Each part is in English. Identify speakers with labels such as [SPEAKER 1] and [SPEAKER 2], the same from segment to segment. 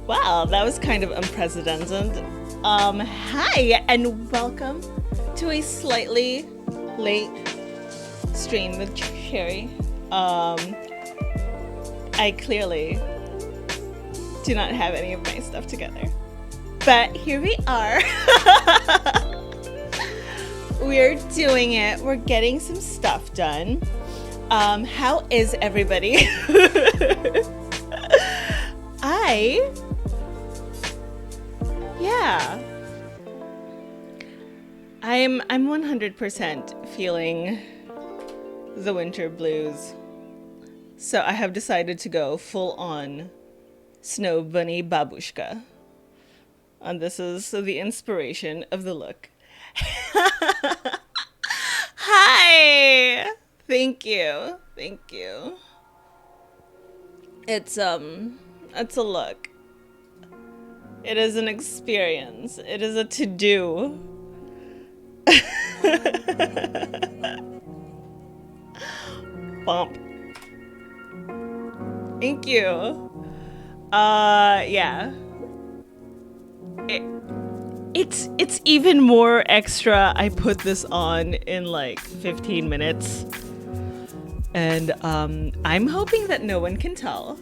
[SPEAKER 1] Wow, that was kind of unprecedented. Hi, and welcome to a slightly late stream with Sherri. I clearly do not have any of my stuff together, but here we are. We're doing it. We're getting some stuff done. How is everybody? I'm 100% feeling the winter blues. So I have decided to go full on Snow Bunny Babushka. And this is the inspiration of the look. Hi! Thank you. Thank you. It's a look. It is an experience. It is a to-do. Bump. Thank you. Yeah. It's even more extra. I put this on in like 15 minutes. And I'm hoping that no one can tell.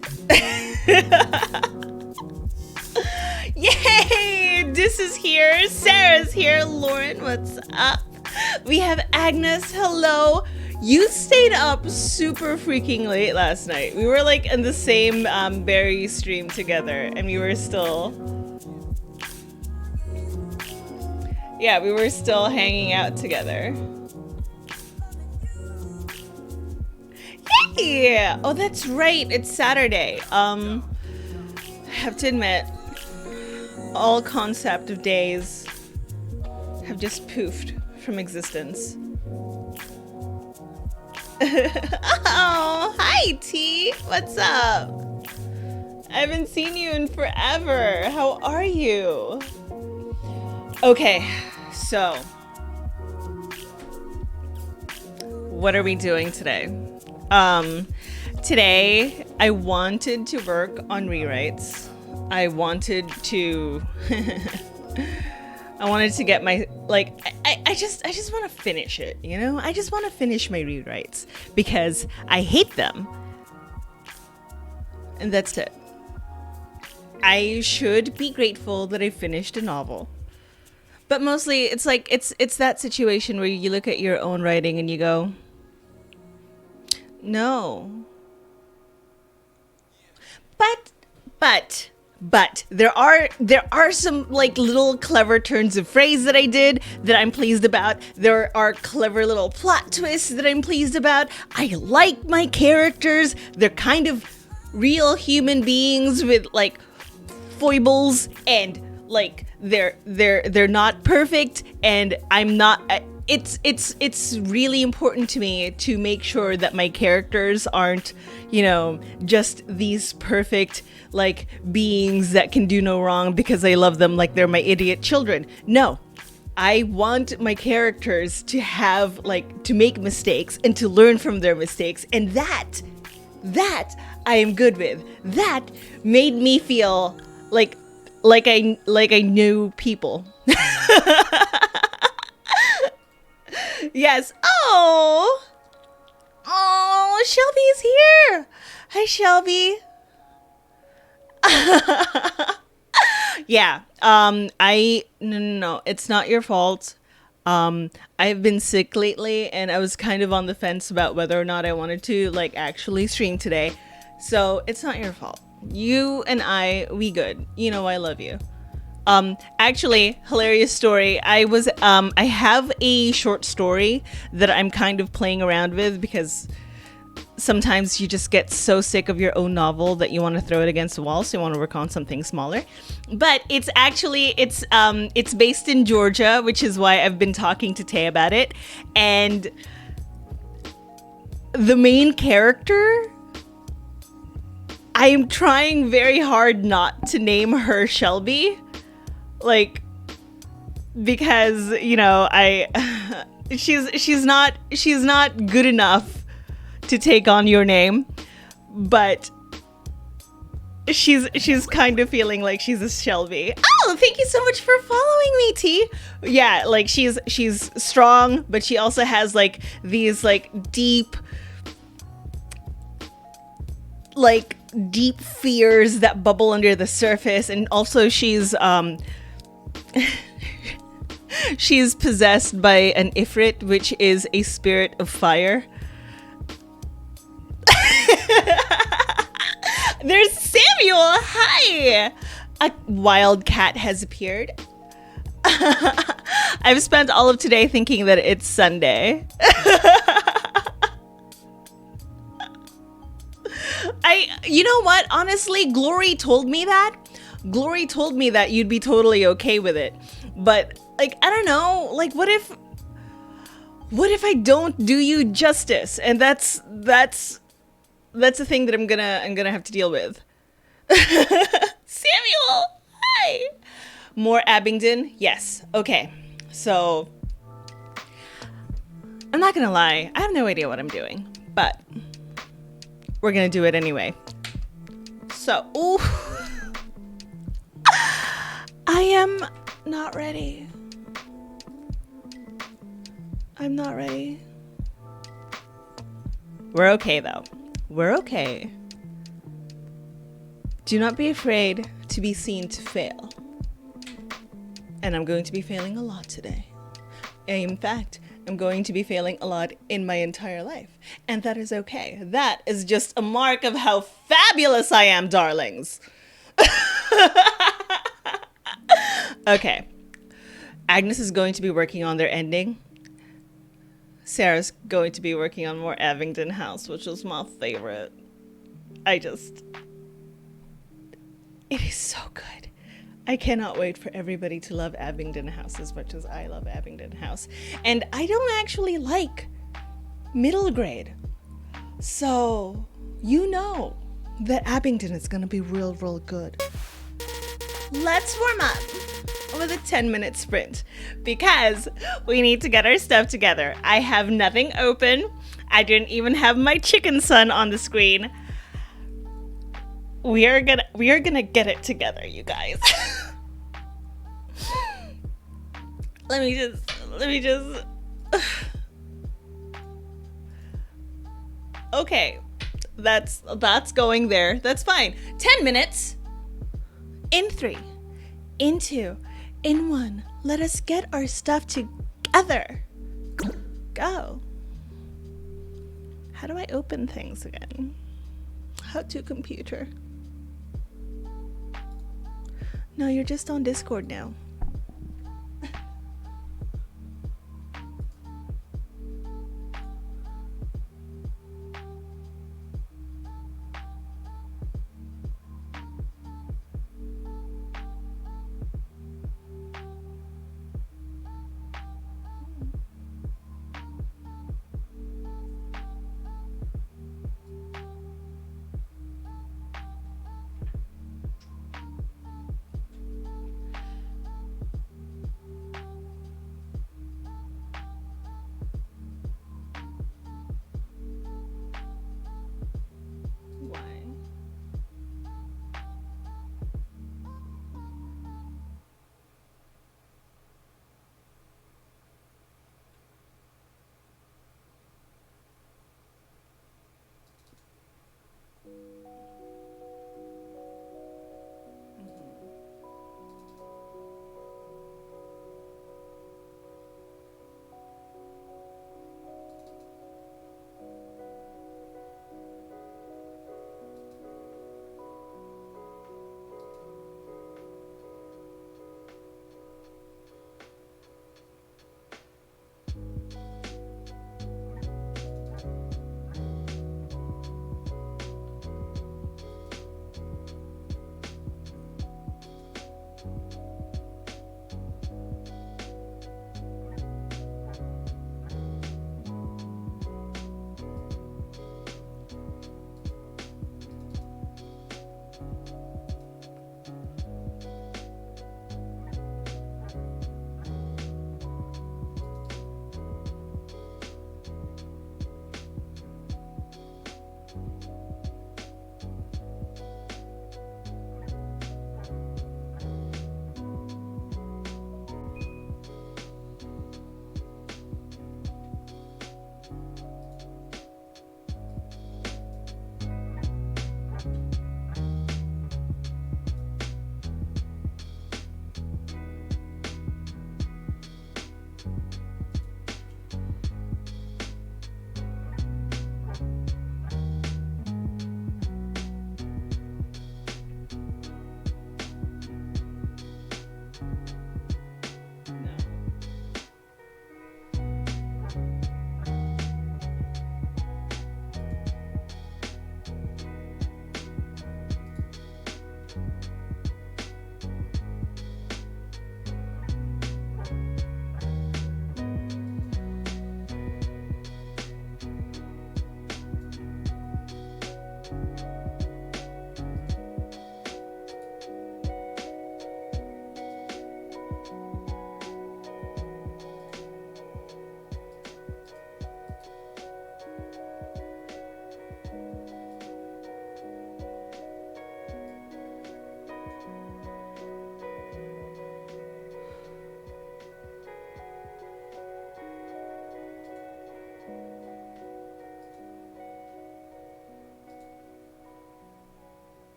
[SPEAKER 1] Yay! This is here. Sarah's here. Lauren, what's up? We have Agnes. Hello. You stayed up super freaking late last night. We were like in the same berry stream together, and we were still... Yeah, we were still hanging out together. Yay! Oh, that's right. It's Saturday. I have to admit, all concept of days have just poofed from existence. Oh, hi T. What's up? I haven't seen you in forever. How are you? Okay, so what are we doing today? Today I wanted to work on rewrites. I wanted to get my, like, I just want to finish it, you know? I just want to finish my rewrites because I hate them. And that's it. I should be grateful that I finished a novel. But mostly it's like, it's that situation where you look at your own writing and you go, no. But there are some like little clever turns of phrase that I did that I'm pleased about. There are clever little plot twists that I'm pleased about. I like my characters. They're kind of real human beings with like foibles, and like they're not perfect, and I'm not. It's really important to me to make sure that my characters aren't, you know, just these perfect like beings that can do no wrong because I love them like they're my idiot children. No, I want my characters to have like to make mistakes and to learn from their mistakes, and that I am good with. That made me feel like I knew people. Yes. Oh, Shelby's here. Hi, Shelby. Yeah. No, it's not your fault. I've been sick lately, and I was kind of on the fence about whether or not I wanted to like actually stream today. So it's not your fault. You and we good. You know I love you. Actually, hilarious story. I have a short story that I'm kind of playing around with because sometimes you just get so sick of your own novel that you want to throw it against the wall, so you want to work on something smaller. But it's based in Georgia, which is why I've been talking to Tay about it. And the main character, I am trying very hard not to name her Shelby, like, because, you know, she's not good enough to take on your name, but she's kind of feeling like she's a Shelby. Oh, thank you so much for following me, T. Yeah, like she's strong, but she also has like these deep fears that bubble under the surface, and also she's she's possessed by an ifrit, which is a spirit of fire. There's Samuel. Hi. A wild cat has appeared. I've spent all of today thinking that it's Sunday. You know what? Honestly, Glory told me that. Glory told me that you'd be totally okay with it. But like, I don't know. Like, what if I don't do you justice? And that's a thing that I'm gonna have to deal with. Samuel, hi. More Abingdon? Yes. Okay. So I'm not gonna lie, I have no idea what I'm doing, but we're gonna do it anyway. So, ooh. I am not ready. I'm not ready. We're okay though. We're okay. Do not be afraid to be seen to fail. And I'm going to be failing a lot today. In fact, I'm going to be failing a lot in my entire life. And that is okay. That is just a mark of how fabulous I am, darlings. Okay. Agnes is going to be working on their ending. Sarah's going to be working on more Abingdon House, which is my favorite. It is so good. I cannot wait for everybody to love Abingdon House as much as I love Abingdon House. And I don't actually like middle grade. So, you know that Abingdon is going to be real, real good. Let's warm up with a 10-minute sprint because we need to get our stuff together. I have nothing open. I didn't even have my chicken sun on the screen. We are gonna get it together, you guys. Let me just okay, that's going there. That's fine. 10 minutes. In 3, in 2, in 1. Let us get our stuff together. Go. How do I open things again? How to computer? No, you're just on Discord now.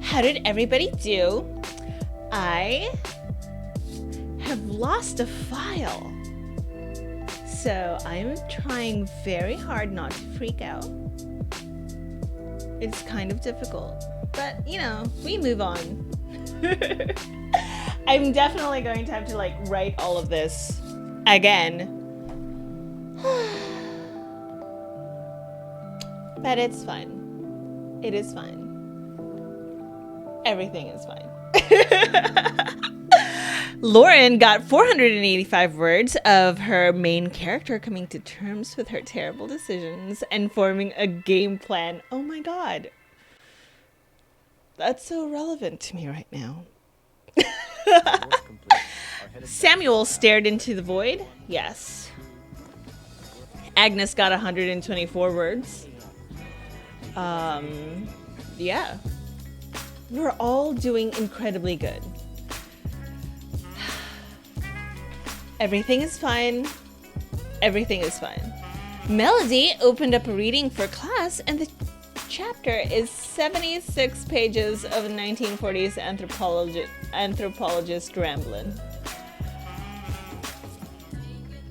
[SPEAKER 1] How did everybody do? I have lost a file. So I'm trying very hard not to freak out. It's kind of difficult, but you know, we move on. I'm definitely going to have to like write all of this again. But it's fine. It is fine. Everything is fine. Lauren got 485 words of her main character coming to terms with her terrible decisions and forming a game plan. Oh my god. That's so relevant to me right now. Samuel stared into the void. Yes. Agnes got 124 words. Yeah. We're all doing incredibly good. Everything is fine. Everything is fine. Melody opened up a reading for class, and the chapter is 76 pages of 1940s anthropologist rambling.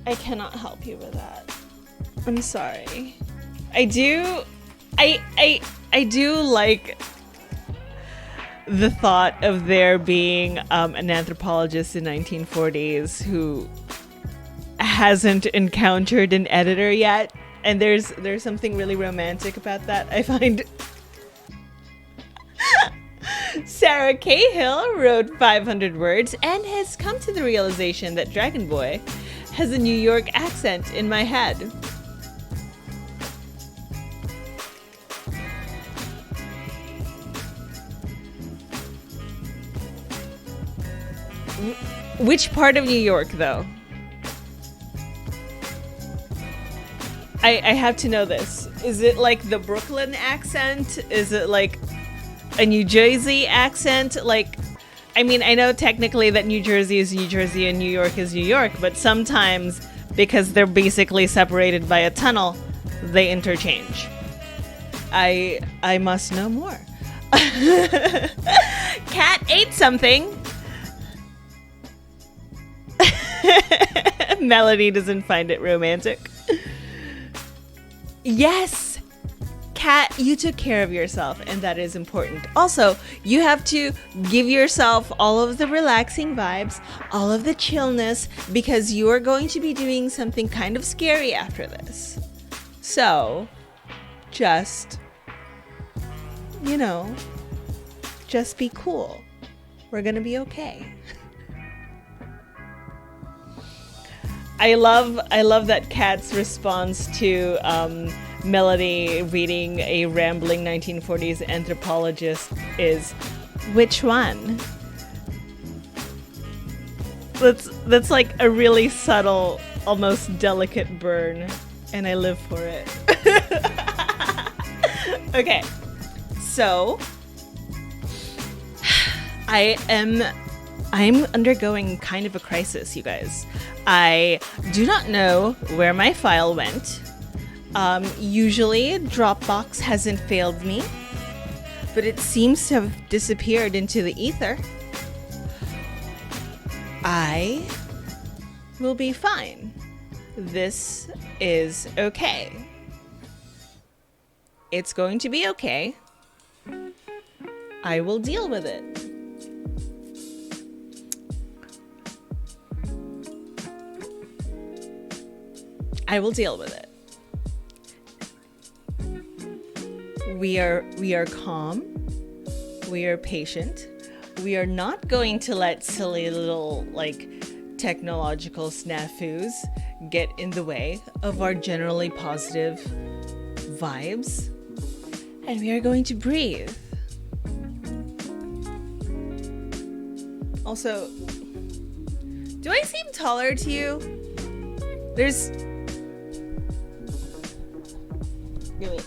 [SPEAKER 1] I cannot help you with that. I'm sorry. I do like the thought of there being an anthropologist in 1940s who hasn't encountered an editor yet, and there's something really romantic about that, I find. Sarah Cahill wrote 500 words and has come to the realization that Dragon Boy has a New York accent in my head. Which part of New York, though? I have to know this. Is it like the Brooklyn accent? Is it like a New Jersey accent? Like, I mean, I know technically that New Jersey is New Jersey and New York is New York, but sometimes, because they're basically separated by a tunnel, they interchange. I must know more. Cat ate something. Melody doesn't find it romantic. Yes, cat, you took care of yourself, and that is important. Also, you have to give yourself all of the relaxing vibes, all of the chillness, because you are going to be doing something kind of scary after this. So, just, just be cool. We're gonna be okay. I love that Kat's response to Melody reading a rambling 1940s anthropologist is, which one? That's like a really subtle, almost delicate burn, and I live for it. Okay, so I'm undergoing kind of a crisis, you guys. I do not know where my file went. Usually Dropbox hasn't failed me, but it seems to have disappeared into the ether. I will be fine. This is okay. It's going to be okay. I will deal with it. I will deal with it. We are calm. We are patient. We are not going to let silly little technological snafus get in the way of our generally positive vibes. And we are going to breathe. Also, do I seem taller to you? Give me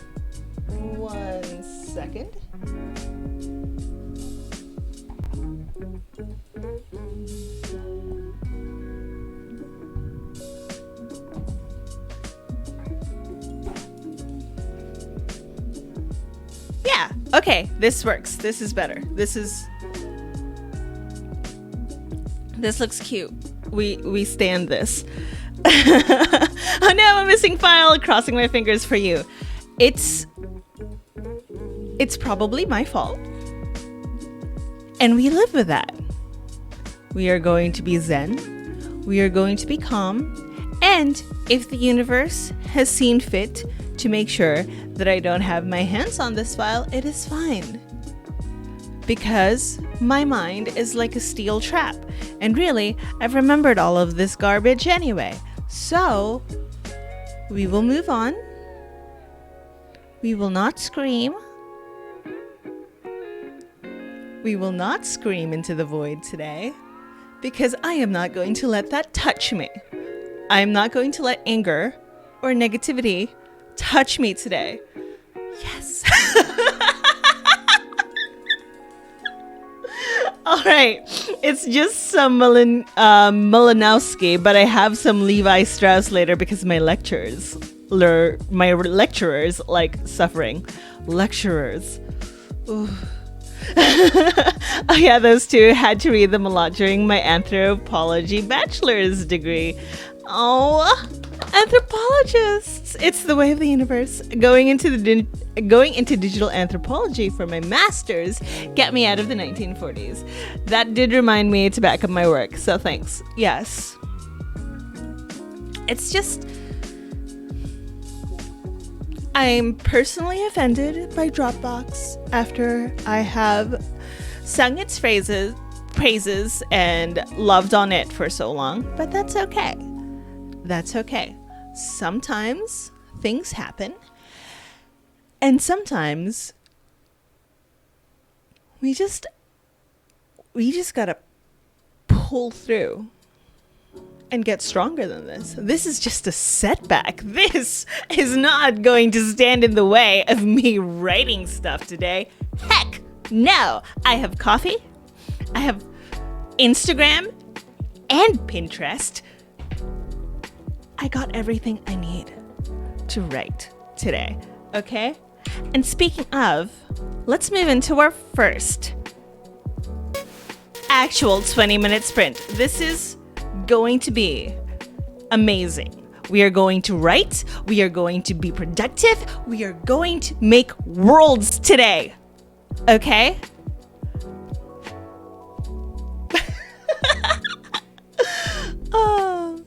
[SPEAKER 1] 1 second. Yeah, okay, this works. This is better. This looks cute. We stand this. Oh no, a missing file. Crossing my fingers for you. It's probably my fault. And we live with that. We are going to be zen. We are going to be calm. And if the universe has seen fit to make sure that I don't have my hands on this file, it is fine. Because my mind is like a steel trap. And really, I've remembered all of this garbage anyway. So, we will move on. We will not scream. We will not scream into the void today, because I am not going to let that touch me. I am not going to let anger or negativity touch me today. Yes. All right. It's just some Malinowski, but I have some Levi Strauss later because my lecturers like suffering. Lecturers. Ooh. Oh yeah, those two. Had to read them a lot during my anthropology bachelor's degree. Oh, anthropologists! It's the way of the universe. Going into digital anthropology for my master's get me out of the 1940s. That did remind me to back up my work, so thanks. Yes. It's just, I'm personally offended by Dropbox after I have sung its praises and loved on it for so long, but that's okay. That's okay. Sometimes things happen, and sometimes we just gotta pull through and get stronger than this. This is just a setback. This is not going to stand in the way of me writing stuff today. Heck no! I have coffee, I have Instagram and Pinterest. I got everything I need to write today, okay? And speaking of, let's move into our first actual 20-minute sprint. This is going to be amazing. We are going to write. We are going to be productive. We are going to make worlds today. Okay? Oh,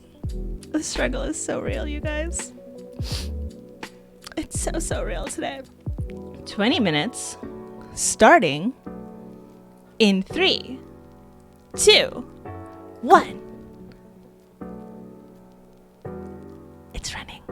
[SPEAKER 1] the struggle is so real, you guys. It's so real today. 20 minutes starting in 3, 2, 1. It's running.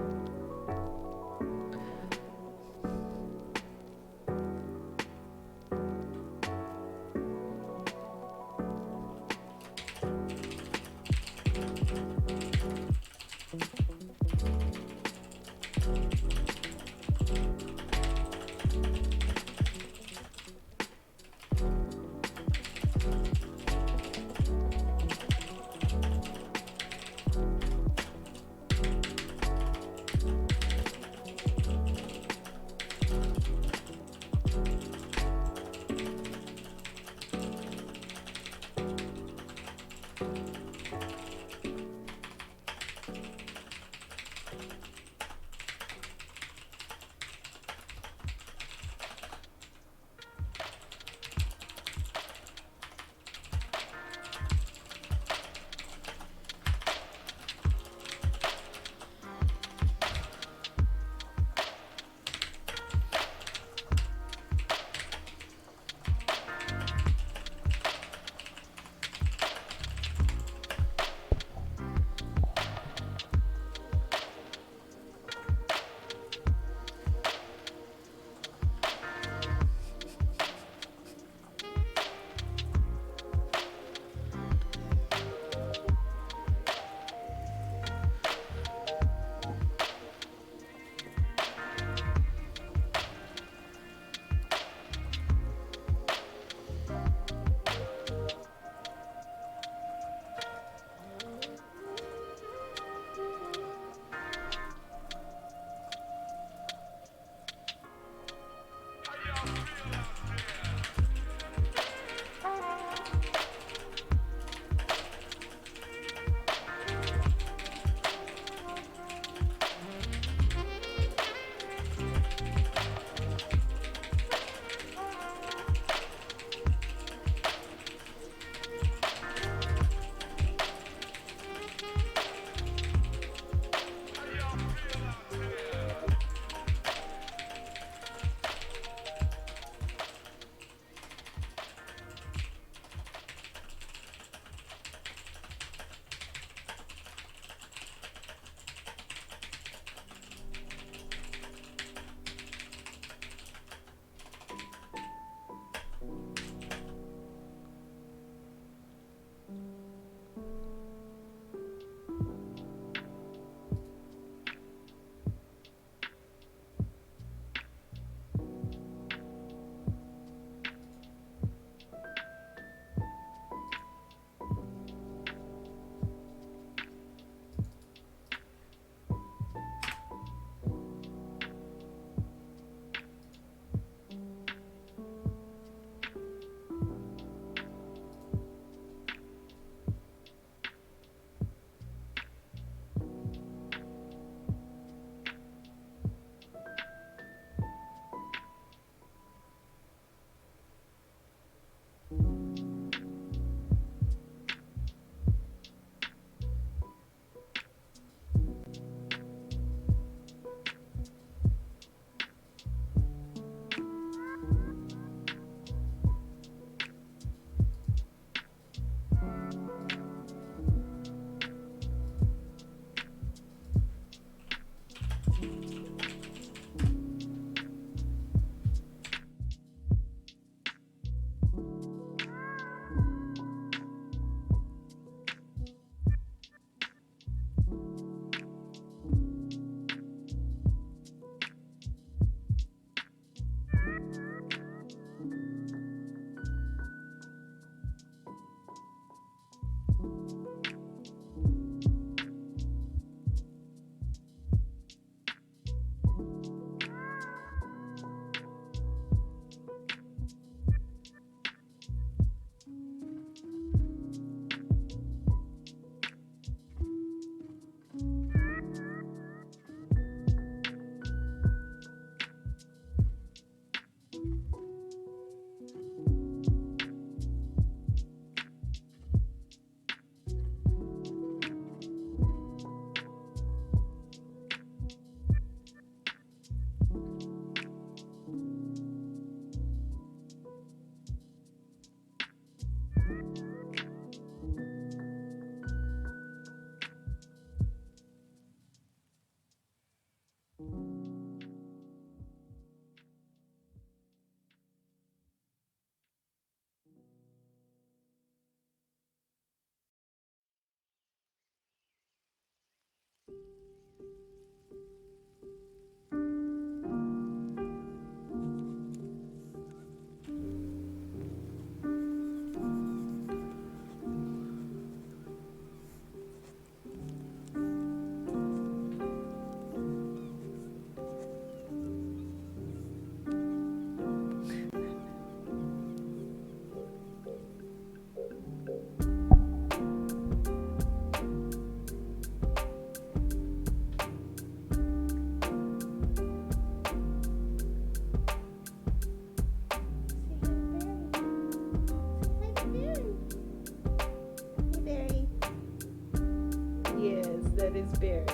[SPEAKER 1] with his berry.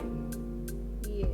[SPEAKER 1] Yeah.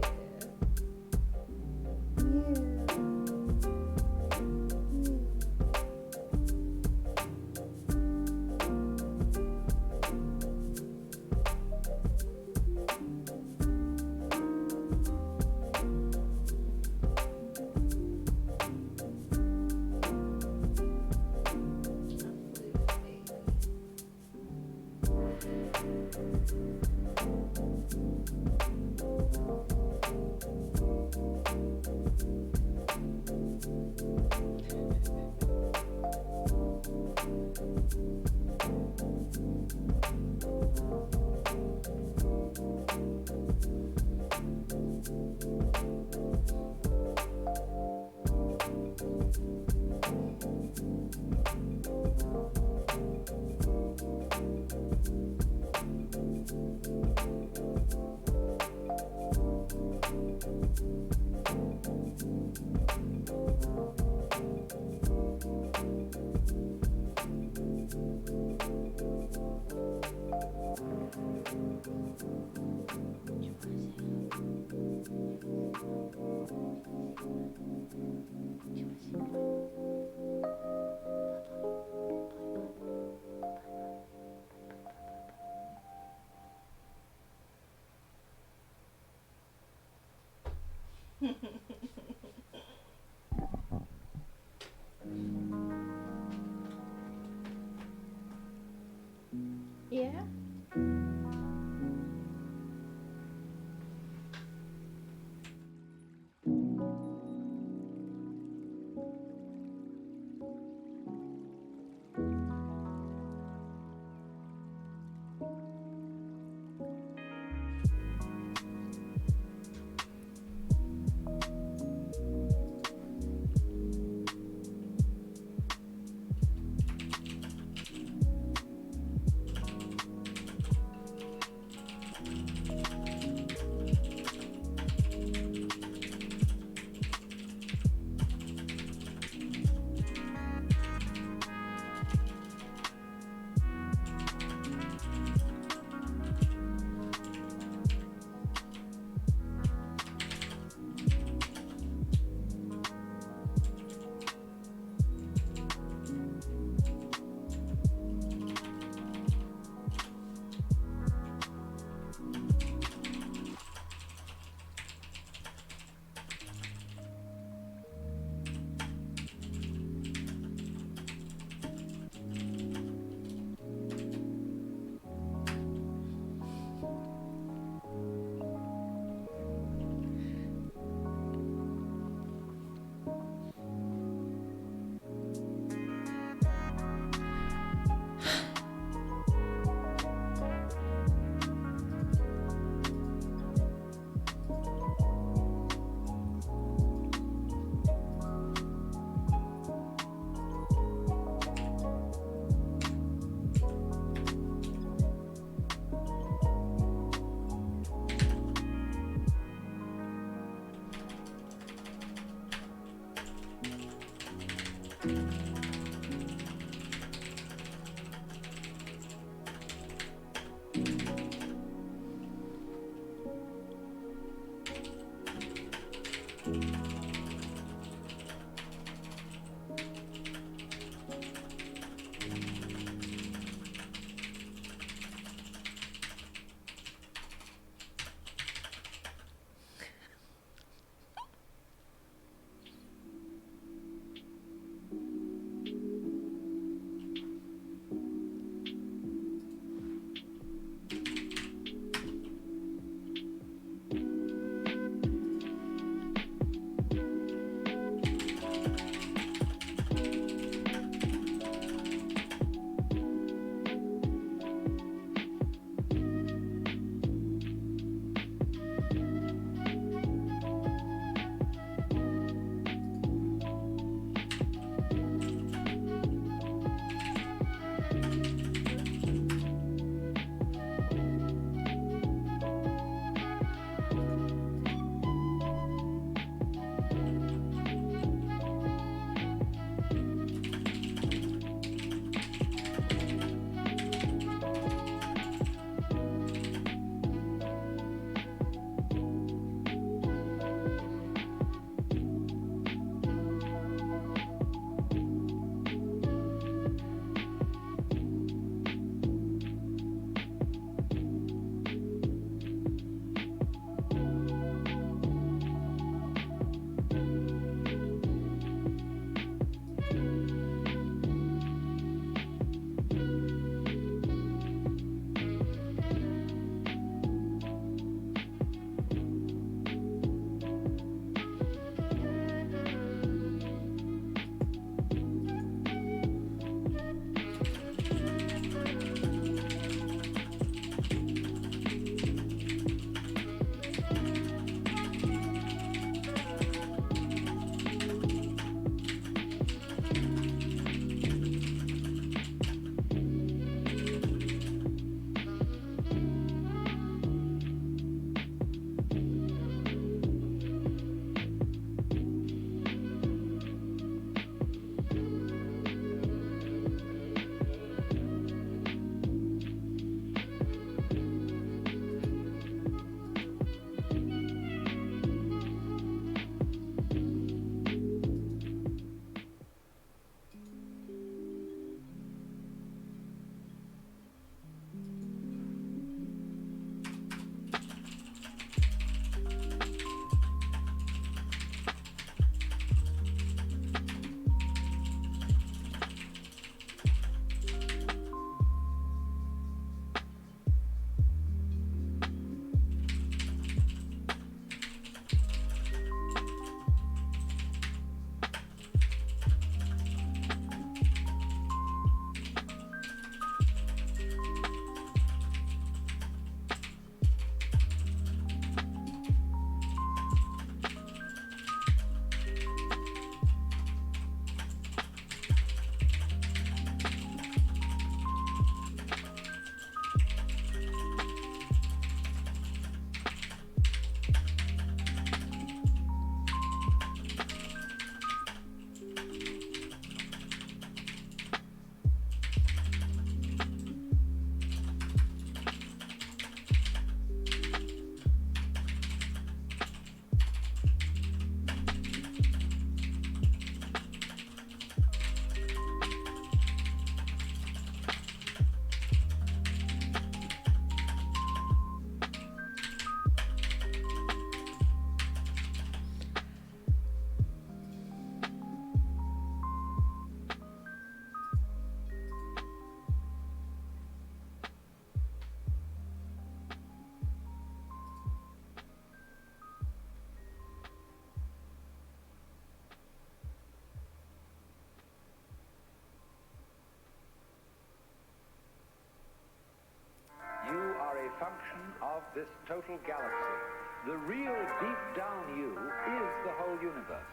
[SPEAKER 2] this total galaxy. The real deep down you is the whole universe.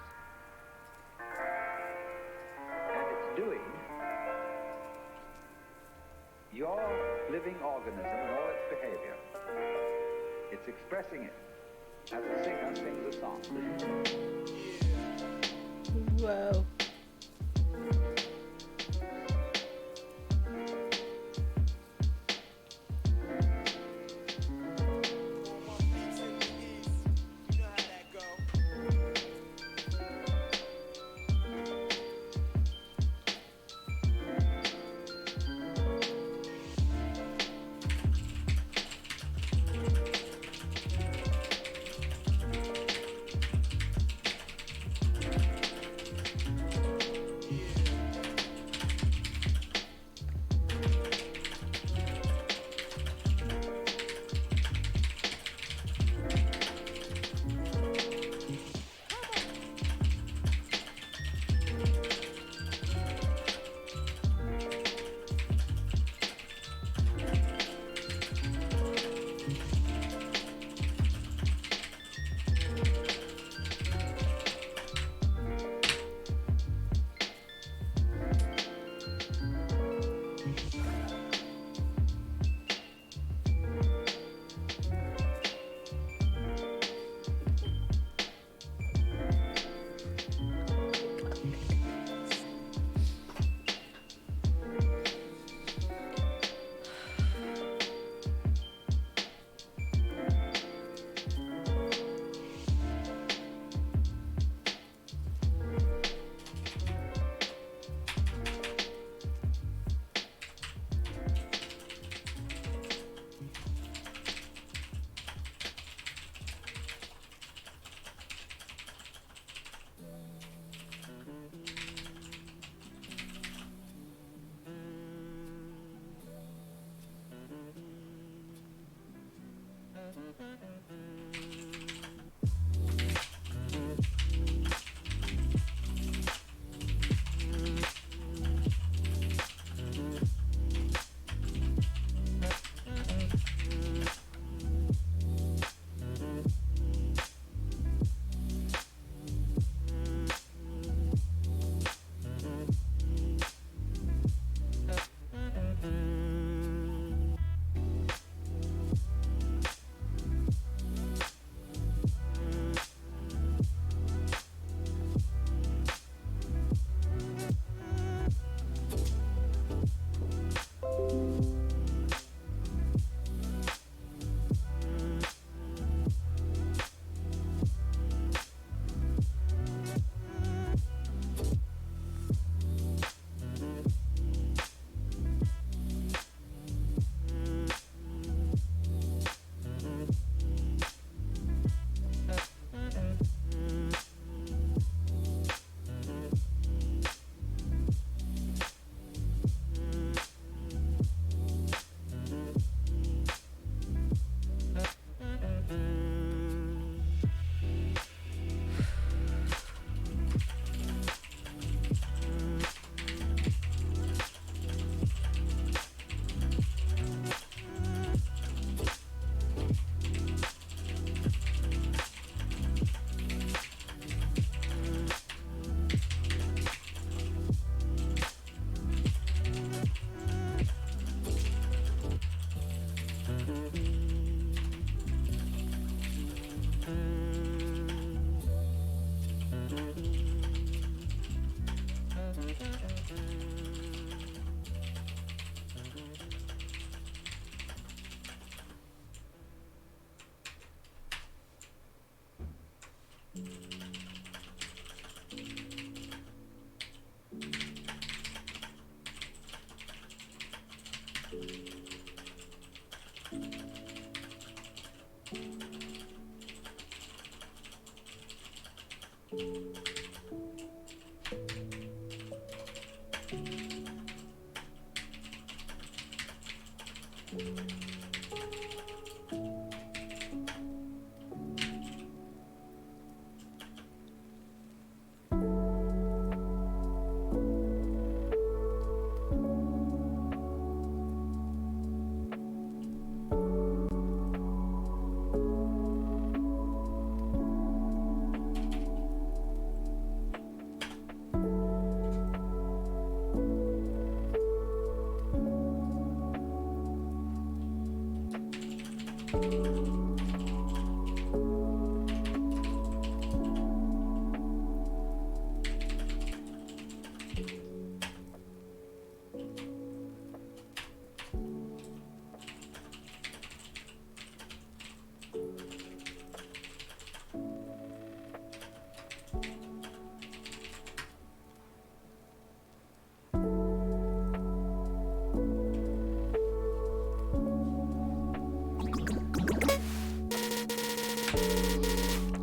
[SPEAKER 2] And it's doing your living organism and all its behavior. It's expressing it as a singer sings a song.
[SPEAKER 1] Whoa.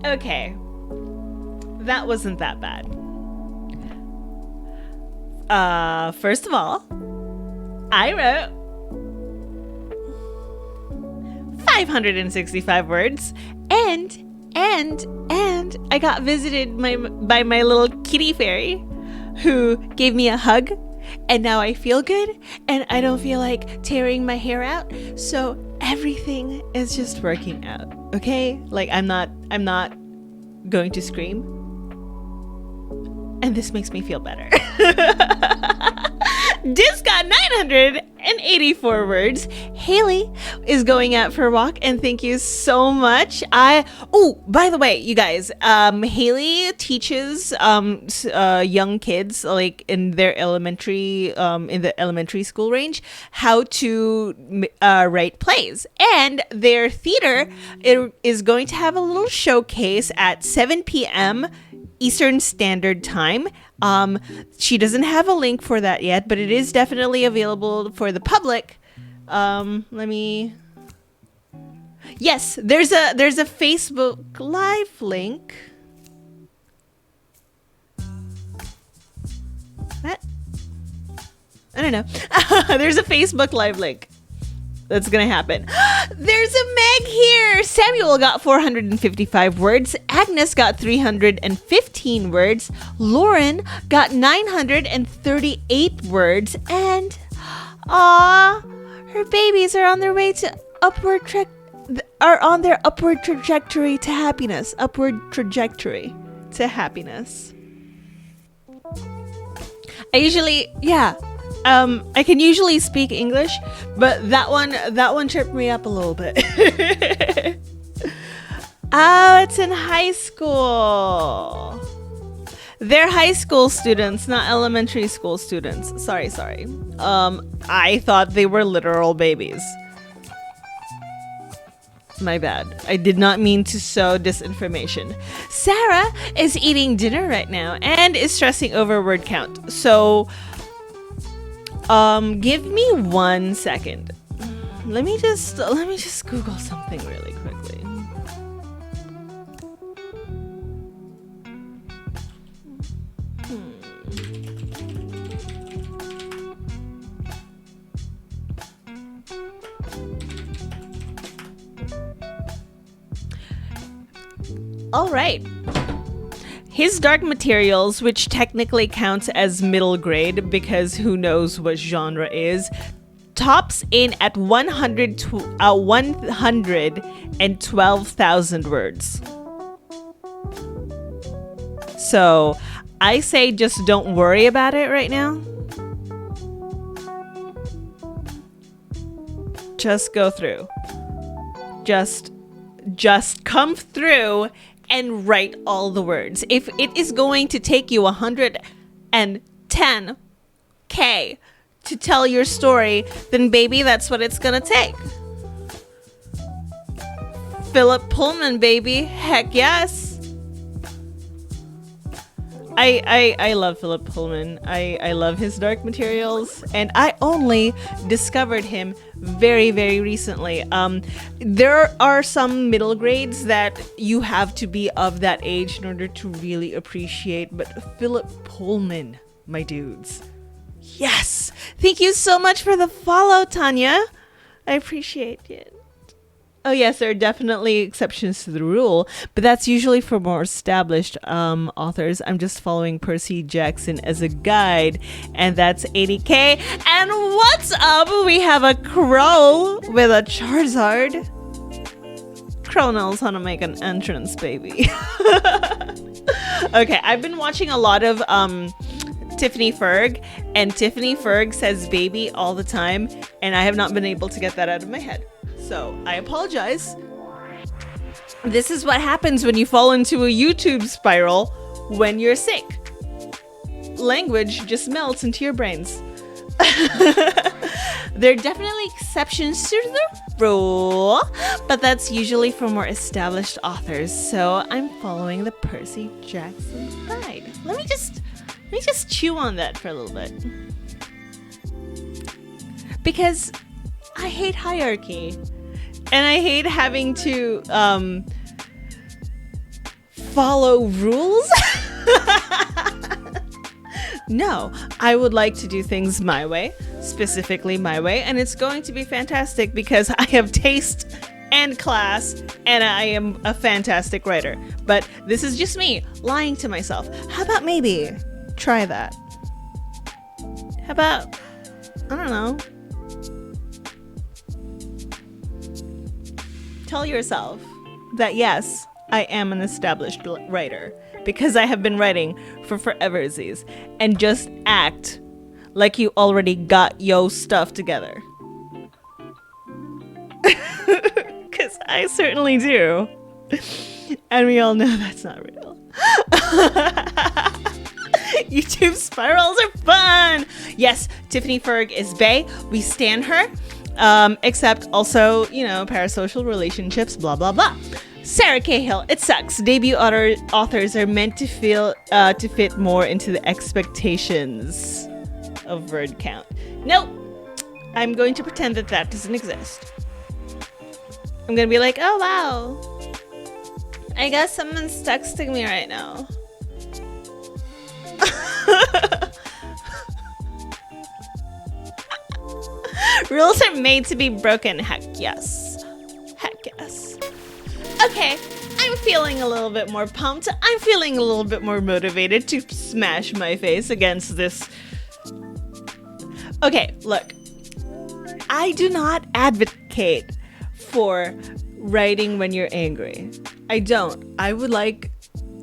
[SPEAKER 1] Okay. That wasn't that bad. First of all, I wrote 565 words, and I got visited by my little kitty fairy, who gave me a hug, and now I feel good, and I don't feel like tearing my hair out. So everything is just working out. Okay, like I'm not going to scream, and this makes me feel better. This got 984 words. Haley is going out for a walk, and thank you so much. Oh, by the way, you guys, Haley teaches young kids, like in their elementary school range, how to write plays, and their theater is going to have a little showcase at 7 p.m. Eastern Standard Time. She doesn't have a link for that yet, but it is definitely available for the public. Yes, there's a Facebook Live link. What? I don't know. There's a Facebook Live link. That's gonna happen. There's a Meg here. Samuel got 455 words. Agnes got 315 words. Lauren got 938 words. And her babies are on their way to upward trajectory to happiness. Upward trajectory to happiness. I can usually speak English, but that one tripped me up a little bit. Oh, it's in high school. They're high school students, not elementary school students. Sorry. I thought they were literal babies. My bad. I did not mean to sow disinformation. Sarah is eating dinner right now and is stressing over word count. So give me 1 second. Let me just Google something really quickly. All right. His Dark Materials, which technically counts as middle grade because who knows what genre is, tops in at 112,000 words. So I say just don't worry about it right now. Just go through. Just come through and write all the words. If it is going to take you 110K to tell your story, then baby, that's what it's gonna take. Philip Pullman, baby. Heck yes. I love Philip Pullman. I love his Dark Materials, and I only discovered him very, very recently. There are some middle grades that you have to be of that age in order to really appreciate, but Philip Pullman, my dudes. Yes! Thank you so much for the follow, Tanya. I appreciate it. Oh yes, there are definitely exceptions to the rule, but that's usually for more established authors. I'm just following Percy Jackson as a guide, and that's 80K. And what's up? We have a crow with a Charizard. Crow knows how to make an entrance, baby. Okay, I've been watching a lot of Tiffany Ferg, and Tiffany Ferg says baby all the time, and I have not been able to get that out of my head. So I apologize. This is what happens when you fall into a YouTube spiral when you're sick. language just melts into your brains. There are definitely exceptions to the rule, but that's usually for more established authors, so I'm following the Percy Jackson guide. Let me just chew on that for a little bit. Because I hate hierarchy, and I hate having to follow rules. No, I would like to do things my way, specifically my way, and it's going to be fantastic because I have taste and class, and I am a fantastic writer. But this is just me lying to myself. How about maybe try that? How about, I don't know, tell yourself that yes, I am an established writer because I have been writing for foreversies, and just act like you already got yo stuff together. Because I certainly do. And we all know that's not real. YouTube spirals are fun. Yes, Tiffany Ferg is bae. We stan her. Except also, parasocial relationships, blah, blah, blah. Sarah Cahill, it sucks. Debut authors are meant to fit more into the expectations of word count. Nope. I'm going to pretend that doesn't exist. I'm going to be like, oh, wow. I guess someone's texting me right now. Rules are made to be broken. Heck yes. Heck yes. Okay, I'm feeling a little bit more pumped. I'm feeling a little bit more motivated to smash my face against this. Okay, look. I do not advocate for writing when you're angry. I don't. I would like,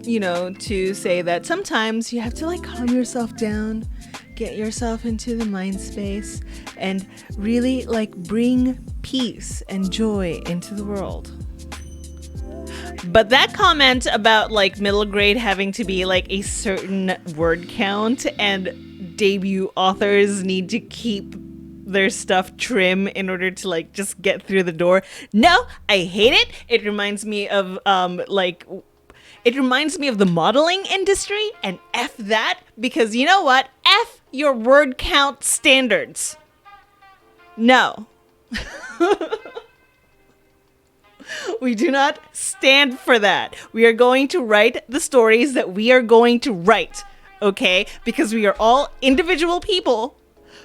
[SPEAKER 1] to say that sometimes you have to calm yourself down, get yourself into the mind space, and really bring peace and joy into the world. But that comment about middle grade having to be a certain word count and debut authors need to keep their stuff trim in order to just get through the door. No, I hate it. It reminds me of the modeling industry, and F that, because you know what? F your word count standards. No. We do not stand for that. We are going to write the stories that we are going to write, okay? Because we are all individual people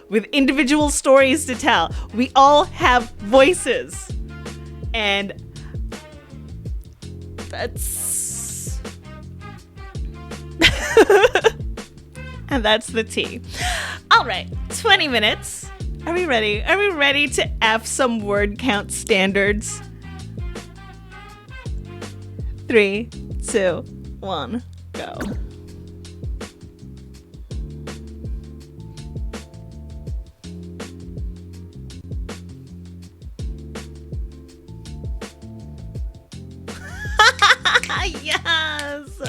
[SPEAKER 1] with individual stories to tell. We all have voices. And that's... and that's the tea. All right, 20 minutes. Are we ready? Are we ready to F some word count standards? 3, 2, 1, go. Yes!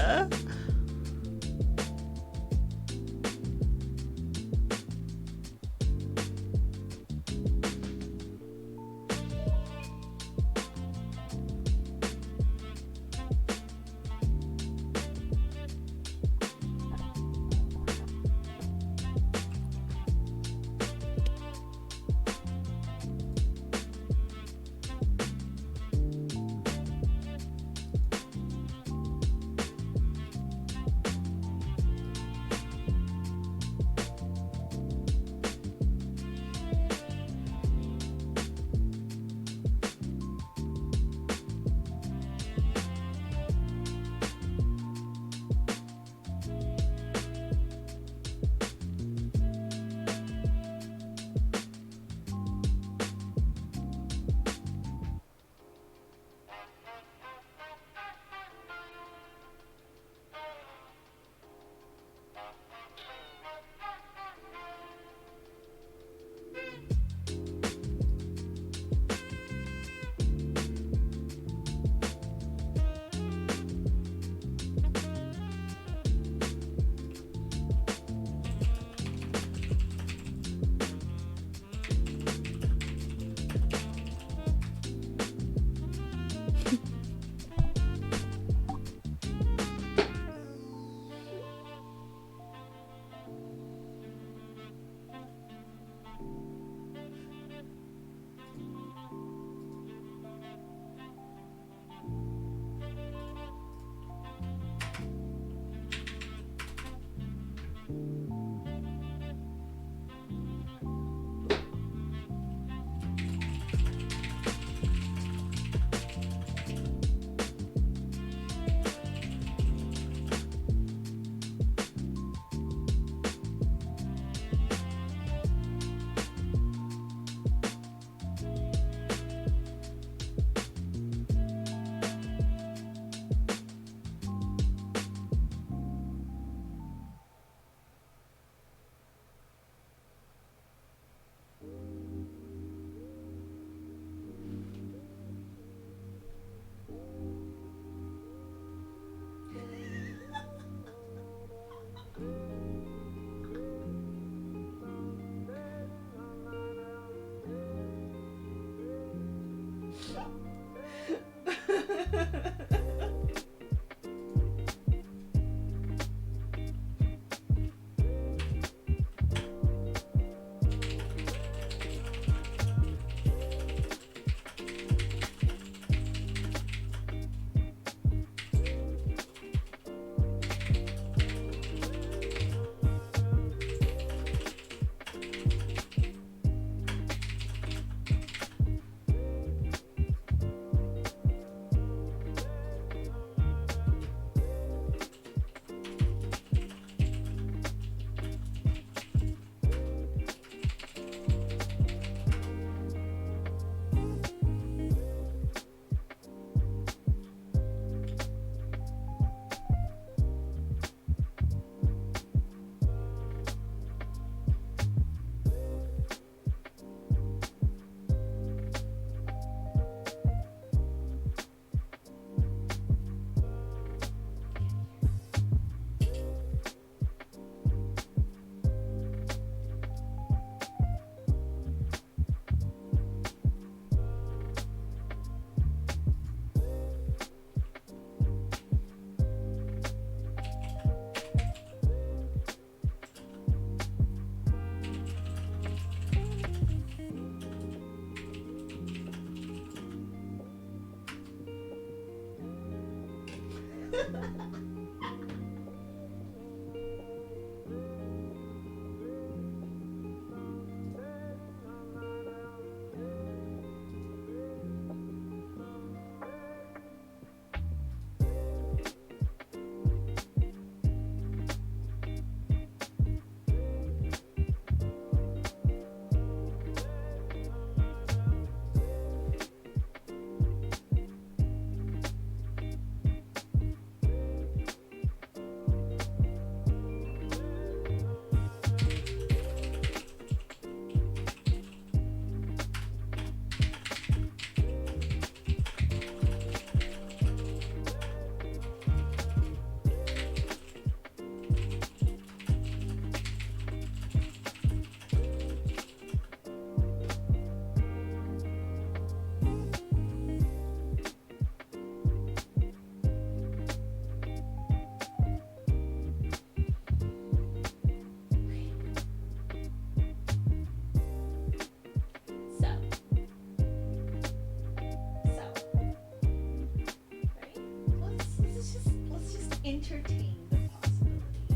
[SPEAKER 1] entertain the possibility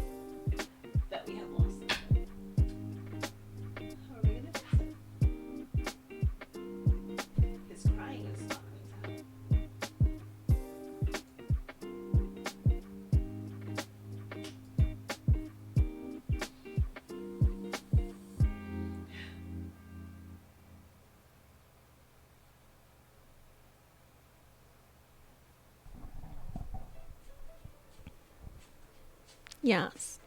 [SPEAKER 1] that we have lost them. How are we gonna fix it? His crying is not going to help. Yes.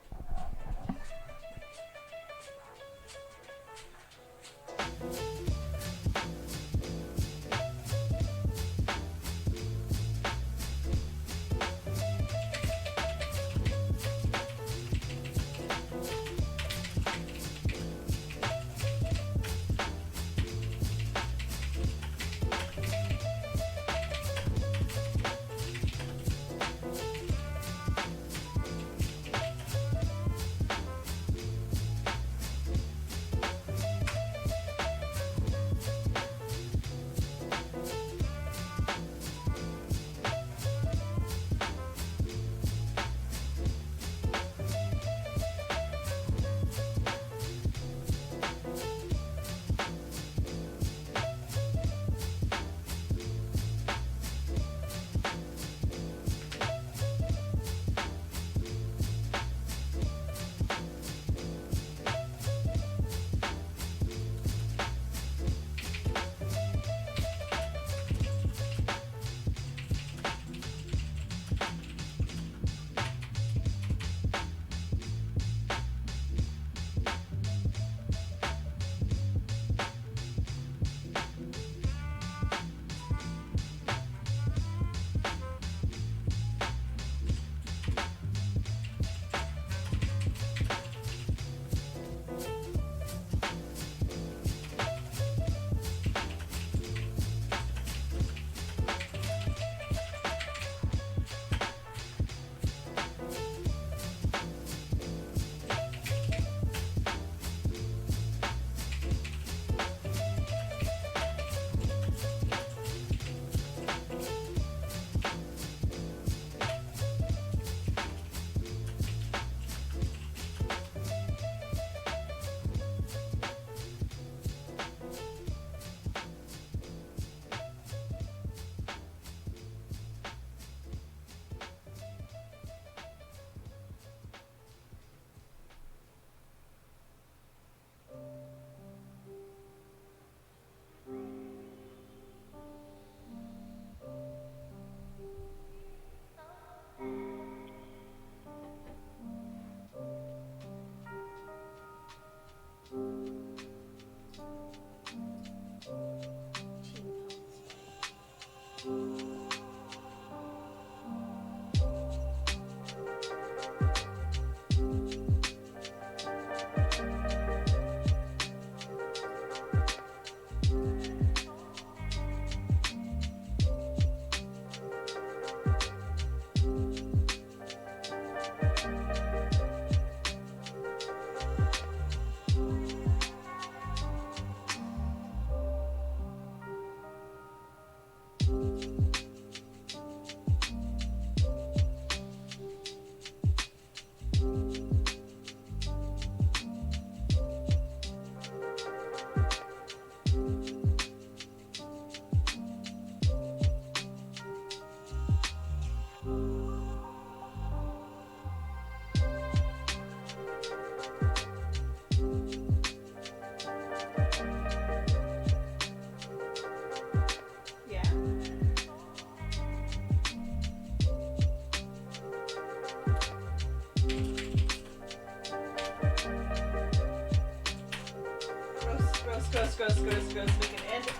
[SPEAKER 1] We can end it.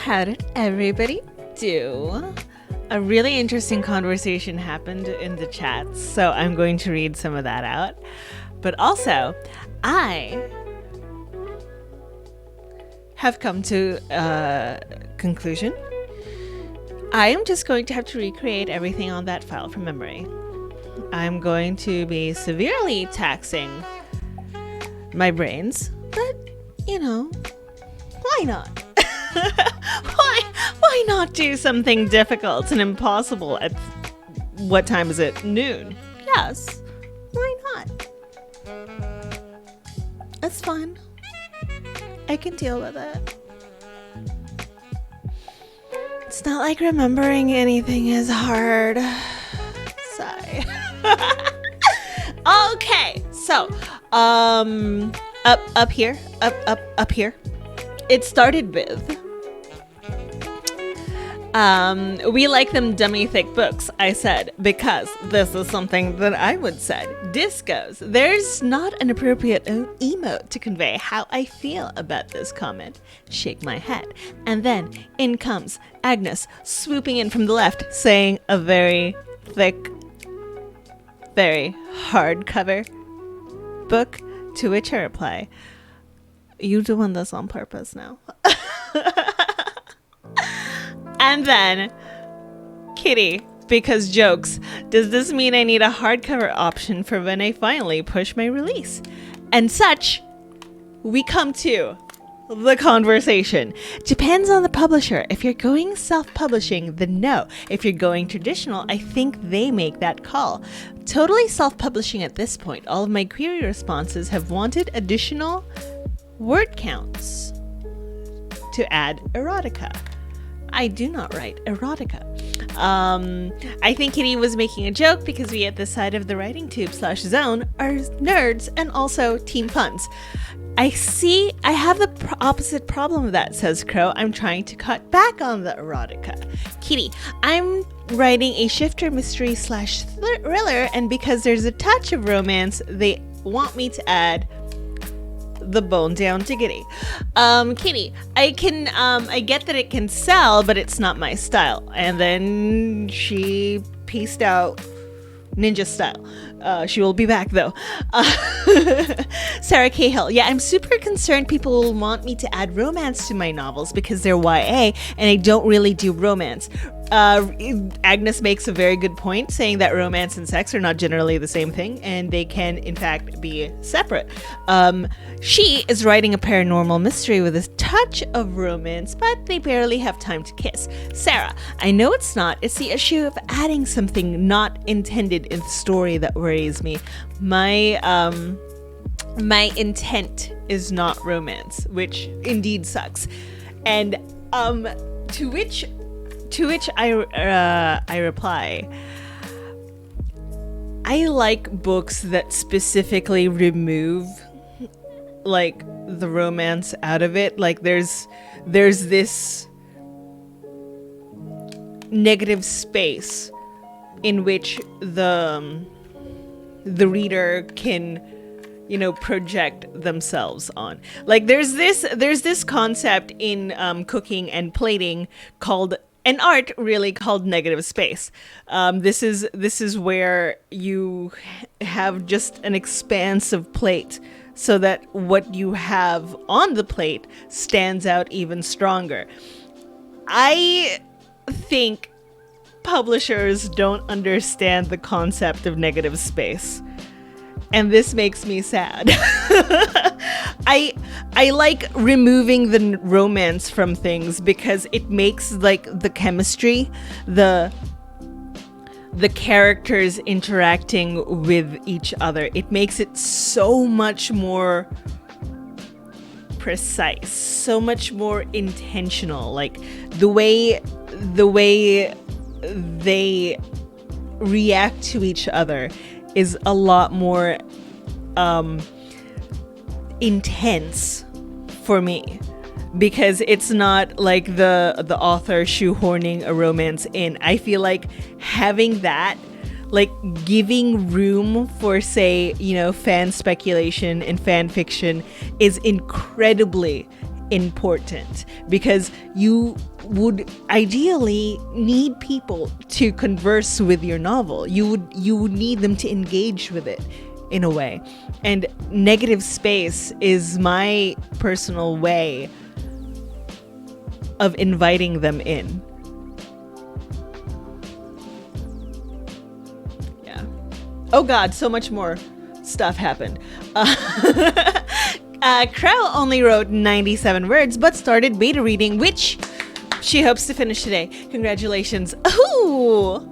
[SPEAKER 1] How did everybody do? A really interesting conversation happened in the chat, so I'm going to read some of that out. But also, I have come to a conclusion. I am just going to have to recreate everything on that file from memory. I'm going to be severely taxing my brains, but, why not? Why not do something difficult and impossible at, what time is it? Noon. Yes. Why not? That's fine. I can deal with it. It's not like remembering anything is hard. Sigh. Okay, so up here. It started with we like them dummy thick books, I said, because this is something that I would say. Discos. There's not an appropriate emote to convey how I feel about this comment. Shake my head. And then in comes Agnes, swooping in from the left, saying a very thick, very hardcover book, to which I reply, you doing this on purpose now? And then Kitty, because jokes, does this mean I need a hardcover option for when I finally push my release? And such, we come to the conversation. Depends on the publisher. If you're going self-publishing, then no. If you're going traditional, I think they make that call. Totally self-publishing at this point. All of my query responses have wanted additional word counts to add erotica. I do not write erotica. I think Kitty was making a joke because we at the side of the writing tube /zone are nerds and also team puns. I have the opposite problem of that, says Crow. I'm trying to cut back on the erotica. Kitty, I'm writing a shifter mystery /thriller, and because there's a touch of romance, they want me to add the bone down diggity. Kitty, I get that it can sell, but it's not my style. And then she pieced out ninja style. She will be back though. Sarah Cahill. Yeah, I'm super concerned people will want me to add romance to my novels because they're YA and I don't really do romance. Agnes makes a very good point, saying that romance and sex are not generally the same thing, and they can, in fact, be separate. She is writing a paranormal mystery with a touch of romance, but they barely have time to kiss. Sarah, I know it's not. It's the issue of adding something not intended in the story that worries me. My intent is not romance, which indeed sucks. And to which I reply, I like books that specifically remove like the romance out of it. Like there's this negative space in which the reader can, project themselves on. Like there's this concept in cooking and plating called an art really called negative space. This is where you have just an expansive plate so that what you have on the plate stands out even stronger. I think publishers don't understand the concept of negative space. And this makes me sad. I like removing the romance from things because it makes like the chemistry, the characters interacting with each other. It makes it so much more precise, so much more intentional. Like the way they react to each other is a lot more intense for me, because it's not like the author shoehorning a romance in. I feel like having that, like giving room for, say, fan speculation and fan fiction is incredibly important, because you would ideally need people to converse with your novel. You would need them to engage with it in a way. And negative space is my personal way of inviting them in. Yeah. Oh God, so much more stuff happened. Crow only wrote 97 words, but started beta reading, which she hopes to finish today. Congratulations. Ooh!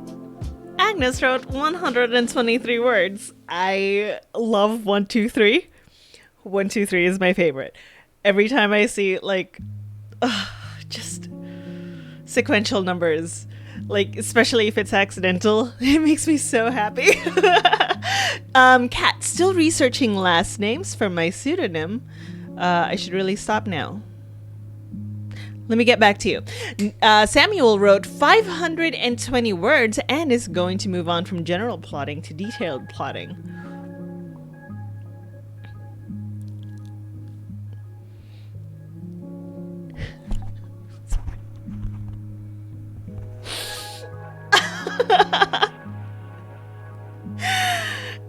[SPEAKER 1] Agnes wrote 123 words. I love 123. 123 is my favorite. Every time I see, like, just sequential numbers, like, especially if it's accidental, it makes me so happy. Kat, still researching last names for my pseudonym. I should really stop now. Let me get back to you. Samuel wrote 520 words and is going to move on from general plotting to detailed plotting.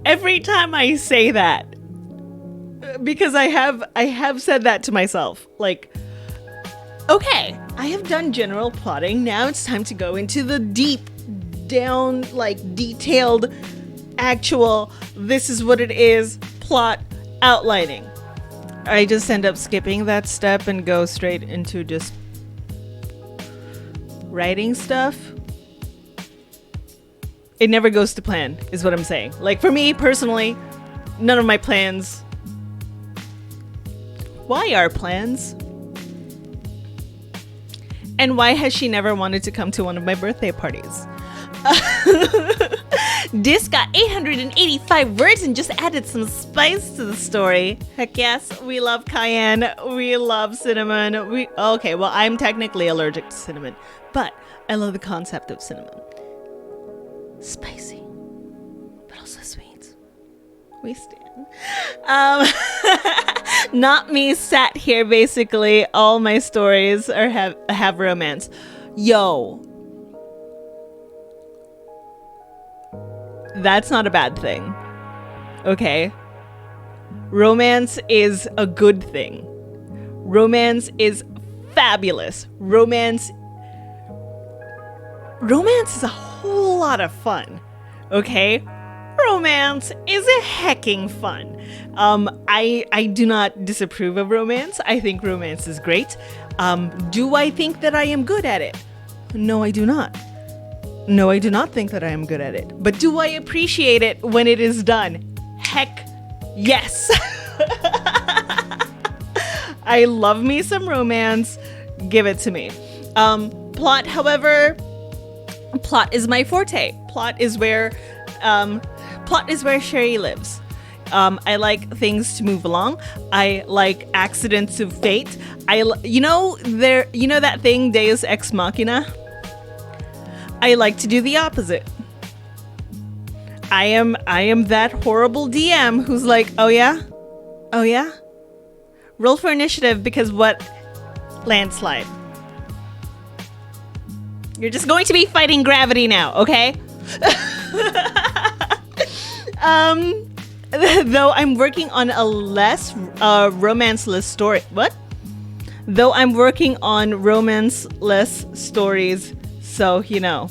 [SPEAKER 1] Every time I say that, because I have said that to myself, like, okay, I have done general plotting. Now it's time to go into the deep down, like, detailed, actual, this is what it is, plot outlining. I just end up skipping that step and go straight into just writing stuff. It never goes to plan, is what I'm saying. Like, for me personally, none of my plans. Why are plans? And why has she never wanted to come to one of my birthday parties? Dis got 885 words and just added some spice to the story. Heck yes, we love cayenne, we love cinnamon. Okay, well, I'm technically allergic to cinnamon, but I love the concept of cinnamon. Spicy, but also sweet. We stand. Not me sat here, basically. All my stories have romance. Yo. That's not a bad thing. Okay? Romance is a good thing. Romance is fabulous. Romance is a whole lot of fun. Okay? Romance is a hecking fun. I do not disapprove of romance. I think romance is great. Do I think that I am good at it? No, I do not. No, I do not think that I am good at it. But do I appreciate it when it is done? Heck yes. I love me some romance. Give it to me. Plot, however, plot is my forte. Plot is where Sherri lives. I like things to move along. I like accidents of fate. You know that thing, Deus Ex Machina? I like to do the opposite. I am that horrible DM who's like, oh yeah? Roll for initiative, because what? Landslide. You're just going to be fighting gravity now, okay? Though I'm working on a less romance-less story. What? Though I'm working on romance-less stories, so you know.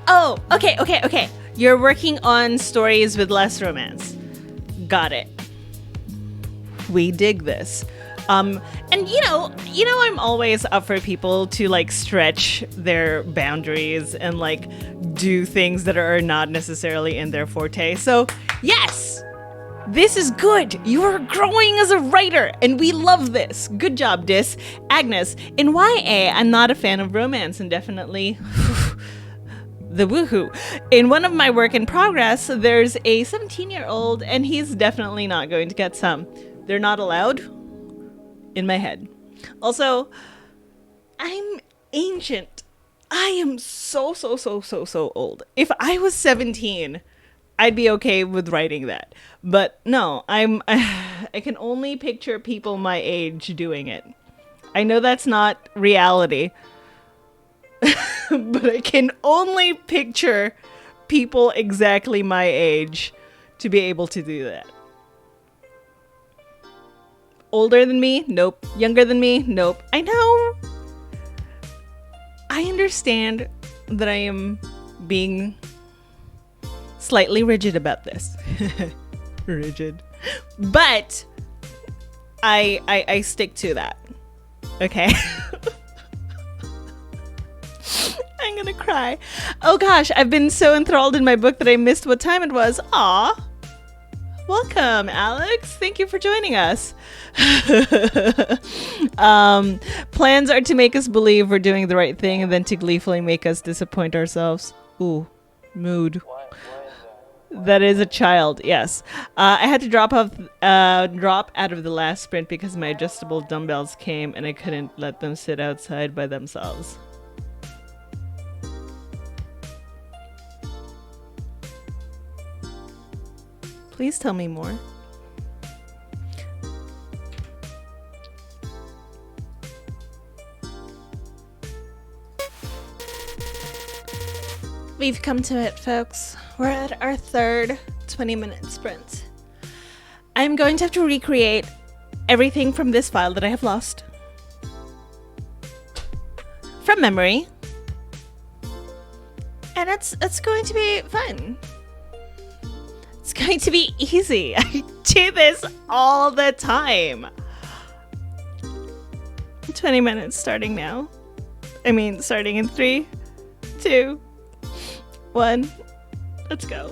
[SPEAKER 1] Oh, okay. You're working on stories with less romance. Got it. We dig this. And you know, I'm always up for people to like stretch their boundaries and like do things that are not necessarily in their forte. So yes, this is good. You are growing as a writer and we love this. Good job, Dis. Agnes, in YA, I'm not a fan of romance and definitely the woohoo. In one of my work in progress, there's a 17-year-old and he's definitely not going to get some. They're not allowed. In my head. Also, I'm ancient. I am so old. If I was 17, I'd be okay with writing that. But no, I can only picture people my age doing it. I know that's not reality, but I can only picture people exactly my age to be able to do that. Older than me? Nope. Younger than me? Nope. I know. I understand that I am being slightly rigid about this. Rigid. But I stick to that. Okay? I'm gonna cry. Oh gosh, I've been so enthralled in my book that I missed what time it was. Aw. Welcome, Alex. Thank you for joining us. Plans are to make us believe we're doing the right thing and then to gleefully make us disappoint ourselves. Ooh, mood.
[SPEAKER 3] Why is that?
[SPEAKER 1] That is a child, yes. I had to drop out of the last sprint because my adjustable dumbbells came and I couldn't let them sit outside by themselves. Please tell me more. We've come to it, folks. We're at our third 20-minute sprint. I'm going to have to recreate everything from this file that I have lost from memory. And it's going to be fun. It's going to be easy. I do this all the time. 20 minutes starting now. I mean, starting in 3, 2, 1. Let's go.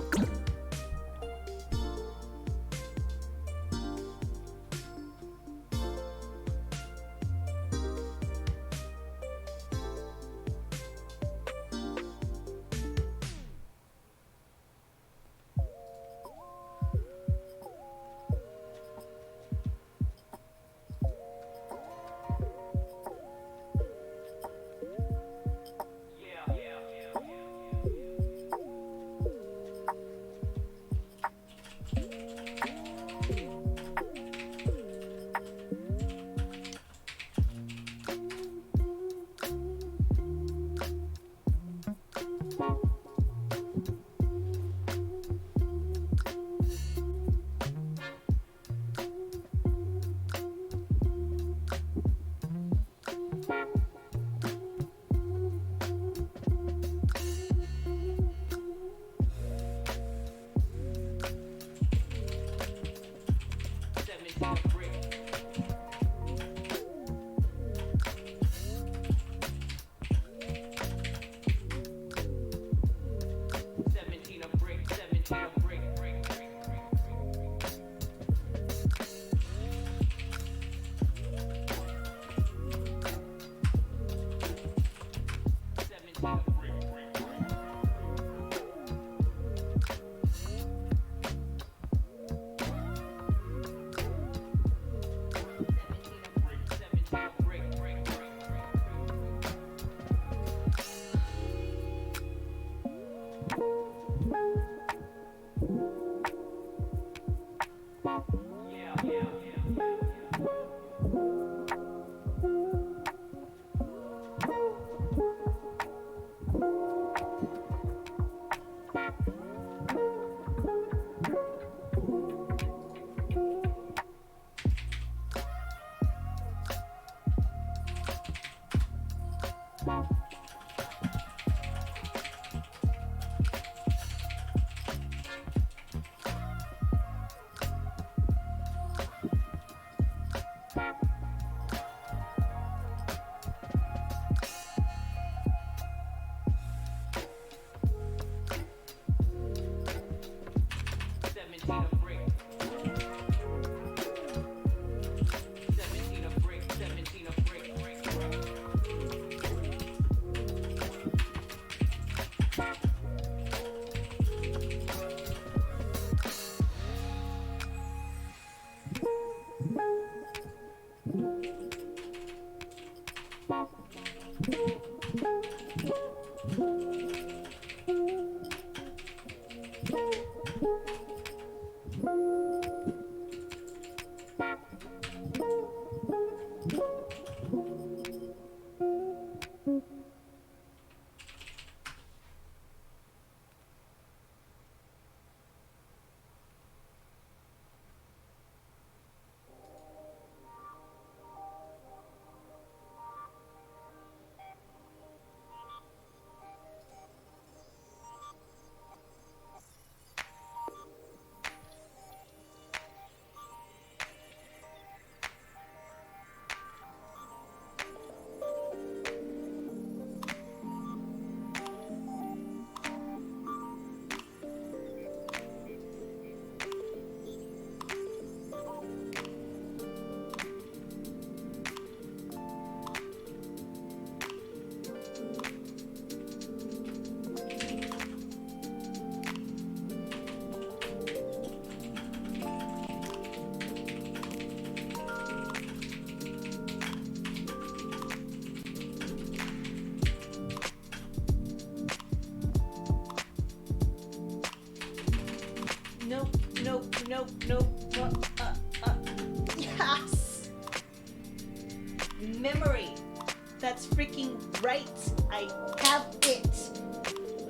[SPEAKER 1] right. I have it.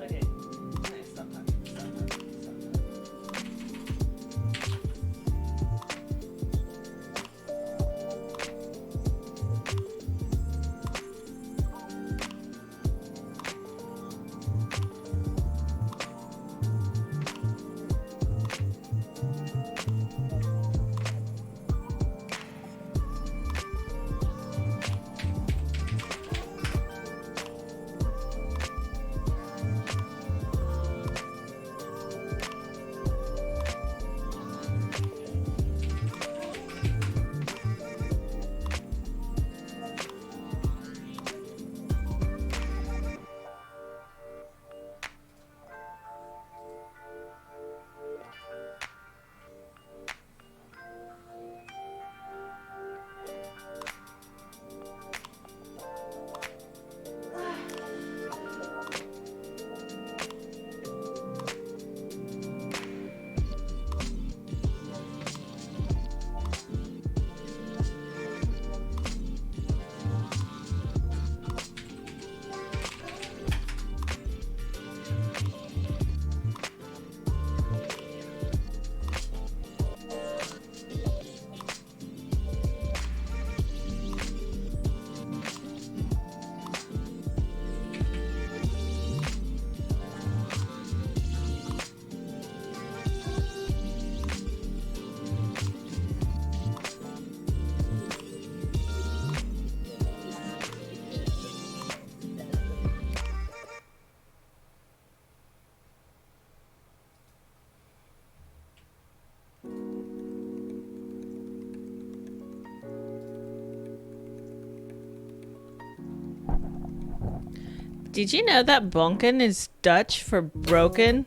[SPEAKER 1] Okay. Nice. Stop talking. Stop talking. Did you know that bonken is Dutch for broken?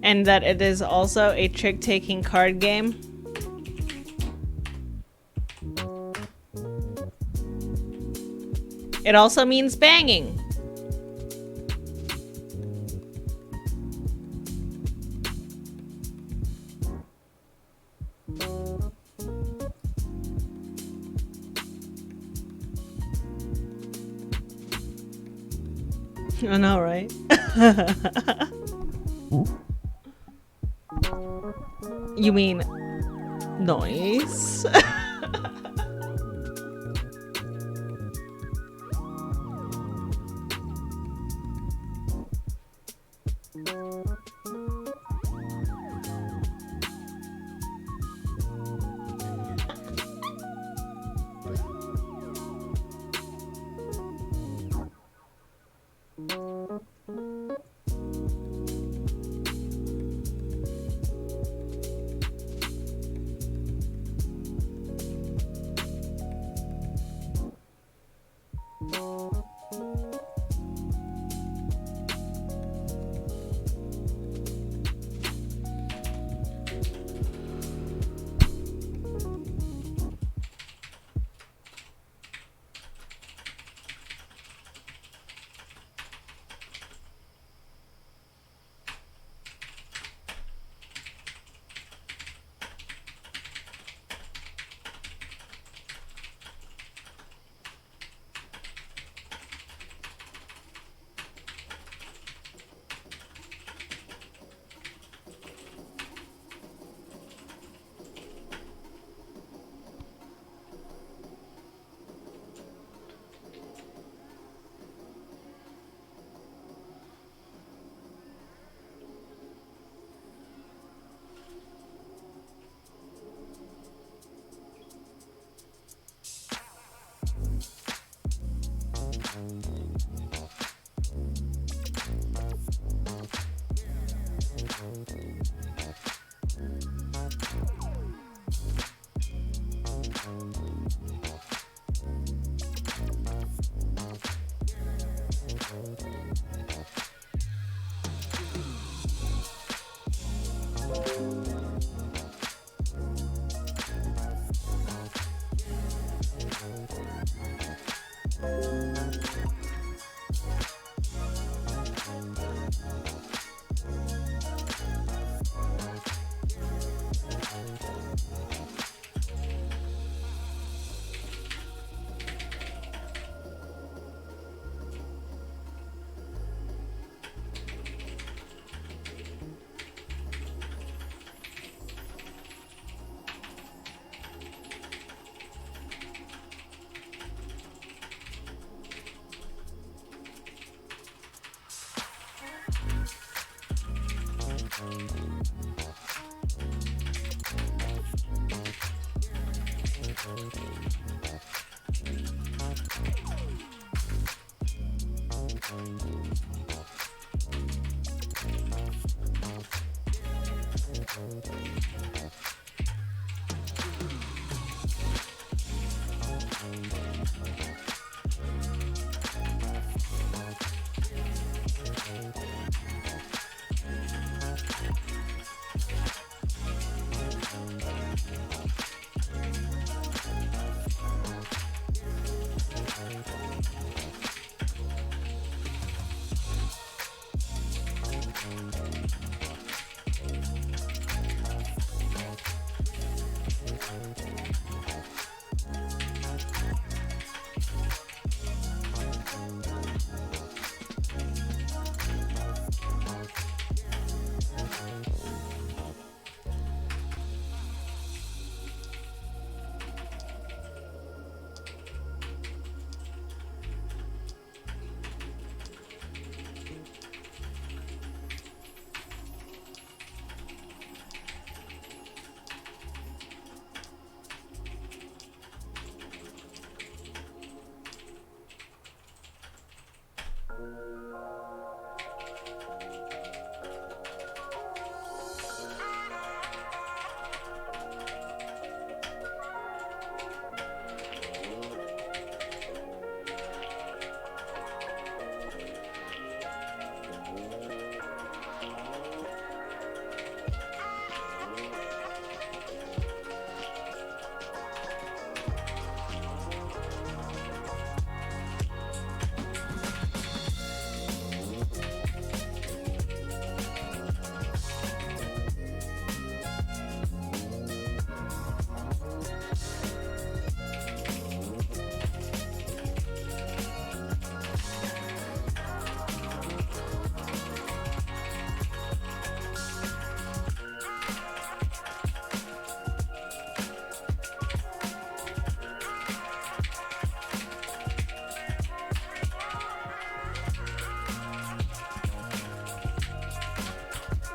[SPEAKER 1] And that it is also a trick-taking card game? It also means banging. I know, right? You mean noise?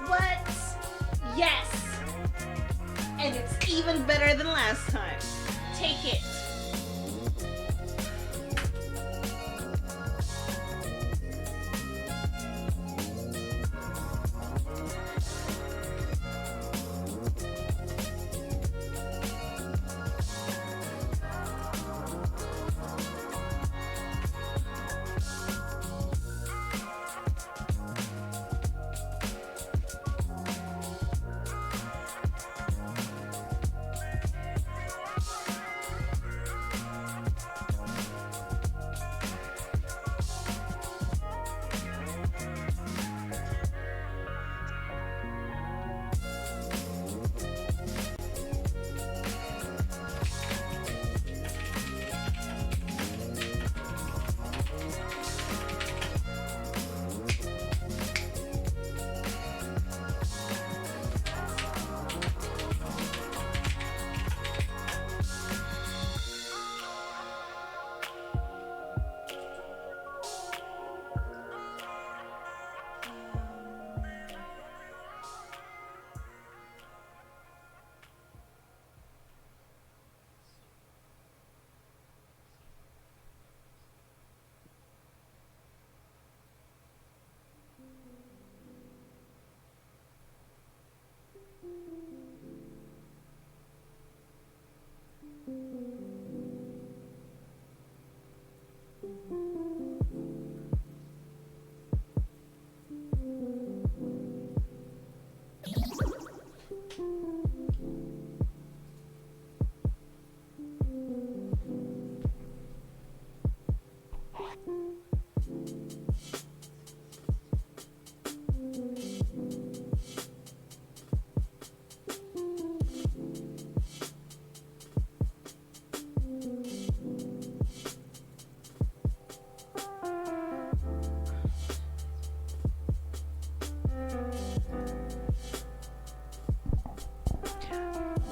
[SPEAKER 1] What? Yes! And it's even better than last time. Take it.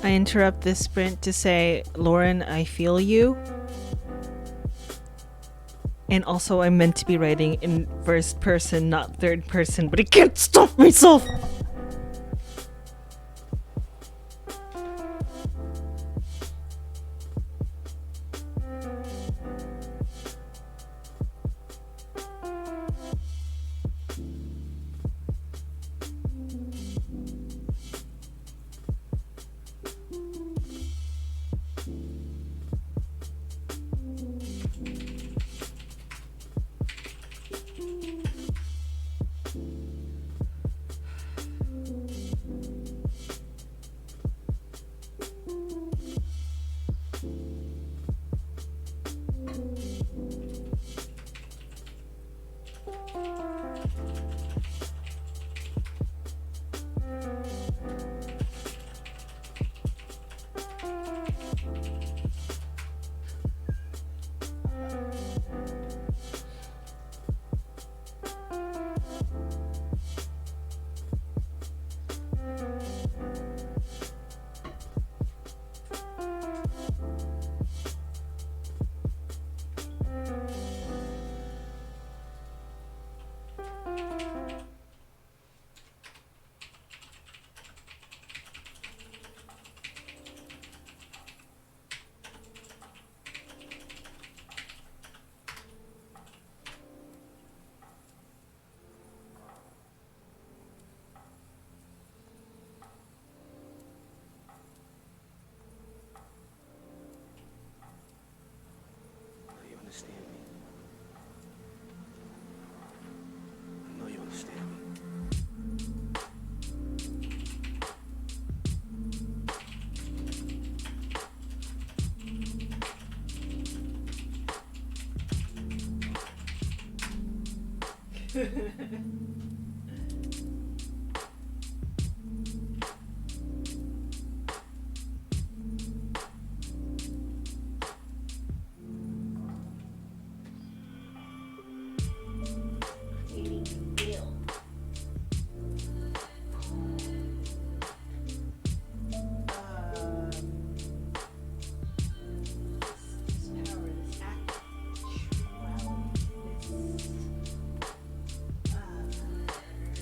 [SPEAKER 1] I interrupt this sprint to say, Lauren, I feel you. And also, I'm meant to be writing in first person, not third person, but I can't stop myself.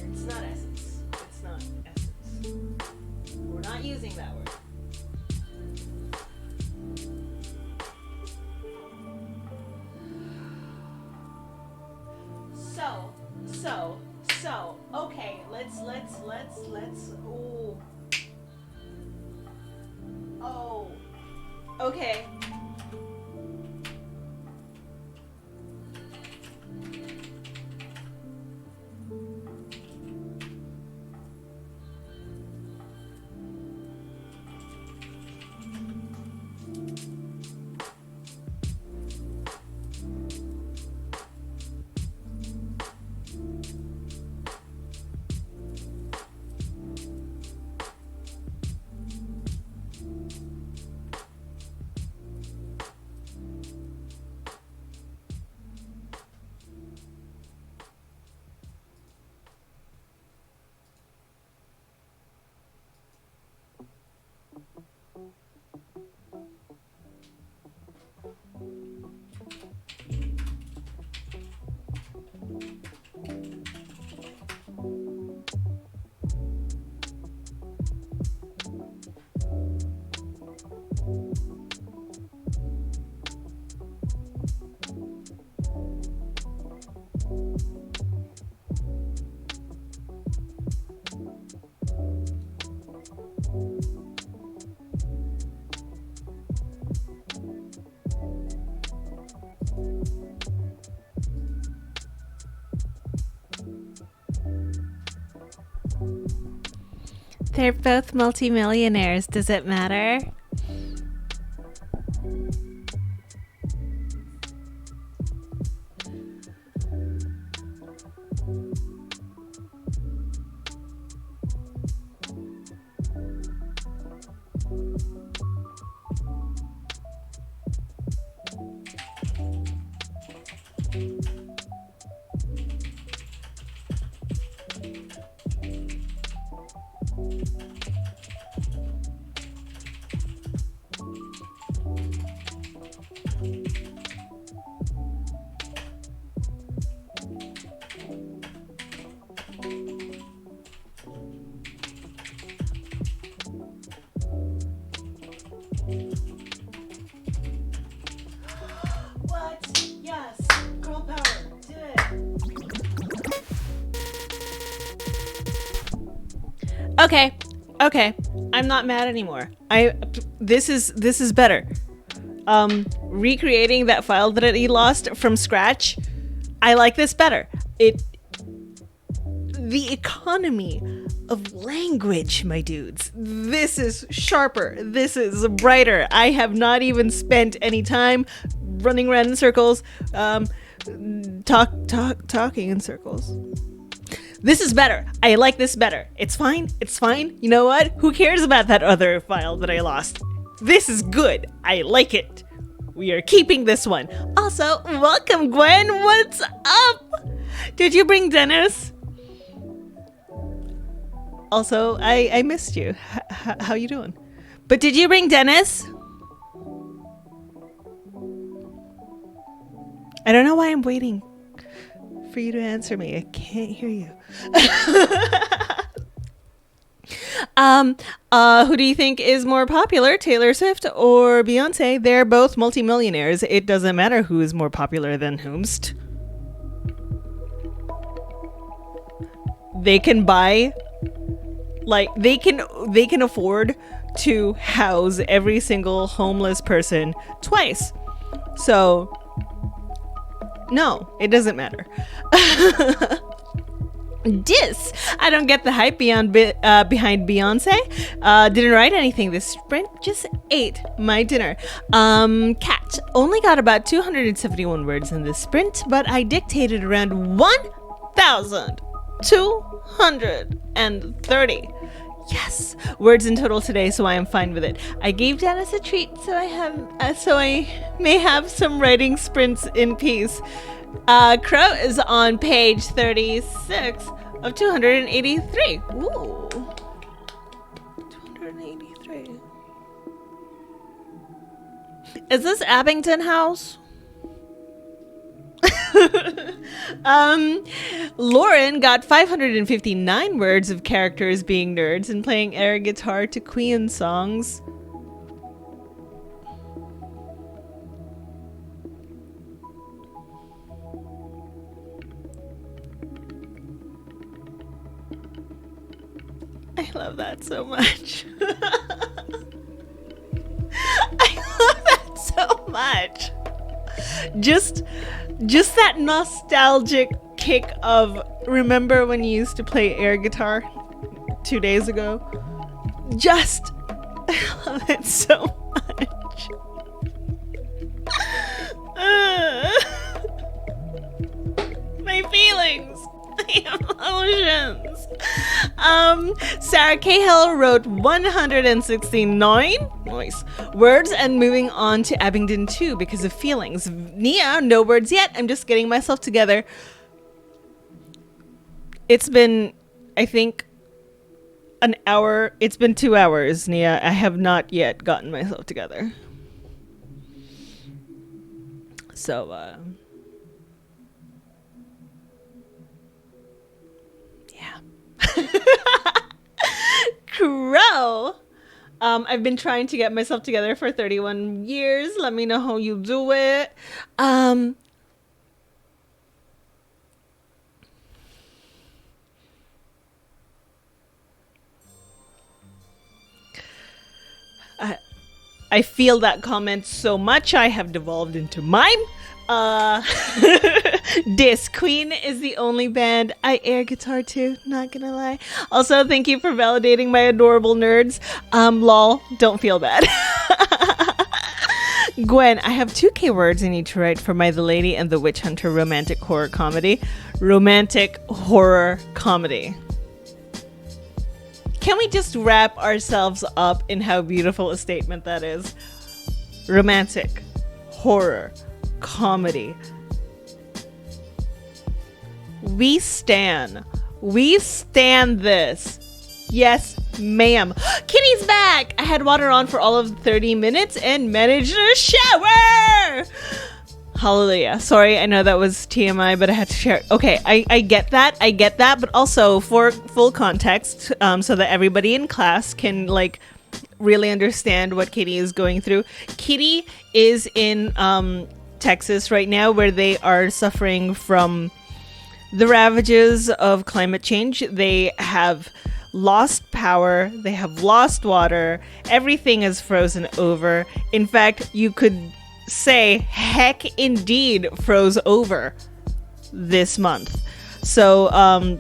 [SPEAKER 1] It's not essence. It's not essence. We're not using that word. So, okay, let's, oh, okay. They're both multimillionaires. Does it matter? What? Yes. Girl power. Do it. Okay. I'm not mad anymore. This is better. Recreating that file that he lost from scratch, I like this better. The economy of language, my dudes. This is sharper. This is brighter. I have not even spent any time running around in circles, talking in circles. This is better. I like this better. It's fine. You know what? Who cares about that other file that I lost? This is good. I like it. We are keeping this one. Also, welcome, Gwen. What's up? Did you bring Dennis? Also, I missed you. How you doing? But did you bring Dennis? I don't know why I'm waiting for you to answer me. I can't hear you. Who do you think is more popular, Taylor Swift or Beyonce? They're both multimillionaires. It doesn't matter who is more popular than whomst. They can buy, like, they can afford to house every single homeless person twice. So no, it doesn't matter. I don't get the hype behind Beyonce. Didn't write anything this sprint, just ate my dinner. Cat only got about 271 words in this sprint, but I dictated around 1 230. Yes, words in total today, so I am fine with it. I gave Janice a treat, so I may have some writing sprints in peace. Crow is on page 36 of 283. Ooh, 283. Is this Abington House? Lauren got 559 words of characters being nerds and playing air guitar to Queen songs. I love that so much. I love that so much. Just that nostalgic kick of remember when you used to play air guitar 2 days ago? I love it so much. My feelings, my emotions. Sarah Cahill wrote 169 nice words and moving on to Abingdon 2 because of feelings. Nia, no words yet. I'm just getting myself together. It's been, I think, an hour. It's been 2 hours, Nia. I have not yet gotten myself together. So, yeah. Crow. I've been trying to get myself together for 31 years. Let me know how you do it. I feel that comment so much I have devolved into mime. This Queen is the only band I air guitar to, not gonna lie. Also, thank you for validating my adorable nerds. Lol, don't feel bad. Gwen, I have 2K words I need to write for my The Lady and the Witch Hunter romantic horror comedy. Romantic horror comedy. Can we just wrap ourselves up in how beautiful a statement that is? Romantic horror comedy. We stan this. Yes, ma'am. Kitty's back. I had water on for all of 30 minutes and managed to shower. Hallelujah. Sorry, I know that was TMI, but I had to share. Okay, I get that. But also for full context, so that everybody in class can like really understand what Kitty is going through. Kitty is in Texas right now, where they are suffering from the ravages of climate change. They have lost power. They have lost water. Everything is frozen over. In fact, you could say heck indeed froze over this month. So,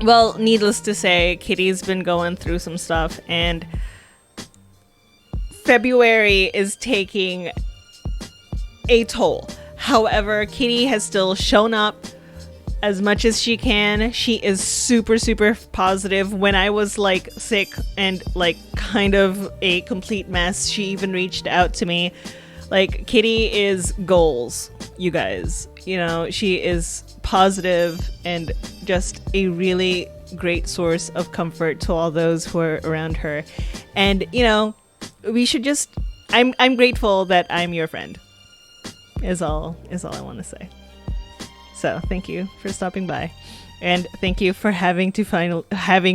[SPEAKER 1] well, needless to say, Kitty's been going through some stuff, and February is taking a toll. However, Kitty has still shown up as much as she can. She is super, super positive. When I was like sick and like kind of a complete mess, she even reached out to me. Like, Kitty is goals, you guys. You know, she is positive and just a really great source of comfort to all those who are around her. And, you know, we should just, I'm grateful that I'm your friend. Is all I want to say. So thank you for stopping by, and thank you for having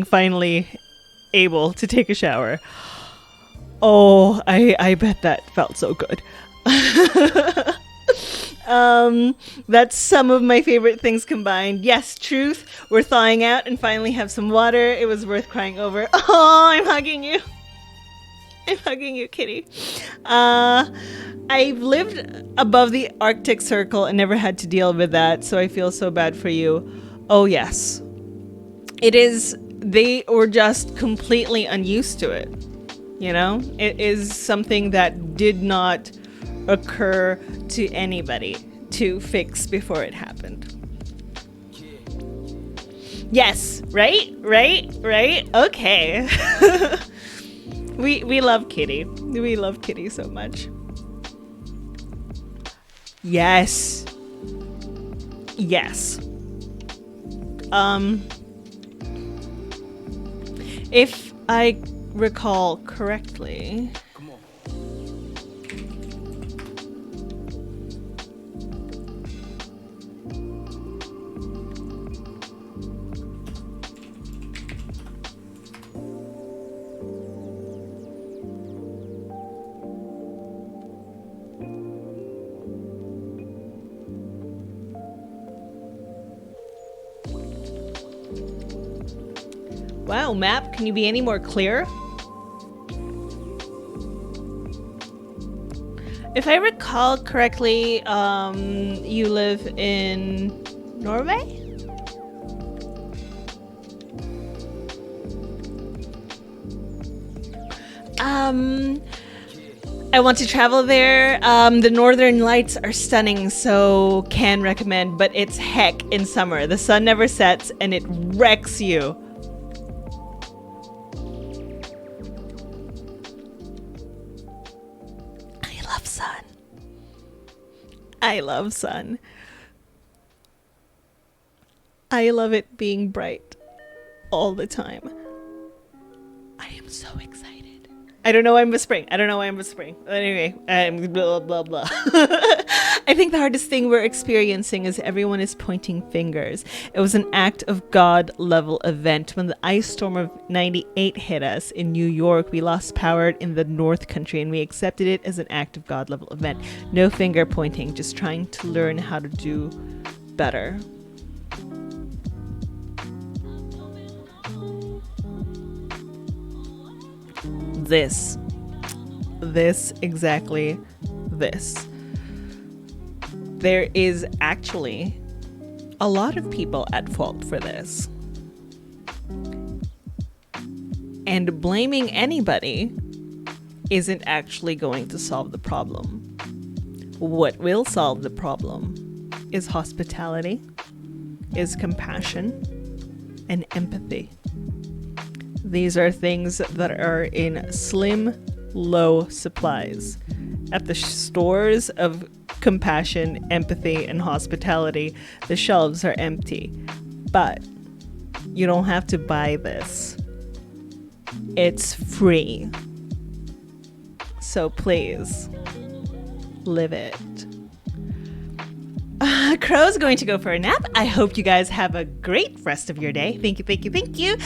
[SPEAKER 1] finally able to take a shower. Oh, I bet that felt so good. That's some of my favorite things combined. Yes, truth. We're thawing out and finally have some water. It was worth crying over. Oh, I'm hugging you. I'm hugging you, Kitty. I've lived above the Arctic Circle and never had to deal with that, so I feel so bad for you. Oh, yes. It is, they were just completely unused to it. You know? It is something that did not occur to anybody to fix before it happened. Yes, right? Okay. We love Kitty. We love Kitty so much. Yes. If I recall correctly, wow, map, can you be any more clear? If I recall correctly, you live in Norway? I want to travel there. The northern lights are stunning, so can recommend, but it's heck in summer. The sun never sets and it wrecks you. I love sun. I love it being bright all the time. I am so excited. I don't know why I'm whispering. Anyway, blah, blah, blah. I think the hardest thing we're experiencing is everyone is pointing fingers. It was an act of God level event. When the ice storm of 98 hit us in New York, we lost power in the North Country and we accepted it as an act of God level event. No finger pointing, just trying to learn how to do better. Exactly this. There is actually a lot of people at fault for this. And blaming anybody isn't actually going to solve the problem. What will solve the problem is hospitality, is compassion, and empathy. These are things that are in slim, low supplies. At the stores of compassion, empathy, and hospitality, the shelves are empty. But you don't have to buy this. It's free. So please, live it. Crow's going to go for a nap. I hope you guys have a great rest of your day. Thank you.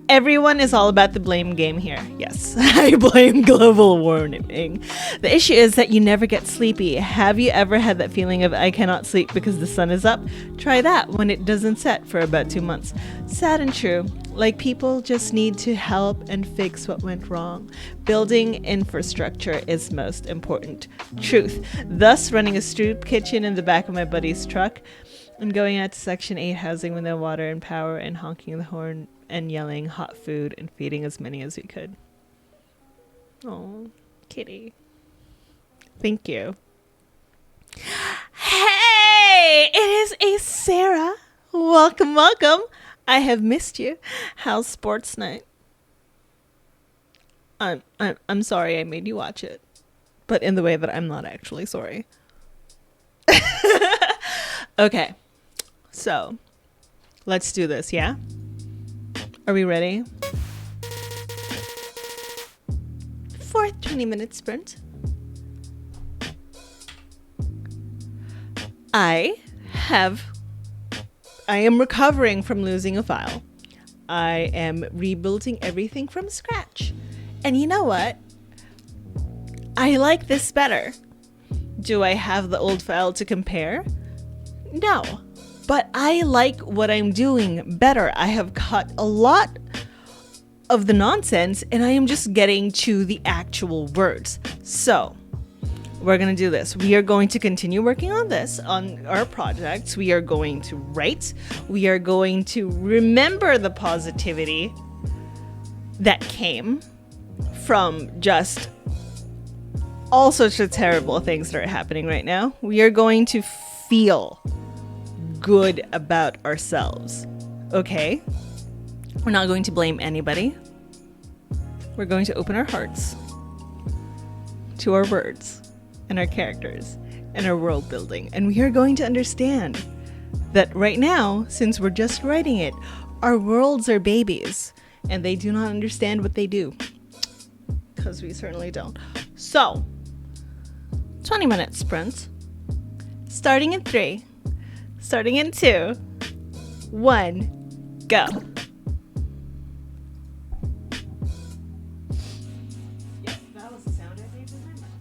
[SPEAKER 1] Everyone is all about the blame game here. Yes, I blame global warming. The issue is that you never get sleepy. Have you ever had that feeling of I cannot sleep because the sun is up? Try that when it doesn't set for about 2 months. Sad and true. Like, people just need to help and fix what went wrong. Building infrastructure is most important. Truth. Thus, running a soup kitchen in the back of my buddy's truck and going out to Section 8 housing with no water and power and honking the horn and yelling hot food and feeding as many as we could. Oh, Kitty. Thank you. Hey, it is a Sarah. Welcome. I have missed you. How's sports night? I'm sorry I made you watch it, but in the way that I'm not actually sorry. Okay, so let's do this, yeah? Are we ready? 4th 20-minute sprint. I am recovering from losing a file. I am rebuilding everything from scratch. And you know what? I like this better. Do I have the old file to compare? No. But I like what I'm doing better. I have cut a lot of the nonsense and I am just getting to the actual words. So, we're going to do this. We are going to continue working on this, on our projects. We are going to write. We are going to remember the positivity that came from just all sorts of terrible things that are happening right now. We are going to feel good about ourselves. Okay? We're not going to blame anybody. We're going to open our hearts to our words and our characters and our world building. And we are going to understand that right now, since we're just writing it, our worlds are babies and they do not understand what they do. Because we certainly don't. So, 20-minute sprints. Starting in 3, starting in 2, 1, go. Yep, that was the sound I made with my mouth.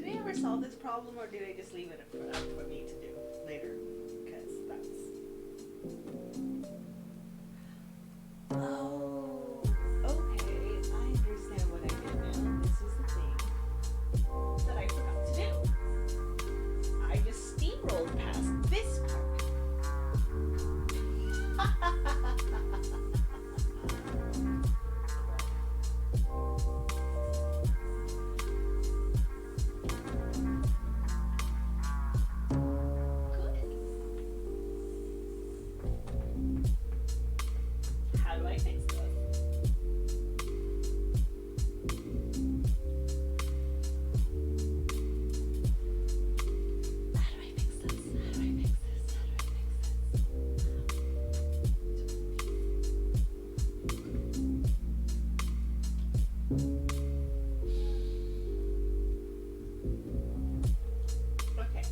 [SPEAKER 1] they ever solve this problem, or do they just leave it up for me to do later? Because that's... Oh, okay. I understand what I did now. This is the thing that I forgot to do. I just steamrolled past this part. How do I fix this? How do I fix this? How do I fix this? How do I fix this? Okay.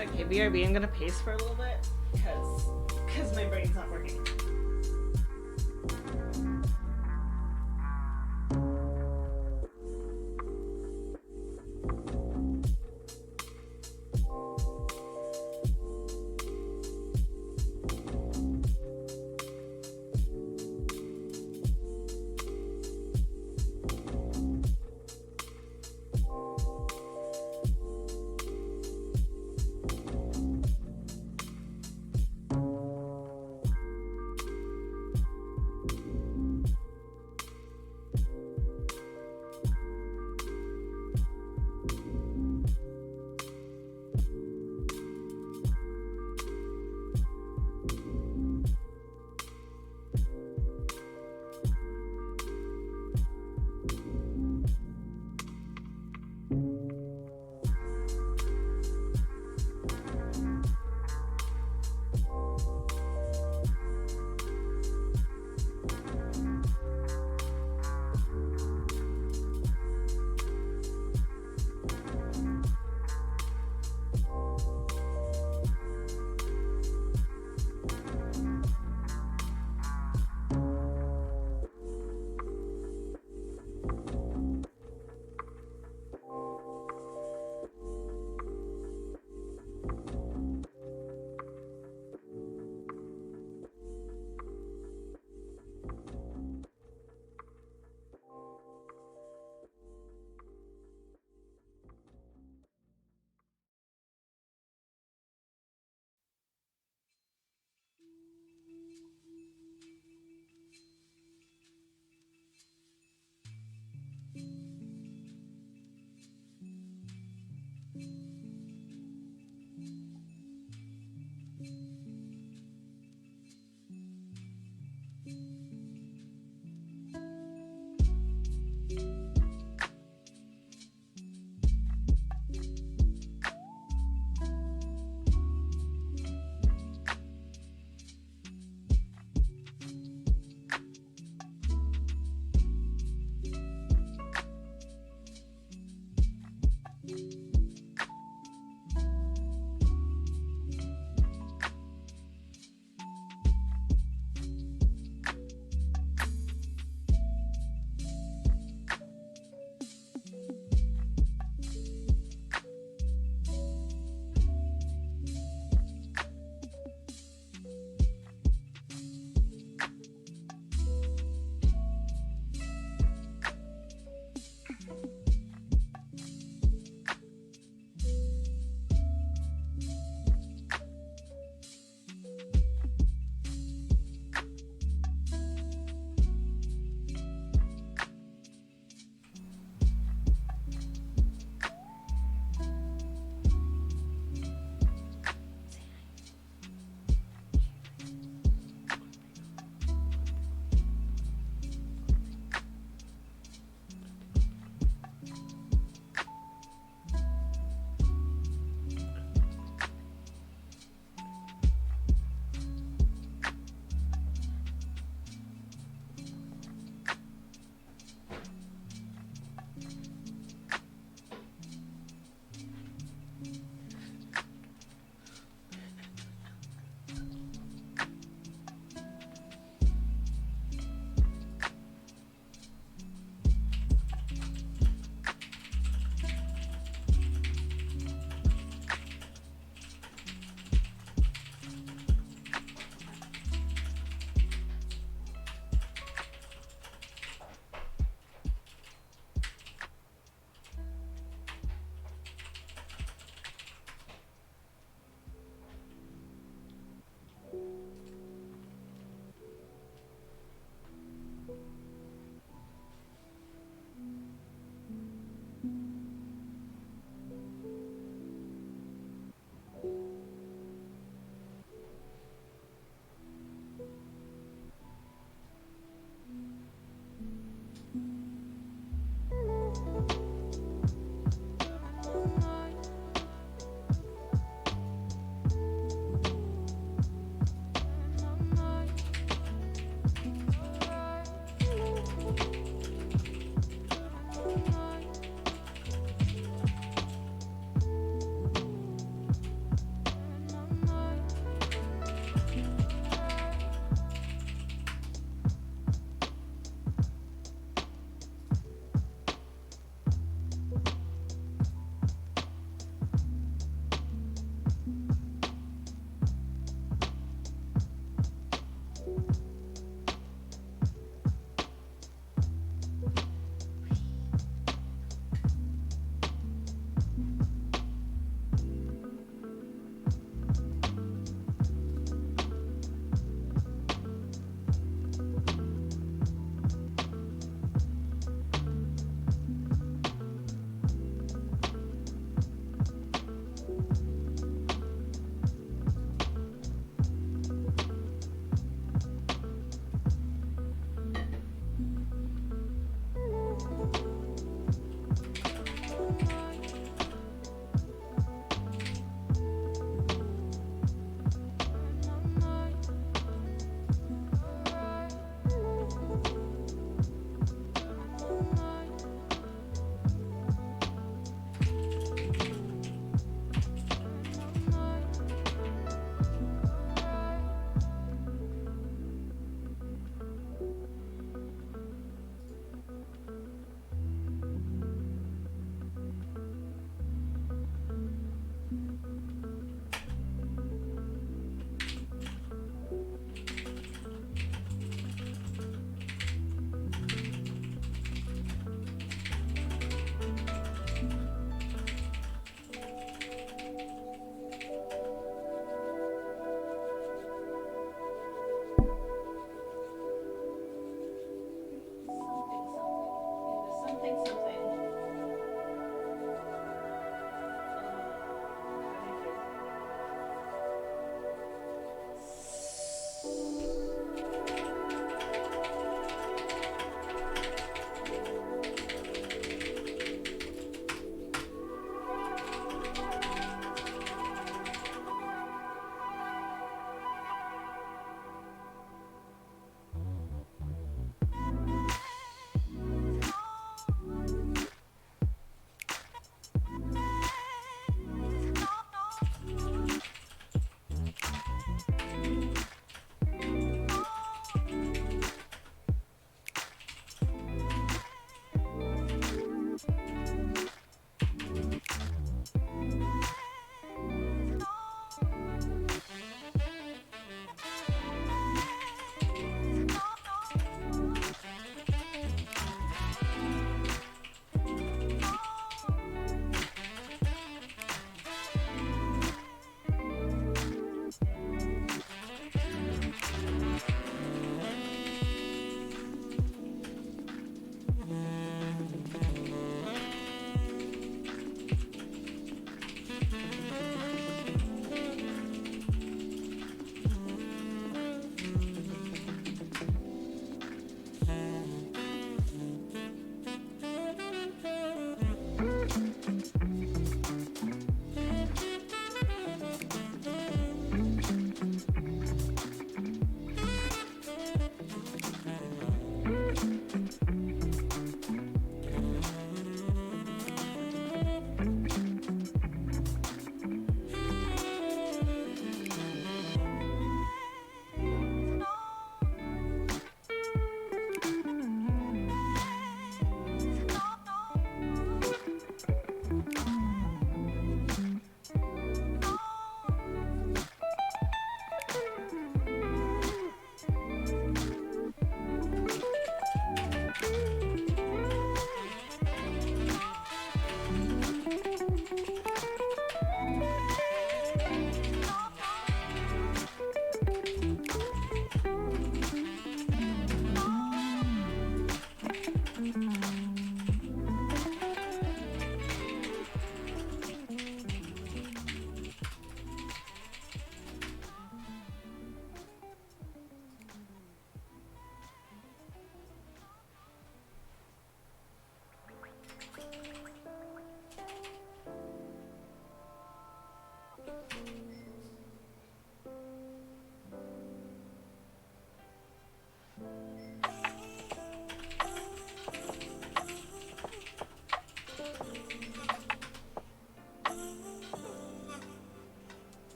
[SPEAKER 1] Okay, BRB, I'm gonna pace for a little bit because my brain's not working.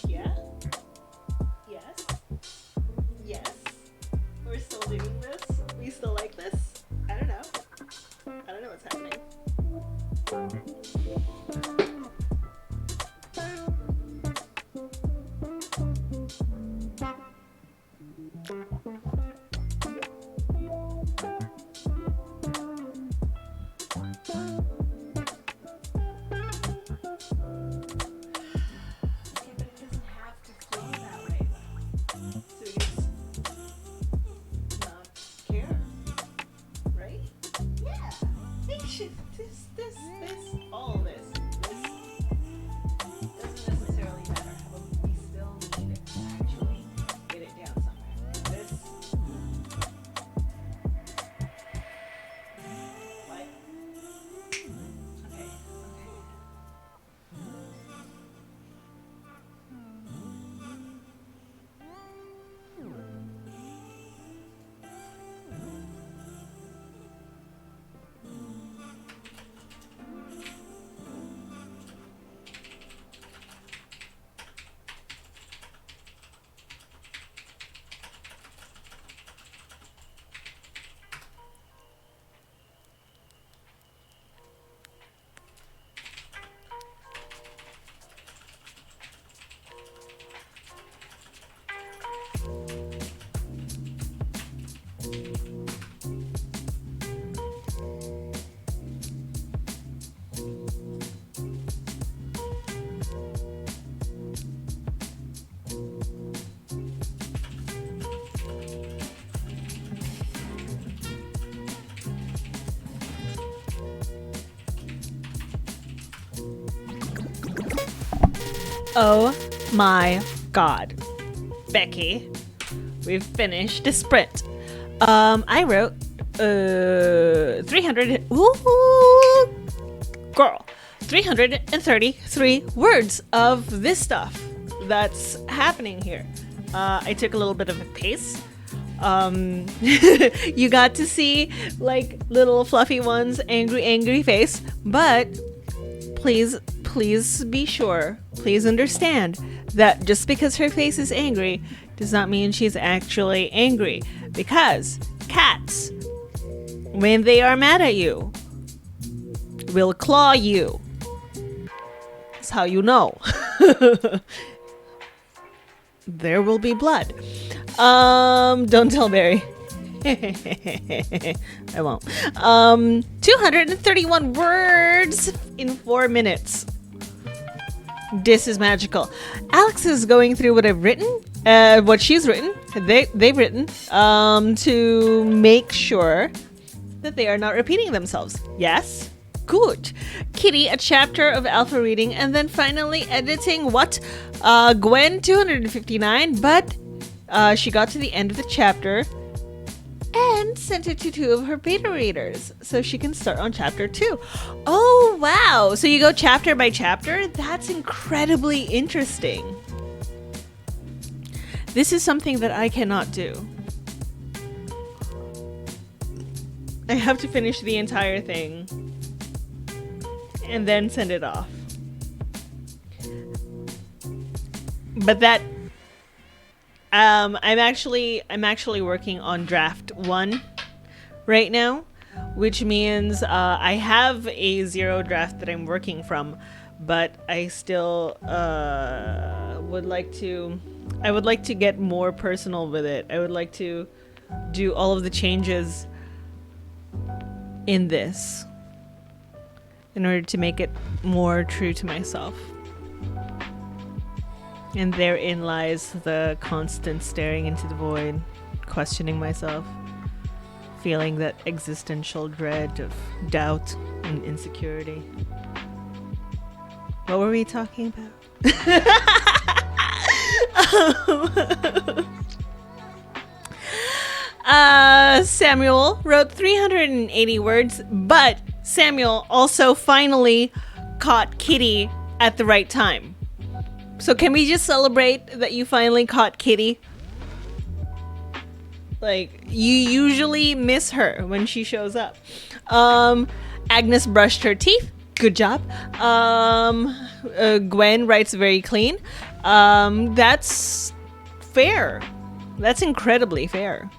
[SPEAKER 1] Yeah. Yes. Yes. We're still doing this. We still like this. I don't know. I don't know what's happening. All of this doesn't necessarily matter. But we still need to actually get it down somewhere. This, what? Okay. Oh my god. Becky, we've finished a sprint. I wrote 300 girl, 333 words of this stuff that's happening here. I took a little bit of a pace. You got to see like little fluffy ones, angry face, but please be sure, please understand that just because her face is angry does not mean she's actually angry, because cats, when they are mad at you, will claw you. That's how you know. There will be blood. Don't tell Barry. I won't. 231 words in 4 minutes. This is magical. Alex is going through what I've written, what she's written, they've written, to make sure that they are not repeating themselves. Yes? Good. Kitty, a chapter of alpha reading, and then finally editing what? Gwen, 259, but she got to the end of the chapter and sent it to 2 of her beta readers so she can start on chapter 2. Oh, wow. So you go chapter by chapter? That's incredibly interesting. This is something that I cannot do. I have to finish the entire thing and then send it off. but that I'm actually working on draft 1 right now, which means I have a 0 draft that I'm working from, but I still would like to get more personal with it. I would like to do all of the changes in this in order to make it more true to myself. And therein lies the constant staring into the void, questioning myself, feeling that existential dread of doubt and insecurity. What were we talking about? Samuel wrote 380 words, but Samuel also finally caught Kitty at the right time. So can we just celebrate that you finally caught Kitty? Like, you usually miss her when she shows up. Agnes brushed her teeth. Good job. Gwen writes very clean. That's fair. That's incredibly fair.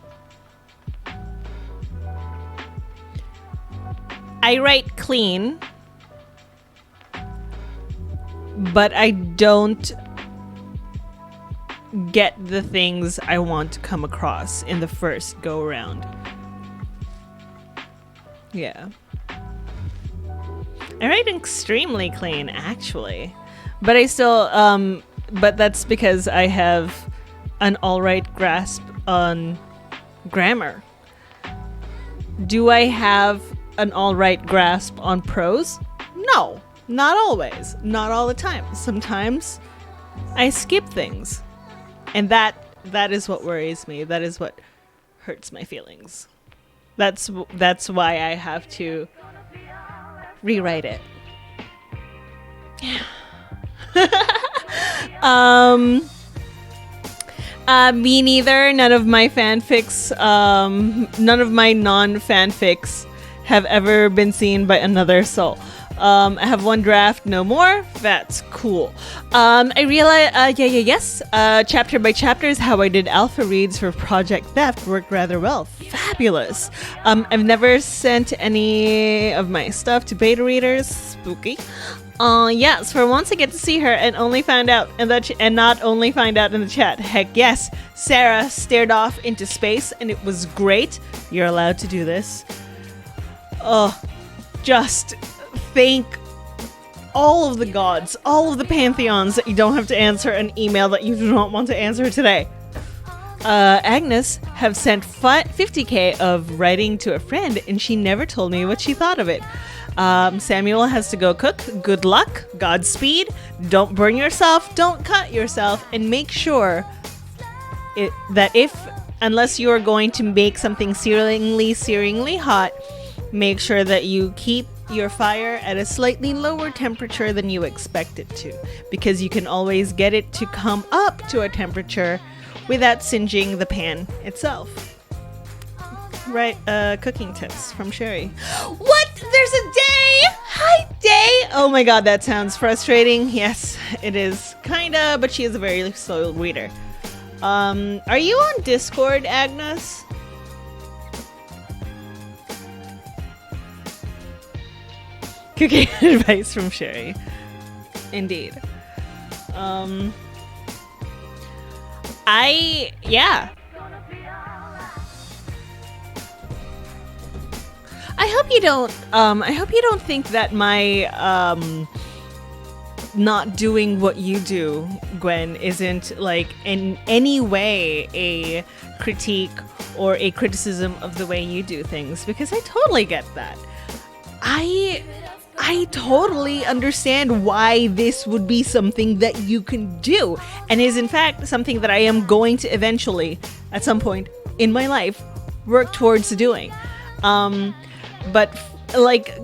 [SPEAKER 1] I write clean, but I don't get the things I want to come across in the first go around. Yeah. I write extremely clean, actually. But I still, but that's because I have an alright grasp on grammar. Do I have an alright grasp on prose? No. Not always. Not all the time. Sometimes I skip things. And that is what worries me. That is what hurts my feelings. That's why I have to rewrite it. Me neither. None of my fanfics, none of my non-fanfics have ever been seen by another soul. I have 1 draft, no more. That's cool. I realize, yes. Chapter by chapter is how I did alpha reads for Project Theft. Worked rather well. Fabulous. I've never sent any of my stuff to beta readers. Spooky. Yes, for once I get to see her and only found out and not only find out in the chat. Heck yes. Sarah stared off into space and it was great. You're allowed to do this. Just thank all of the gods, all of the pantheons that you don't have to answer an email that you do not want to answer today. Agnes have sent 50k of writing to a friend and she never told me what she thought of it. Samuel has to go cook. Good luck. Godspeed. Don't burn yourself. Don't cut yourself. And make sure unless you're going to make something searingly hot, make sure that you keep your fire at a slightly lower temperature than you expect it to, because you can always get it to come up to a temperature without singeing the pan itself. Right, cooking tips from Sherri. What? There's a day? Hi, Day! Oh my god, that sounds frustrating. Yes, it is. Kinda, but she is a very slow reader. Are you on Discord, Agnes? Cooking advice from Sherri. Indeed. I hope you don't think that my not doing what you do, Gwen, isn't like in any way a critique or a criticism of the way you do things, because I totally get that. I totally understand why this would be something that you can do, and is in fact something that I am going to eventually, at some point in my life, work towards doing. But like,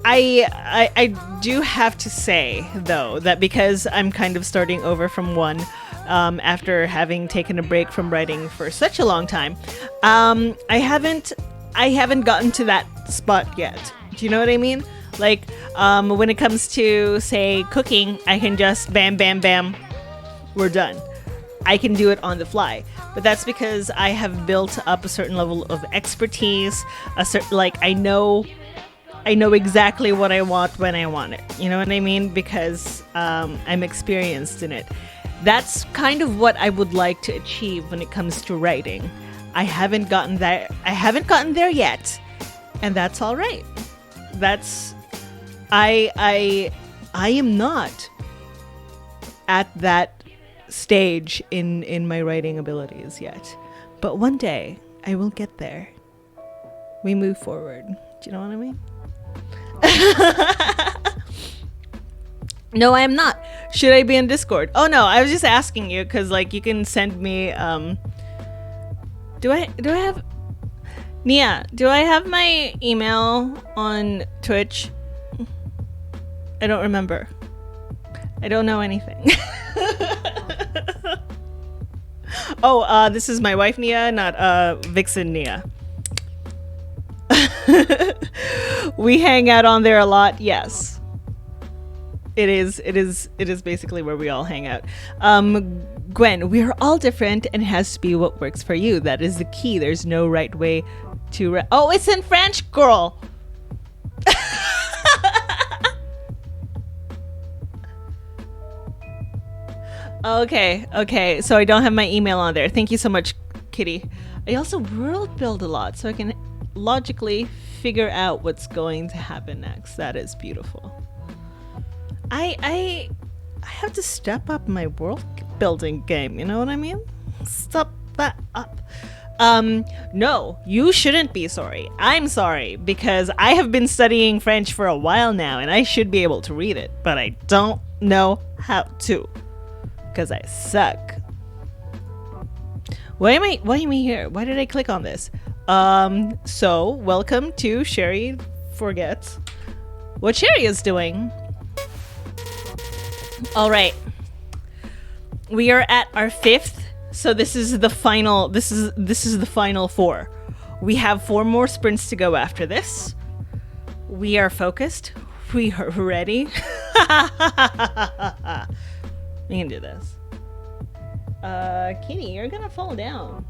[SPEAKER 1] I do have to say though that because I'm kind of starting over from 1, after having taken a break from writing for such a long time, I haven't gotten to that spot yet. Do you know what I mean? Like, when it comes to, say, cooking, I can just bam, bam, bam, we're done. I can do it on the fly, but that's because I have built up a certain level of expertise. I know exactly what I want when I want it. You know what I mean? Because I'm experienced in it. That's kind of what I would like to achieve when it comes to writing. I haven't gotten there. I haven't gotten there yet, and that's all right. That's I am not at that stage in my writing abilities yet, but one day I will get there. We move forward. Do you know what I mean? No, I am not. Should I be in Discord? Oh no, I was just asking you because like you can send me do I have Nia, do I have my email on Twitch? I don't remember. I don't know anything. Oh, this is my wife Nia, not Vixen Nia. We hang out on there a lot. Yes. It is basically where we all hang out. Gwen, we are all different and it has to be what works for you. That is the key. There's no right way to oh, it's in French, girl. Okay. So I don't have my email on there. Thank you so much, Kitty. I also world build a lot so I can logically figure out what's going to happen next. That is beautiful. I have to step up my world building game, you know what I mean? Step that up. No, you shouldn't be sorry. I'm sorry because I have been studying French for a while now and I should be able to read it, but I don't know how to because I suck. Why am I here? Why did I click on this? So welcome to Sherri Forgets what Sherri is doing. All right, we are at our 5th, so this is the final. This is the final 4. We have 4 more sprints to go after this. We are focused. We are ready. We can do this. Kitty, you're gonna fall down.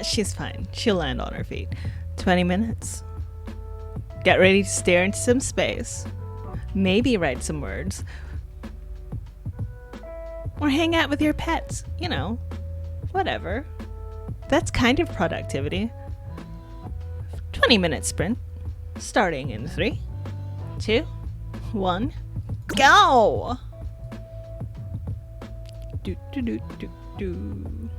[SPEAKER 1] She's fine. She'll land on her feet. 20 minutes. Get ready to stare into some space. Maybe write some words. Or hang out with your pets. You know, whatever. That's kind of productivity. 20-minute sprint. Starting in 3, 2, 1, go! Do, do, do, do, do.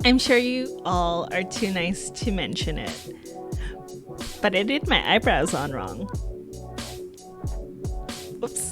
[SPEAKER 1] I'm sure you all are too nice to mention it, but I did my eyebrows on wrong. Oops.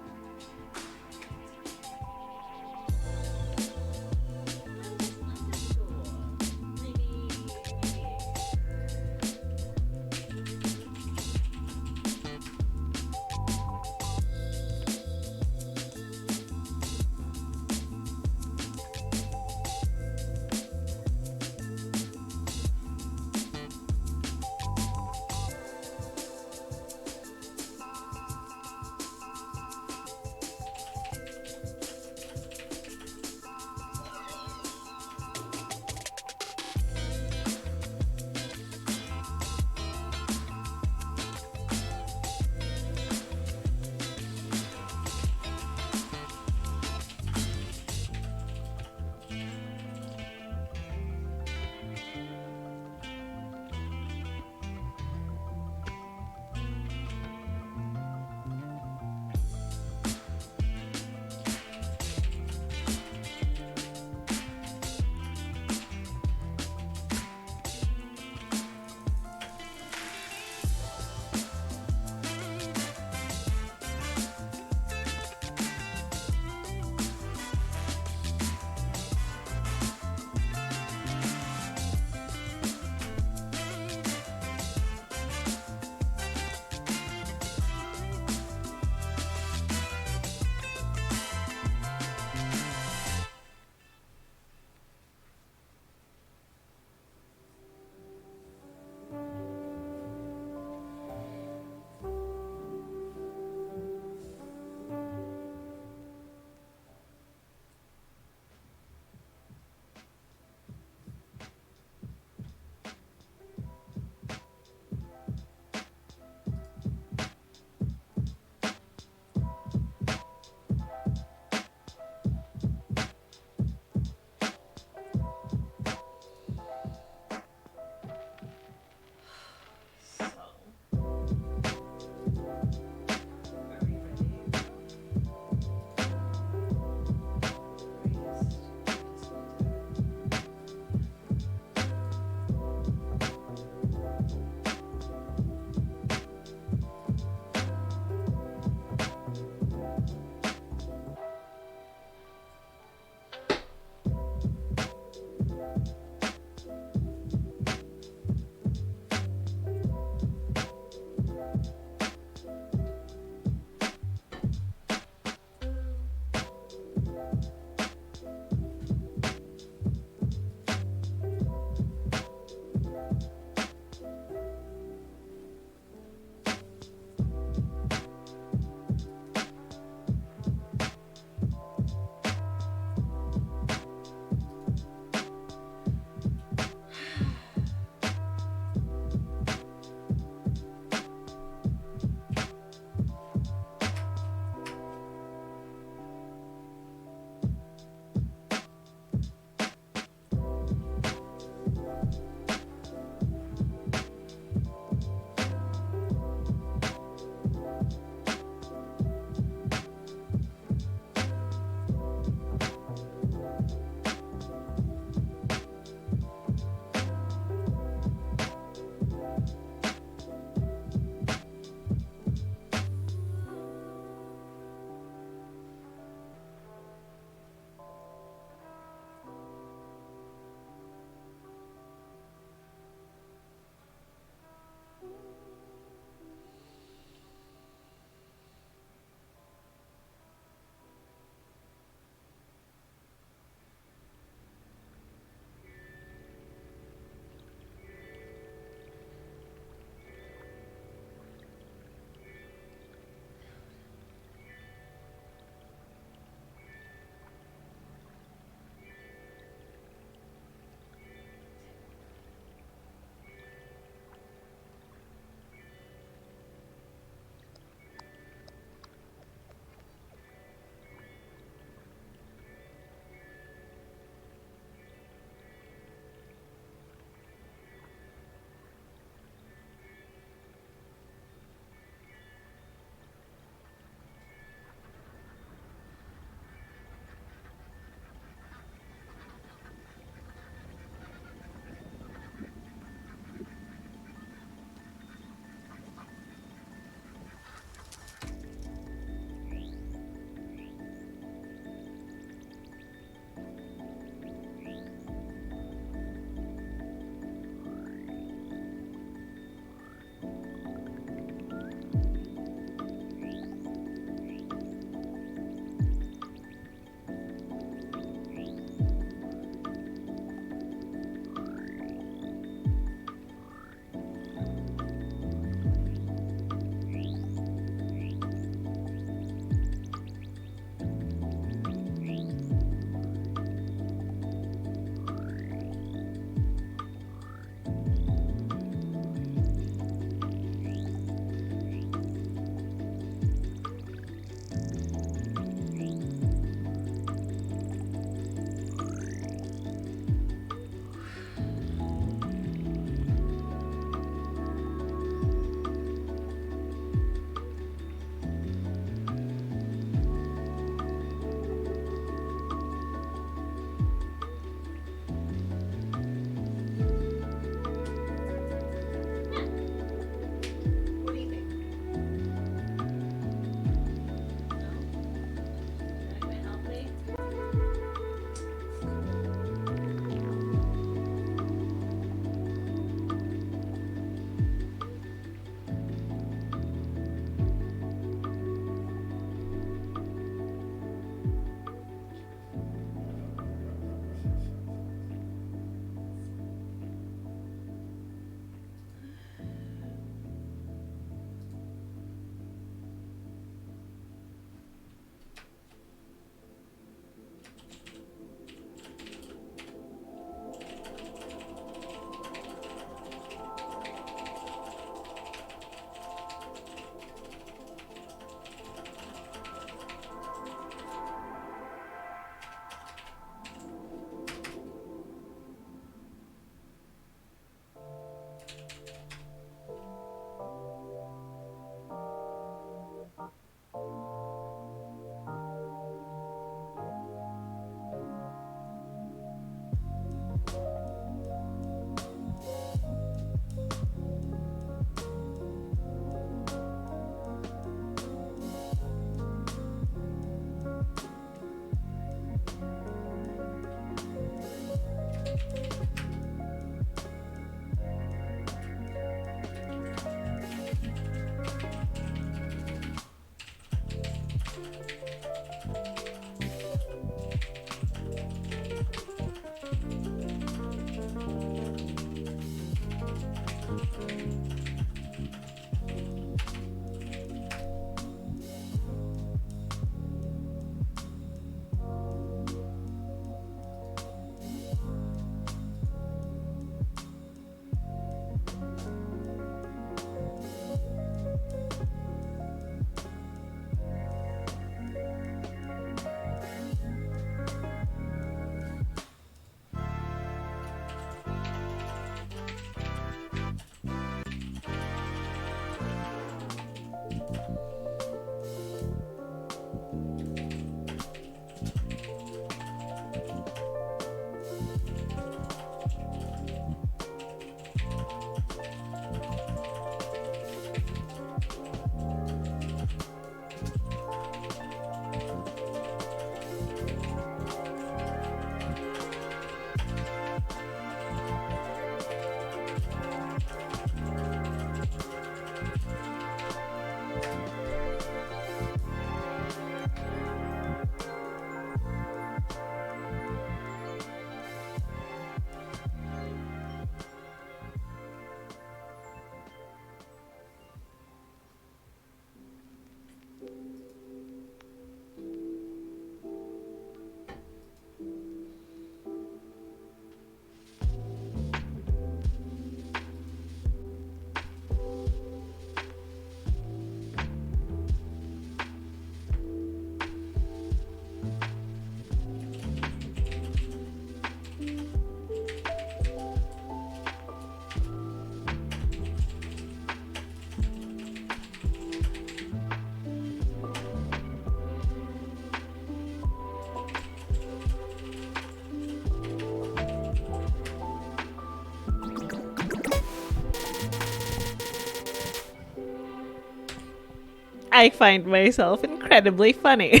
[SPEAKER 1] I find myself incredibly funny.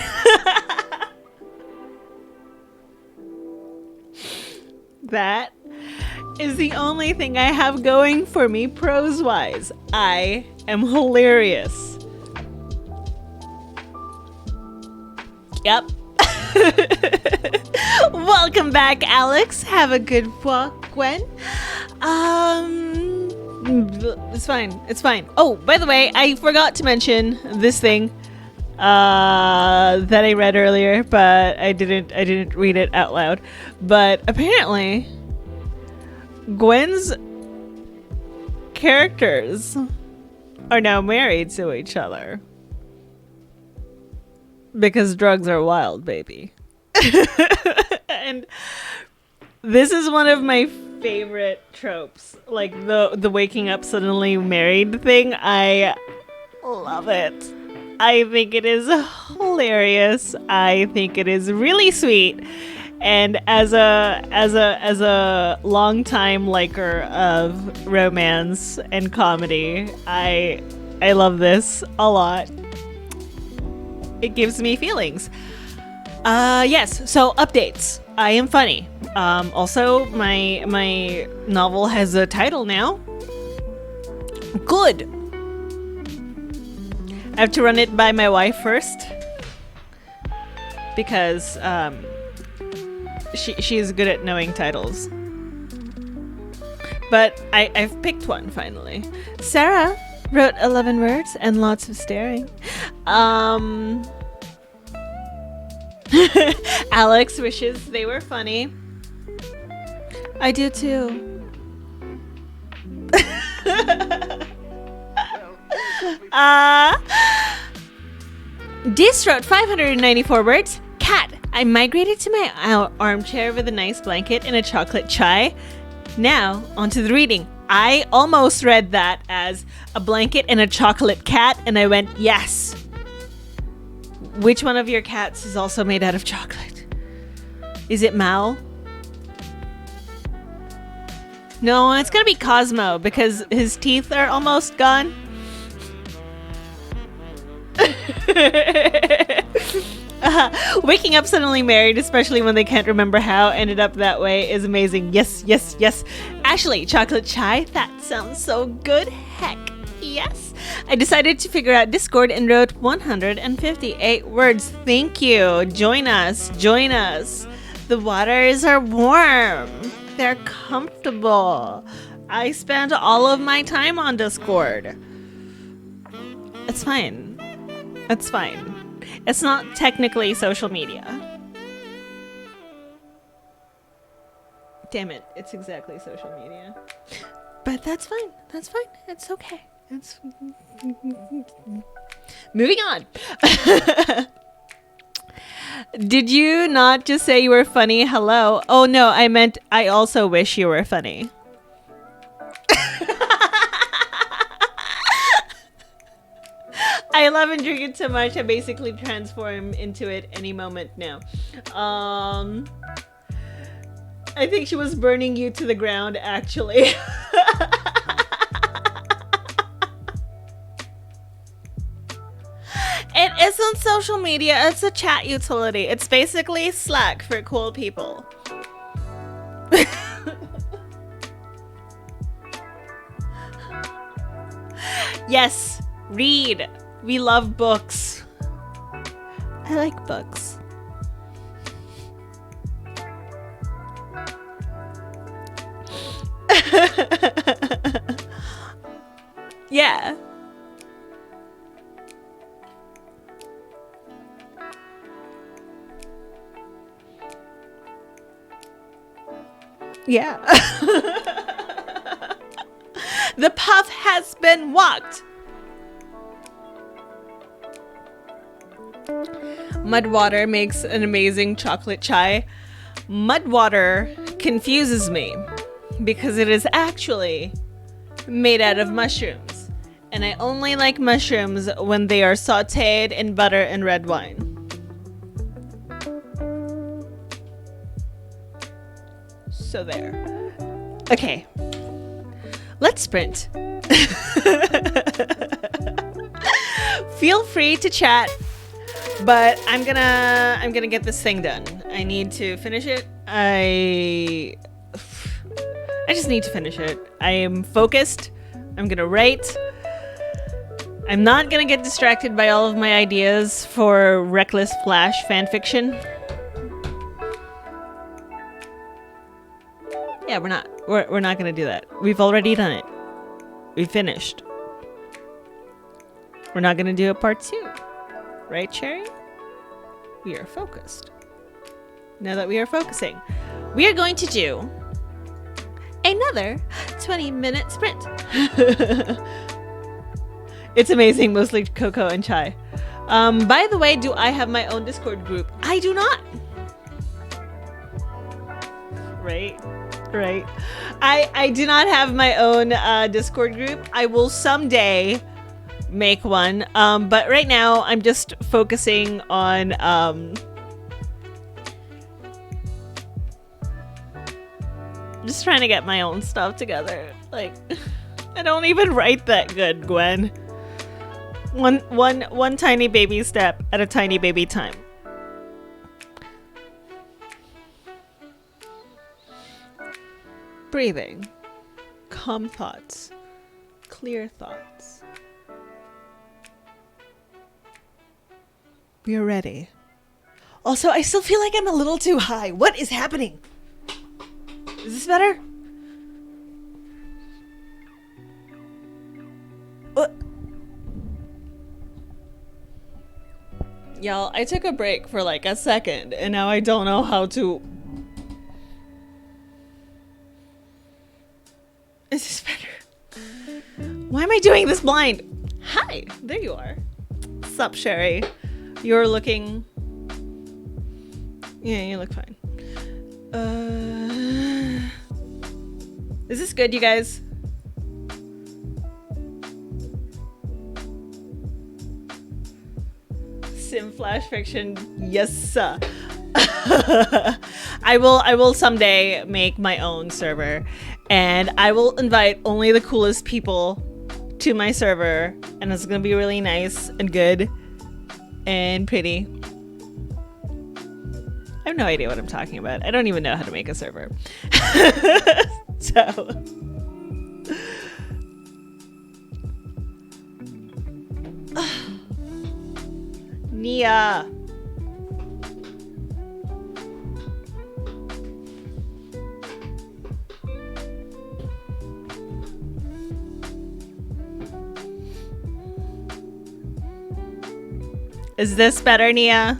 [SPEAKER 1] That is the only thing I have going for me prose-wise. I am hilarious. Yep. Welcome back, Alex. Have a good walk, Gwen. It's fine. It's fine. Oh, by the way, I forgot to mention this thing that I read earlier, but I didn't read it out loud. But apparently, Gwen's characters are now married to each other. Because drugs are wild, baby. And this is one of my favorite tropes. Like the waking up suddenly married thing. I love it. I think it is hilarious. I think it is really sweet. And as a longtime liker of romance and comedy, I love this a lot. It gives me feelings. Yes, so updates. I am funny. Also, my novel has a title now. Good. I have to run it by my wife first. Because she is good at knowing titles. But I've picked one finally. Sarah wrote 11 words and lots of staring. Alex wishes they were funny. I do too. Dis wrote 594 words. Cat, I migrated to my armchair with a nice blanket and a chocolate chai. Now, onto the reading. I almost read that as a blanket and a chocolate cat, and I went, yes. Which one of your cats is also made out of chocolate? Is it Mao? No, it's gonna be Cosmo because his teeth are almost gone. Waking up suddenly married, especially when they can't remember how ended up that way, is amazing. Yes, yes, yes. Ashley, chocolate chai? That sounds so good. Heck, yes. I decided to figure out Discord and wrote 158 words. Thank you. Join us. Join us. The waters are warm. They're comfortable. I spend all of my time on Discord. It's fine. It's fine. It's not technically social media. Damn it, it's exactly social media. But that's fine. That's fine. It's okay. It's moving on. Did you not just say you were funny? Hello. Oh no, I meant I also wish you were funny. I love and drink it so much I basically transform into it any moment now. I think she was burning you to the ground, actually. It isn't social media, it's a chat utility. It's basically Slack for cool people. Yes, read. We love books. I like books. Yeah. Yeah. The puff has been walked. Mud water makes an amazing chocolate chai. Mud water confuses me because it is actually made out of mushrooms. And I only like mushrooms when they are sauteed in butter and red wine. So there. Okay. Let's sprint. Feel free to chat, but I'm gonna get this thing done. I need to finish it. I just need to finish it. I am focused. I'm gonna write. I'm not gonna get distracted by all of my ideas for Reckless Flash fanfiction. Yeah, we're not gonna do that. We've already done it. We finished. We're not gonna do a part 2. Right, Sherri? We are focused. Now that we are focusing, we are going to do another 20-minute sprint. It's amazing, mostly cocoa and chai. By the way, do I have my own Discord group? I do not. Right. I do not have my own Discord group. I will someday make one. But right now I'm just focusing on just trying to get my own stuff together. Like, I don't even write that good, Gwen. One tiny baby step at a tiny baby time. Breathing. Calm thoughts. Clear thoughts. We are ready. Also, I still feel like I'm a little too high. What is happening? Is this better? Y'all, I took a break for like a second and now I don't know how to... Is this better? Why am I doing this blind? Hi, there you are. Sup, Sherri? You're looking... Yeah, you look fine. Is this good, you guys? Sim Flash fiction, yes sir. I will someday make my own server, and I will invite only the coolest people to my server, and it's gonna be really nice and good and pretty. I have no idea what I'm talking about. I don't even know how to make a server. So Nia. Is this better, Nia?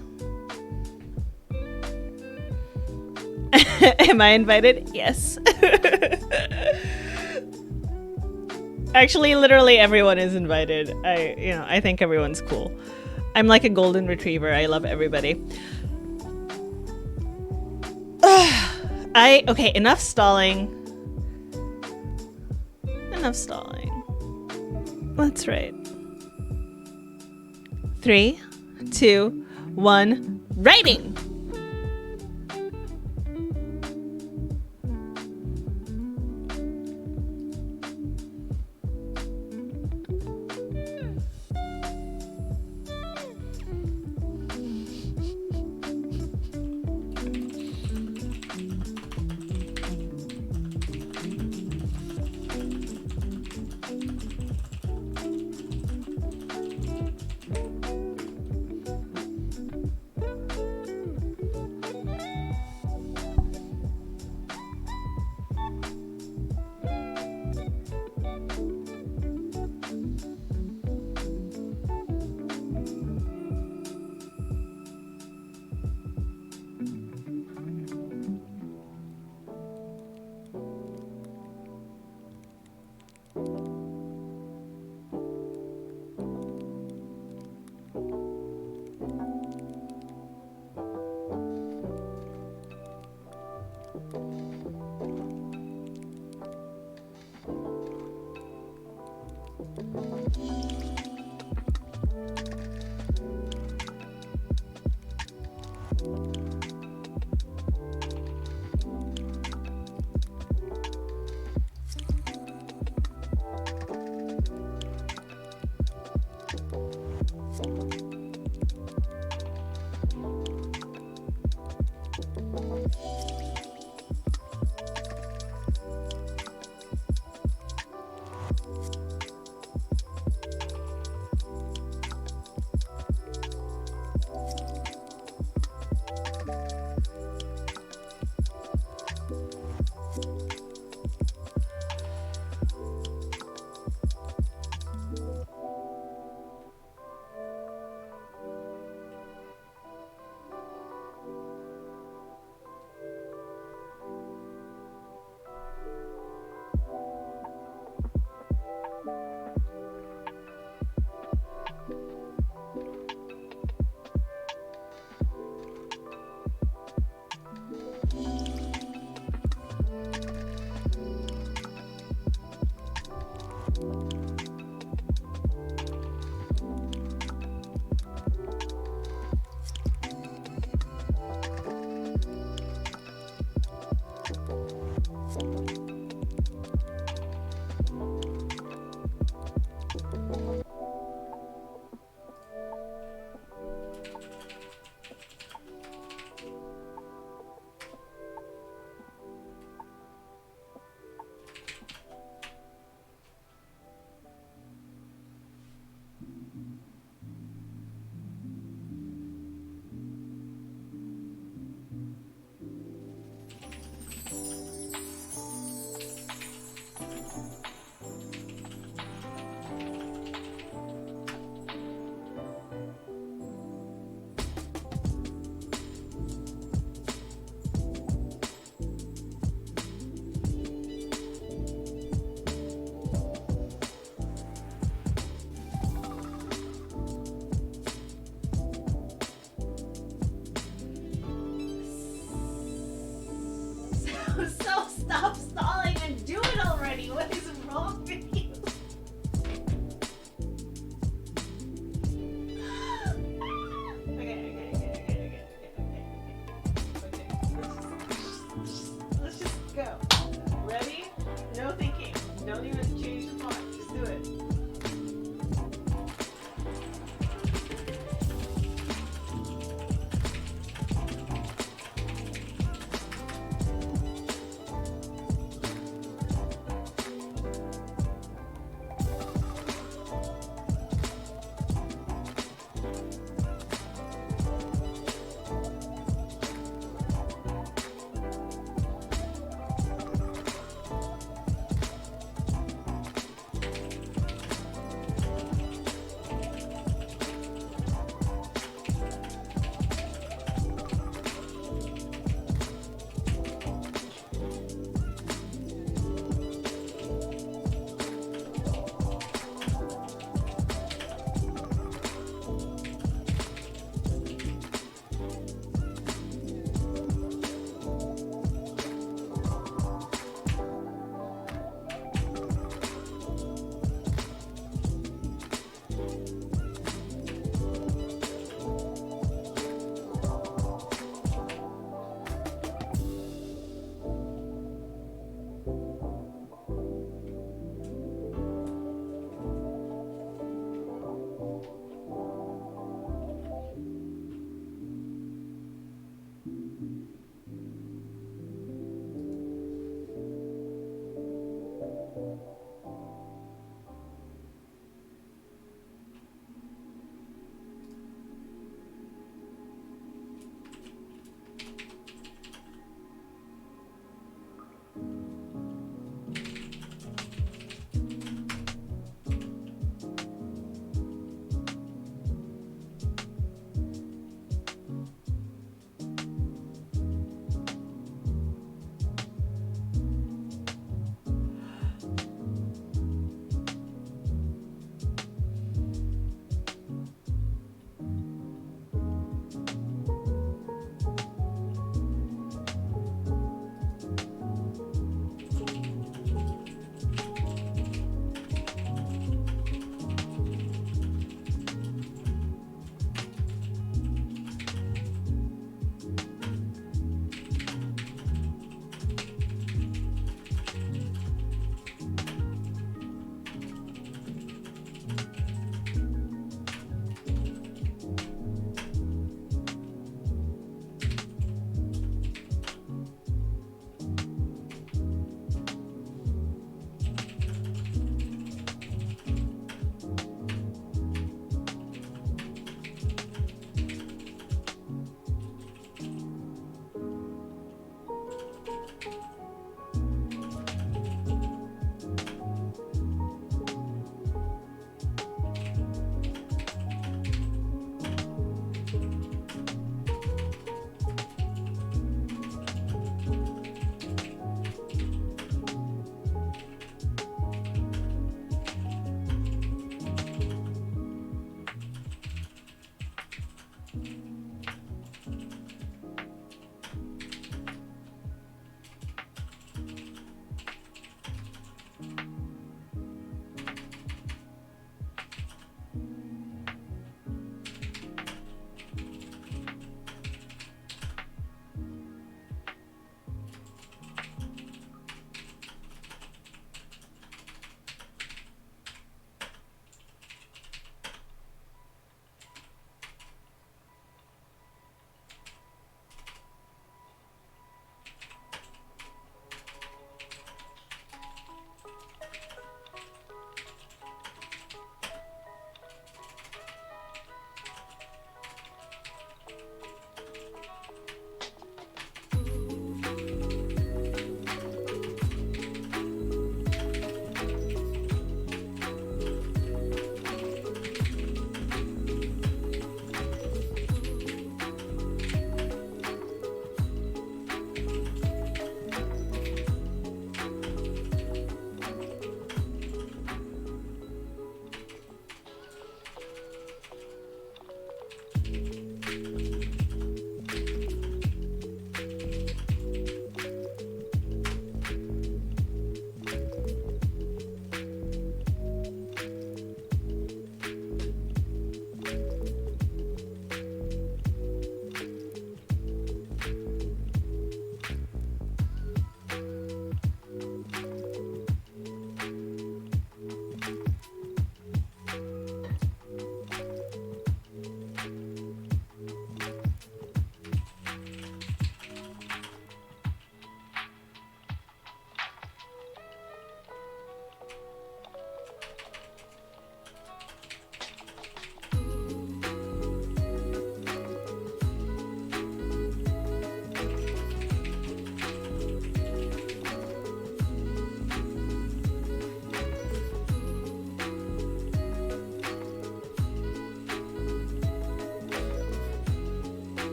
[SPEAKER 1] Am I invited? Yes. Actually, literally everyone is invited. I think everyone's cool. I'm like a golden retriever. I love everybody. Okay, enough stalling. Enough stalling. That's right. 3, 2, 1, writing!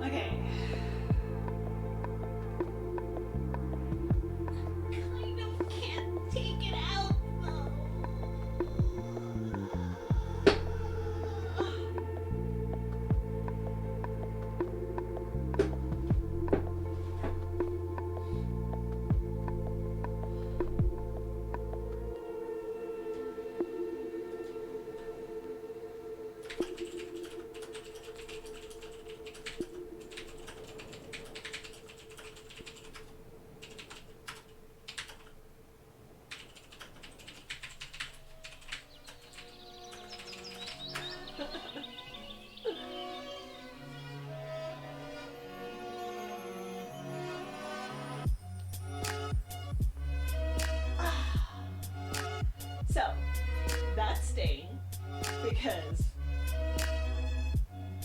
[SPEAKER 1] Okay. Kind of can't take it out though. So, that's staying because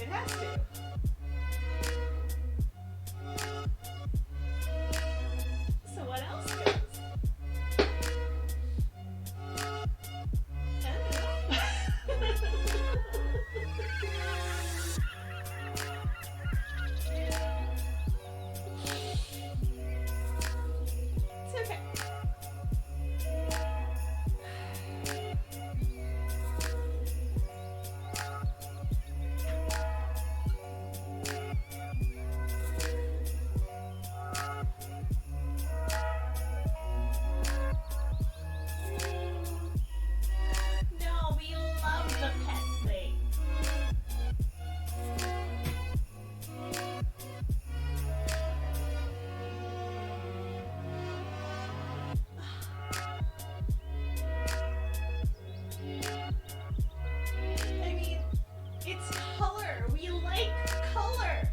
[SPEAKER 1] it has to. So what else goes? I don't know. It's okay. No, we love the pet thing. I mean, it's color. We like color.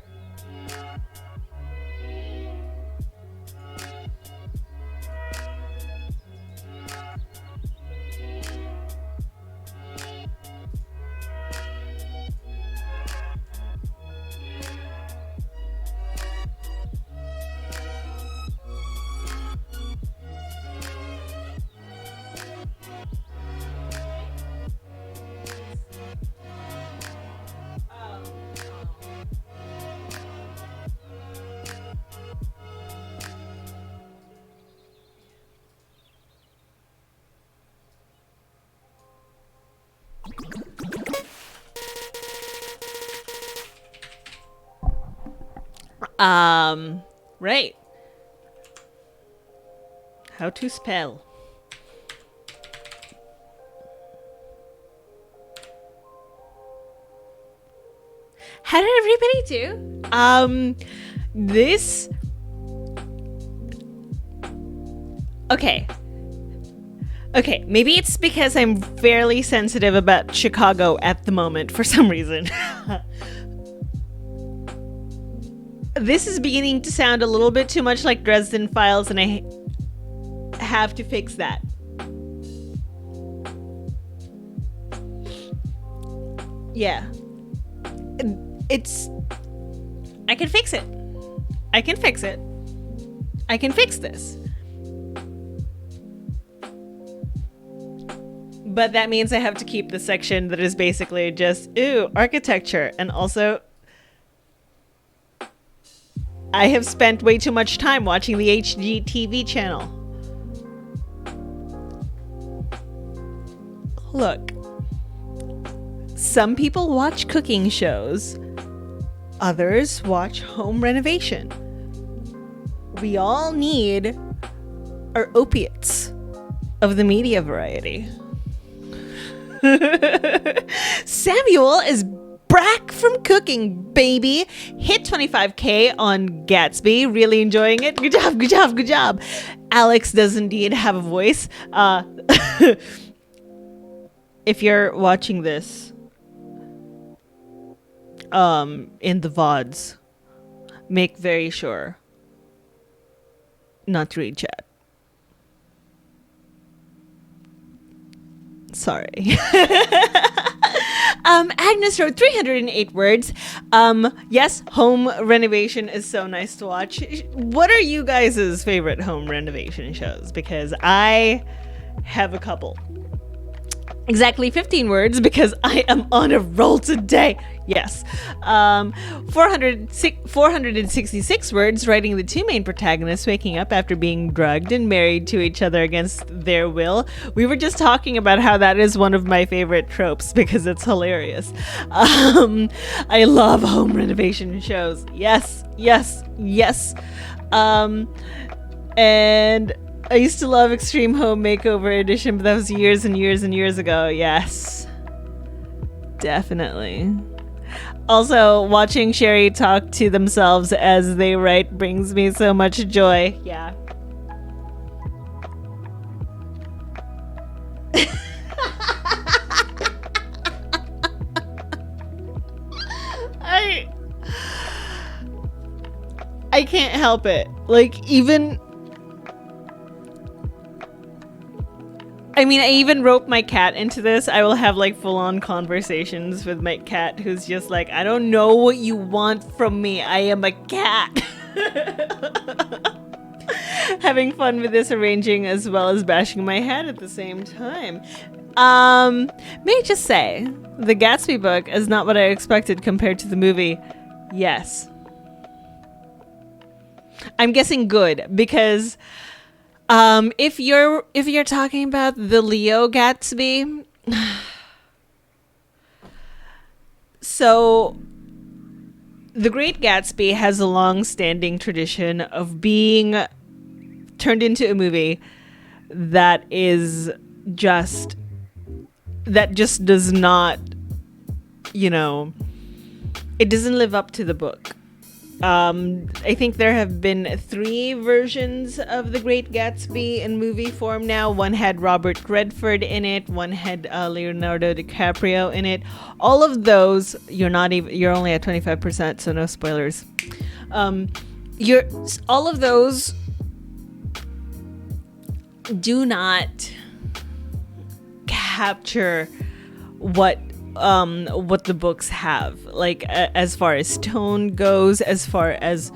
[SPEAKER 1] Right. How to spell. How did everybody do? This. Okay. Okay, maybe it's because I'm fairly sensitive about Chicago at the moment for some reason. This is beginning to sound a little bit too much like Dresden Files, and I have to fix that. Yeah. It's... I can fix it. I can fix it. I can fix this. But that means I have to keep the section that is basically just, ooh, architecture. And also, I have spent way too much time watching the HGTV channel. Look, some people watch cooking shows. Others watch home renovation. We all need our opiates of the media variety. Samuel is back from cooking, baby. Hit 25K on Gatsby. Really enjoying it. Good job, good job, good job. Alex does indeed have a voice. If you're watching this in the VODs, make very sure not to read chat. Sorry. Agnes wrote 308 words. Yes, home renovation is so nice to watch. What are you guys' favorite home renovation shows? Because I have a couple. Exactly 15 words because I am on a roll today. Yes. 466 words, writing the two main protagonists waking up after being drugged and married to each other against their will. We were just talking about how that is one of my favorite tropes because it's hilarious. I love home renovation shows. Yes, yes, yes. And I used to love Extreme Home Makeover Edition, but that was years and years and years ago. Yes. Definitely. Also, watching Sherri talk to themselves as they write brings me so much joy. Yeah. I can't help it. Like, I even rope my cat into this. I will have like full-on conversations with my cat who's just like, I don't know what you want from me. I am a cat. Having fun with this arranging as well as bashing my head at the same time. May I just say, the Gatsby book is not what I expected compared to the movie. Yes. I'm guessing good because if you're talking about the Leo Gatsby, so The Great Gatsby has a long-standing tradition of being turned into a movie that just does not, it doesn't live up to the book. I think there have been 3 versions of The Great Gatsby in movie form now. One had Robert Redford in it. One had Leonardo DiCaprio in it. All of those, you're only at 25%, so no spoilers. All of those do not capture what the books have, like as far as tone goes, as far as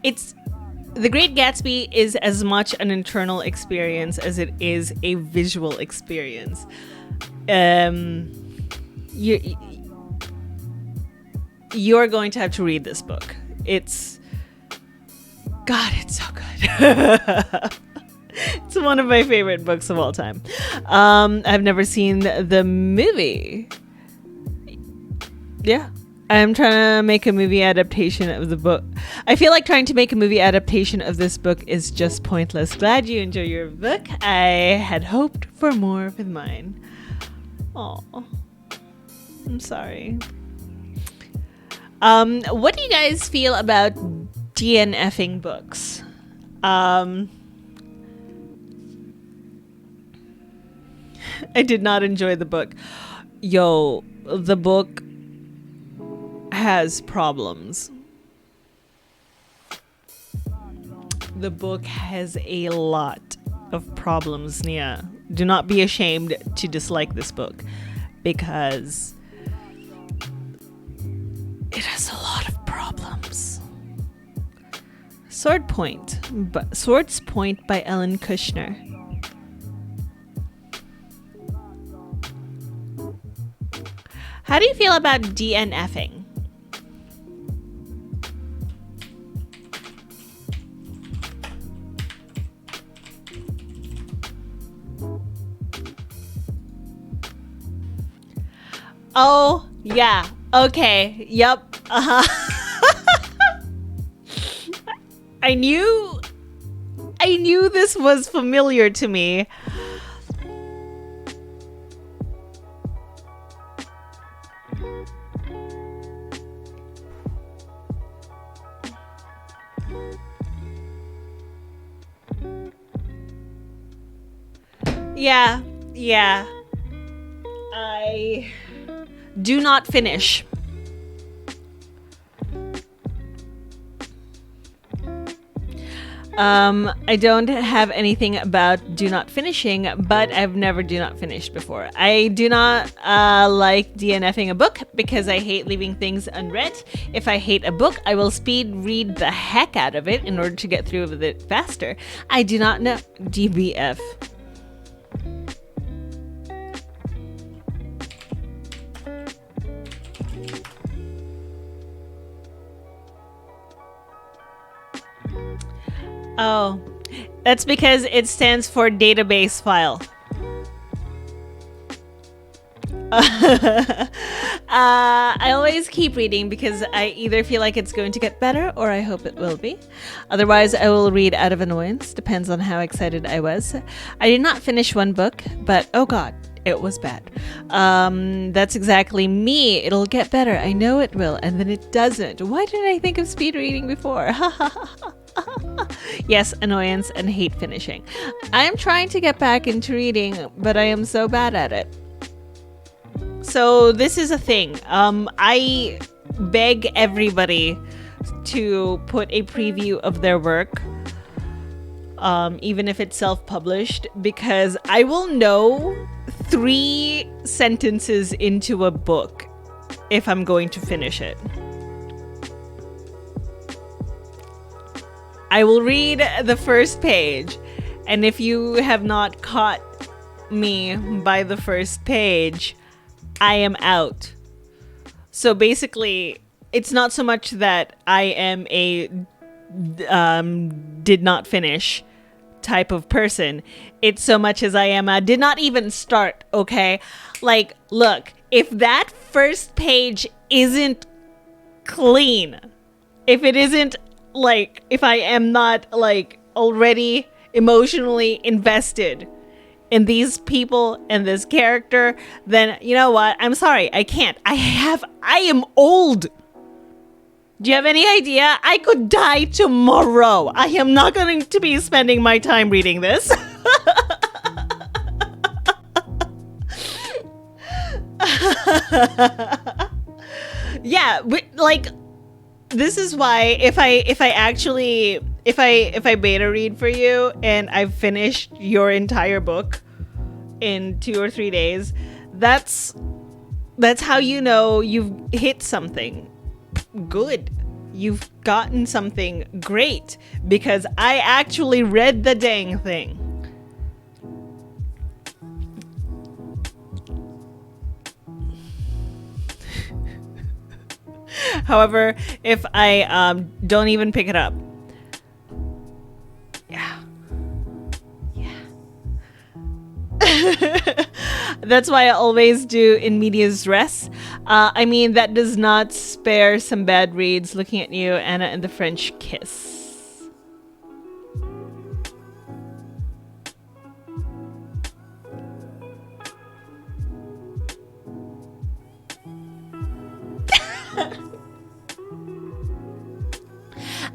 [SPEAKER 1] The Great Gatsby is as much an internal experience as it is a visual experience. You're going to have to read this book. It's so good. It's one of my favorite books of all time. I've never seen the movie. Yeah. I'm trying to make a movie adaptation of the book. I feel like trying to make a movie adaptation of this book is just pointless. Glad you enjoy your book. I had hoped for more with mine. Oh, I'm sorry. What do you guys feel about DNFing books? I did not enjoy the book. The book has problems. The book has a lot of problems, Nia. Do not be ashamed to dislike this book because it has a lot of problems. Sword's Point by Ellen Kushner. How do you feel about DNFing? Oh, yeah. Okay. Yep. I knew this was familiar to me. Yeah. I do not finish. I don't have anything about do not finishing, but I've never do not finished before. I do not like DNFing a book because I hate leaving things unread. If I hate a book, I will speed read the heck out of it in order to get through with it faster. I do not know DBF. Oh, that's because it stands for database file. I always keep reading because I either feel like it's going to get better or I hope it will be. Otherwise, I will read out of annoyance. Depends on how excited I was. I did not finish one book, but oh god, it was bad. That's exactly me. It'll get better. I know it will, and then it doesn't. Why did I think of speed reading before? Yes, annoyance and hate finishing. I am trying to get back into reading, but I am so bad at it. So this is a thing. I beg everybody to put a preview of their work, even if it's self-published, because I will know 3 sentences into a book if I'm going to finish it. I will read the first page, and if you have not caught me by the first page, I am out. So basically, it's not so much that I am a did not finish type of person. It's so much as I am a did not even start, okay? Like, look, if that first page isn't clean, if it isn't like, if I am not like already emotionally invested in these people and this character, then you know what? I'm sorry, I can't. I am old. Do you have any idea? I could die tomorrow. I am not going to be spending my time reading this. Yeah, like, this is why if I beta read for you and I've finished your entire book in 2 or 3 days, that's how you know you've hit something good. You've gotten something great because I actually read the dang thing. However, if I don't even pick it up, yeah. That's why I always do in medias res. I mean, that does not spare some bad reads. Looking at you, Anna and the French Kiss.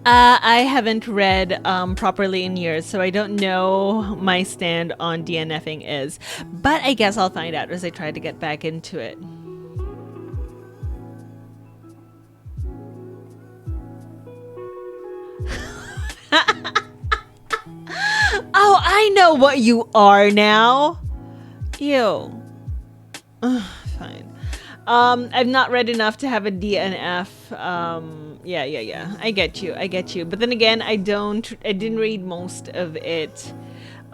[SPEAKER 1] I haven't read properly in years, so I don't know my stand on DNFing is. But I guess I'll find out as I try to get back into it. Oh, I know what you are now. Ew. Ugh, fine. I've not read enough to have a DNF. Yeah. I get you. But then again, I didn't read most of it.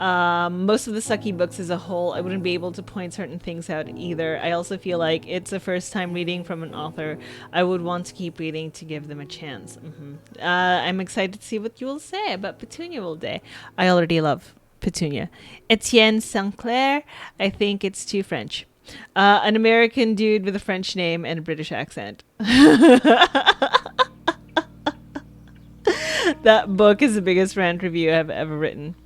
[SPEAKER 1] Most of the sucky books as a whole, I wouldn't be able to point certain things out either. I also feel like it's a first time reading from an author. I would want to keep reading to give them a chance. I'm excited to see what you will say about Petunia all day. I already love Petunia. Etienne Sinclair, I think it's too French. An American dude with a French name and a British accent. That book is the biggest rant review I've ever written.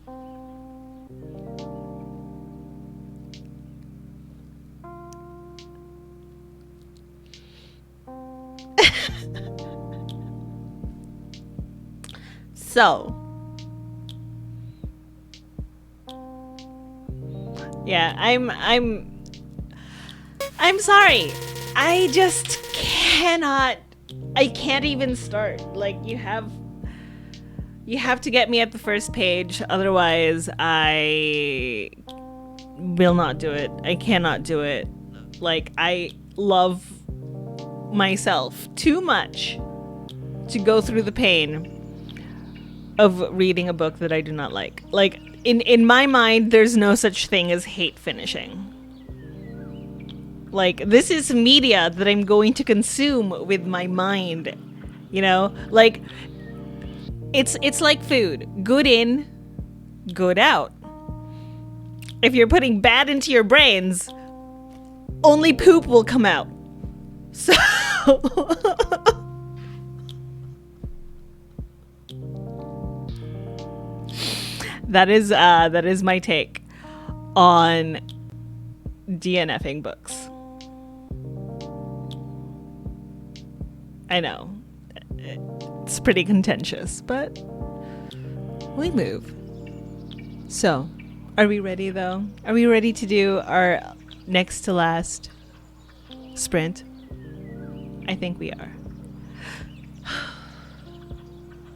[SPEAKER 1] So, yeah, I'm sorry. I just cannot. I can't even start. Like, you have to get me at the first page, otherwise I will not do it. I cannot do it. Like, I love myself too much to go through the pain of reading a book that I do not like. Like, in my mind, there's no such thing as hate finishing. Like, this is media that I'm going to consume with my mind, you know? Like, It's like food. Good in, good out. If you're putting bad into your brains, only poop will come out. So that is my take on DNFing books. I know it's pretty contentious, but we move. So, are we ready though? Are we ready to do our next to last sprint? I think we are.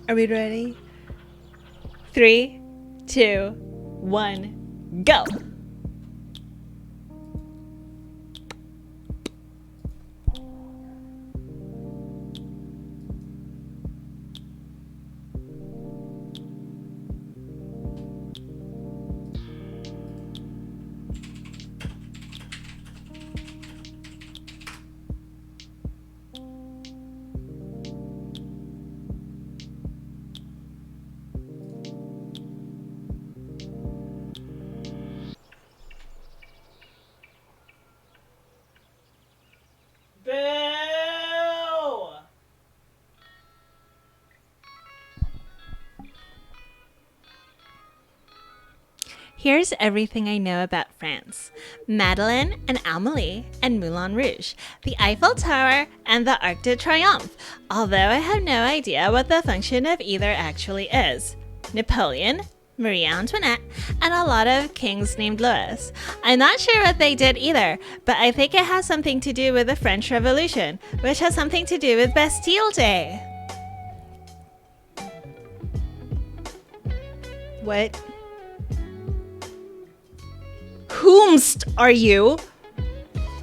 [SPEAKER 1] Are we ready? 3, 2, 1, go! Boo! Here's everything I know about France. Madeleine and Amélie and Moulin Rouge, the Eiffel Tower and the Arc de Triomphe, although I have no idea what the function of either actually is. Napoleon, Marie Antoinette, and a lot of kings named Louis. I'm not sure what they did either, but I think it has something to do with the French Revolution, which has something to do with Bastille Day. What? Whomst are you?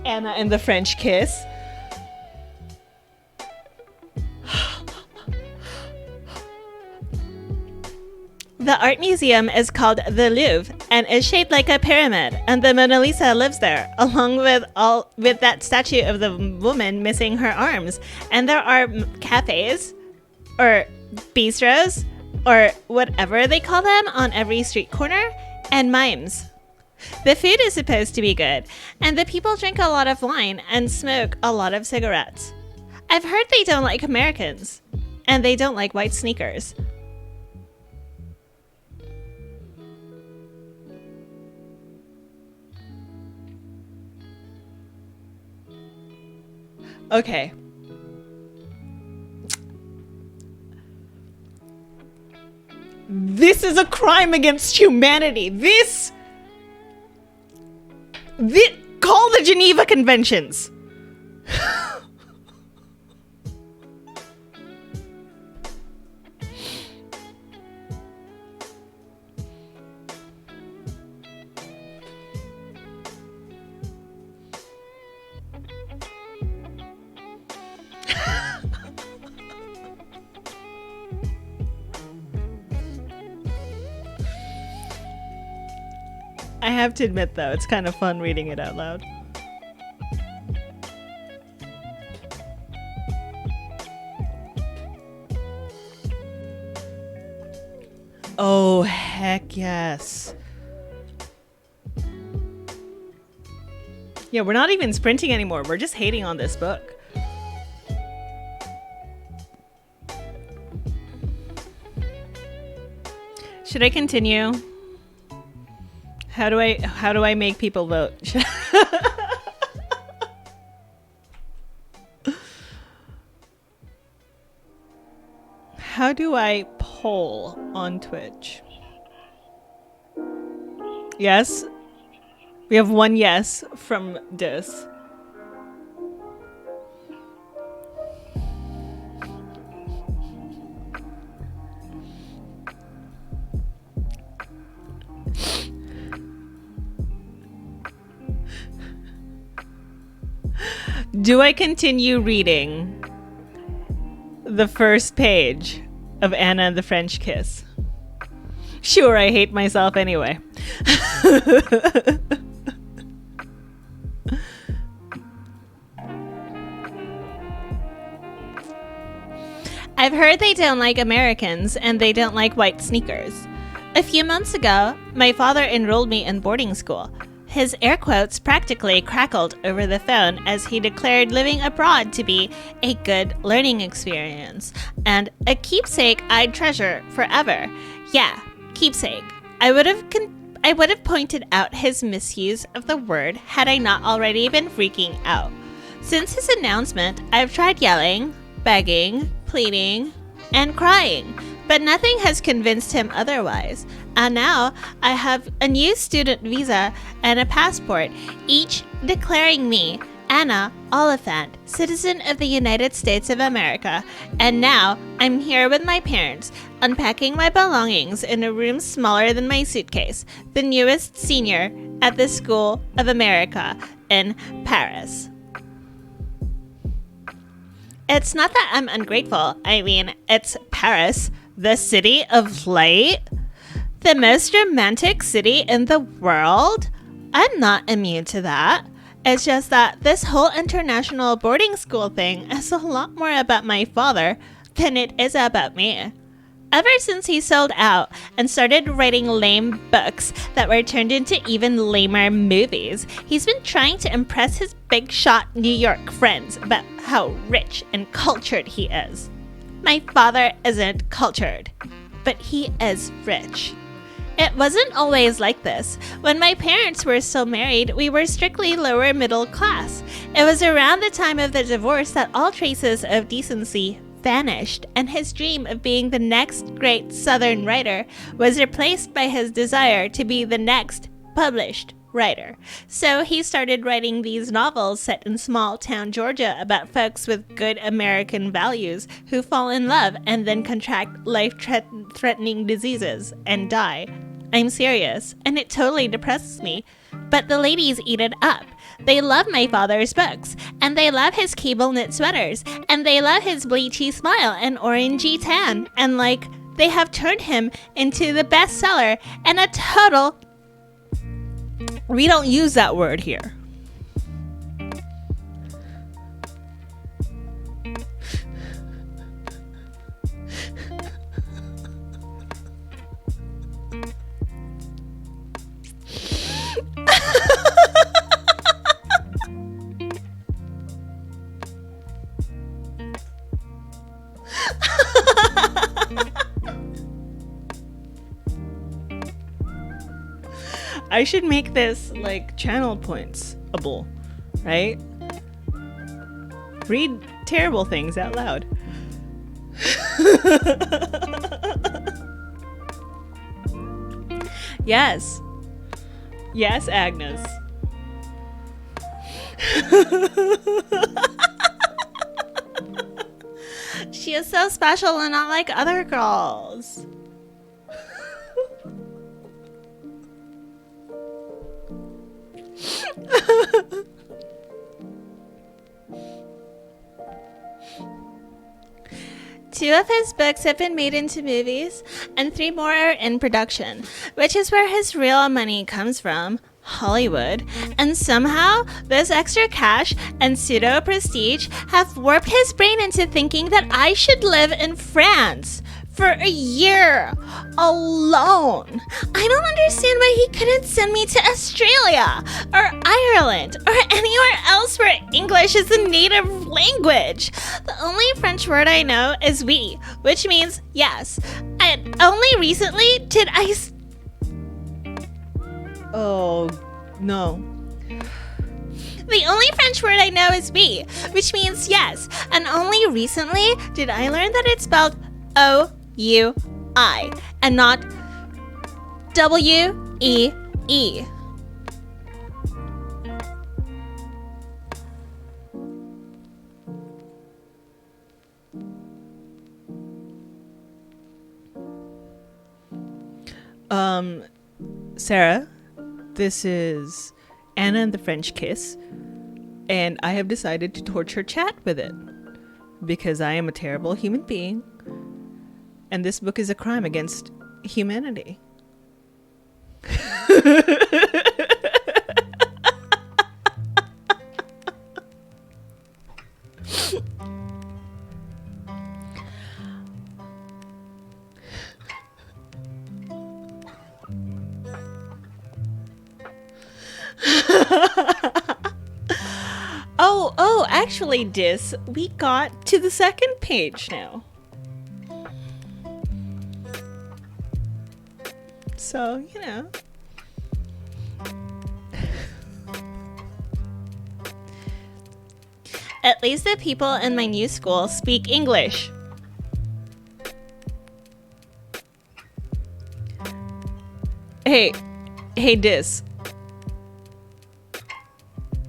[SPEAKER 1] Anna and the French Kiss. The art museum is called the Louvre and is shaped like a pyramid, and the Mona Lisa lives there, along with that statue of the woman missing her arms. And there are cafes, or bistros, or whatever they call them on every street corner, and mimes. The food is supposed to be good, and the people drink a lot of wine and smoke a lot of cigarettes. I've heard they don't like Americans, and they don't like white sneakers. Okay. This is a crime against humanity. This call the Geneva Conventions. I have to admit, though, it's kind of fun reading it out loud. Oh, heck yes. Yeah, we're not even sprinting anymore. We're just hating on this book. Should I continue? How do I make people vote? How do I poll on Twitch? Yes? We have one yes from Dis. Do I continue reading the first page of Anna and the French Kiss? Sure, I hate myself anyway. I've heard they don't like Americans and they don't like white sneakers. A few months ago, my father enrolled me in boarding school. His air quotes practically crackled over the phone as he declared living abroad to be a good learning experience and a keepsake I'd treasure forever. Yeah, keepsake. I would have pointed out his misuse of the word had I not already been freaking out. Since his announcement, I've tried yelling, begging, pleading, and crying, but nothing has convinced him otherwise. And now I have a new student visa and a passport, each declaring me Anna Oliphant, citizen of the United States of America. And now I'm here with my parents, unpacking my belongings in a room smaller than my suitcase, the newest senior at the School of America in Paris. It's not that I'm ungrateful. I mean, it's Paris, the city of light, the most romantic city in the world. I'm not immune to that. It's just that this whole international boarding school thing is a lot more about my father than it is about me. Ever since he sold out and started writing lame books that were turned into even lamer movies, he's been trying to impress his big shot New York friends about how rich and cultured he is. My father isn't cultured, but he is rich. It wasn't always like this. When my parents were still married, we were strictly lower middle class. It was around the time of the divorce that all traces of decency vanished, and his dream of being the next great Southern writer was replaced by his desire to be the next published writer. So he started writing these novels set in small town Georgia about folks with good American values who fall in love and then contract life-threatening diseases and die. I'm serious, and it totally depresses me. But the ladies eat it up. They love my father's books, and they love his cable knit sweaters, and they love his bleachy smile and orangey tan, and they have turned him into the bestseller and a total... We don't use that word here. I should make this channel points-able, right? Read terrible things out loud. Yes. Yes, Agnes. She is so special and not like other girls. Two of his books have been made into movies, and 3 more are in production, which is where his real money comes from, Hollywood. And somehow, this extra cash and pseudo-prestige have warped his brain into thinking that I should live in France for a year alone. I don't understand why he couldn't send me to Australia or Ireland or anywhere else where English is the native language. The only French word I know is oui, which means yes. And only recently did I... Oh, no. The only French word I know is oui, which means yes. And only recently did I learn that it's spelled O-U-I and not W-E-E. Sarah, this is Anna and the French Kiss, and I have decided to torture chat with it because I am a terrible human being, and this book is a crime against humanity. Oh, actually, Dis, we got to the second page now. So, you know. At least the people in my new school speak English. Hey, Dis.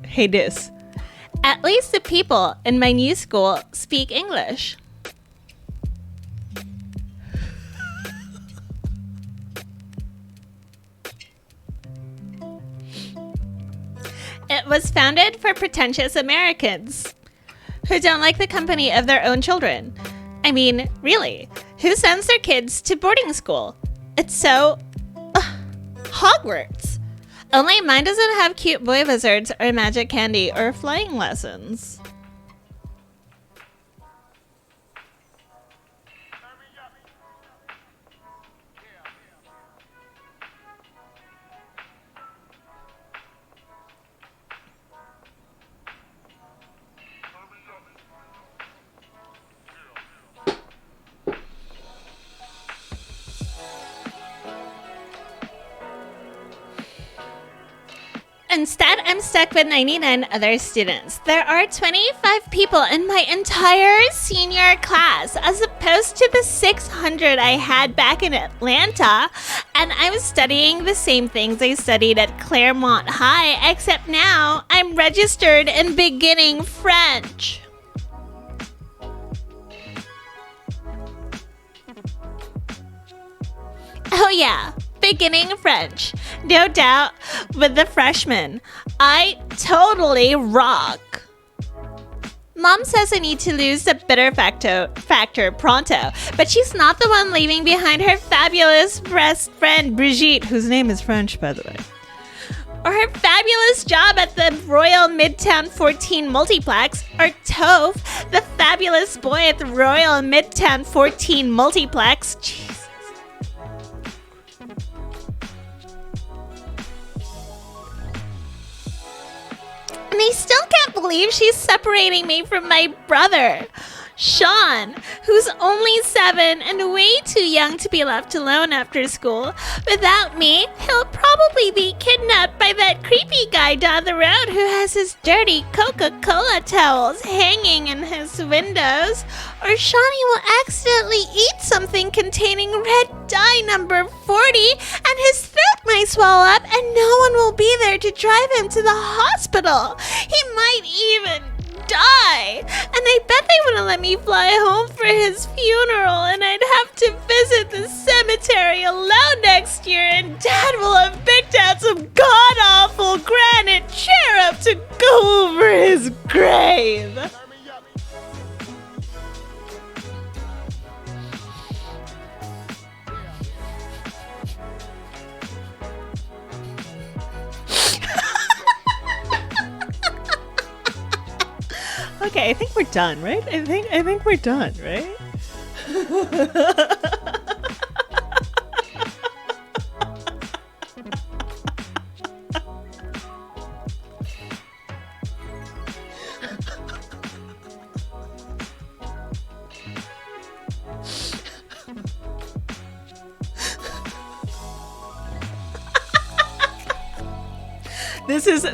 [SPEAKER 1] Hey, Dis. At least the people in my new school speak English. It was founded for pretentious Americans who don't like the company of their own children. I mean, really, who sends their kids to boarding school? It's so... Hogwarts. Only mine doesn't have cute boy wizards or magic candy or flying lessons. Instead, I'm stuck with 99 other students. There are 25 people in my entire senior class, as opposed to the 600 I had back in Atlanta. And I was studying the same things I studied at Claremont High, except now I'm registered in beginning French. Oh yeah, beginning French. No doubt with the freshmen. I totally rock. Mom says I need to lose the bitter factor pronto, but she's not the one leaving behind her fabulous best friend Brigitte, whose name is French, by the way. Or her fabulous job at the Royal Midtown 14 Multiplex, or Toph, the fabulous boy at the Royal Midtown 14 Multiplex. Jesus. And I still can't believe she's separating me from my brother, Sean, who's only 7 and way too young to be left alone after school. Without me, he'll probably be kidnapped by that creepy guy down the road who has his dirty Coca-Cola towels hanging in his windows. Or Shawnee will accidentally eat something containing red dye number 40 and his throat might swell up and no one will be there to drive him to the hospital. He might even die. And I bet they wouldn't let me fly home for his funeral and I'd have to visit the cemetery alone next year and Dad will have picked out some god-awful granite cherub to go over his grave. Okay, I think we're done, right? I think we're done, right?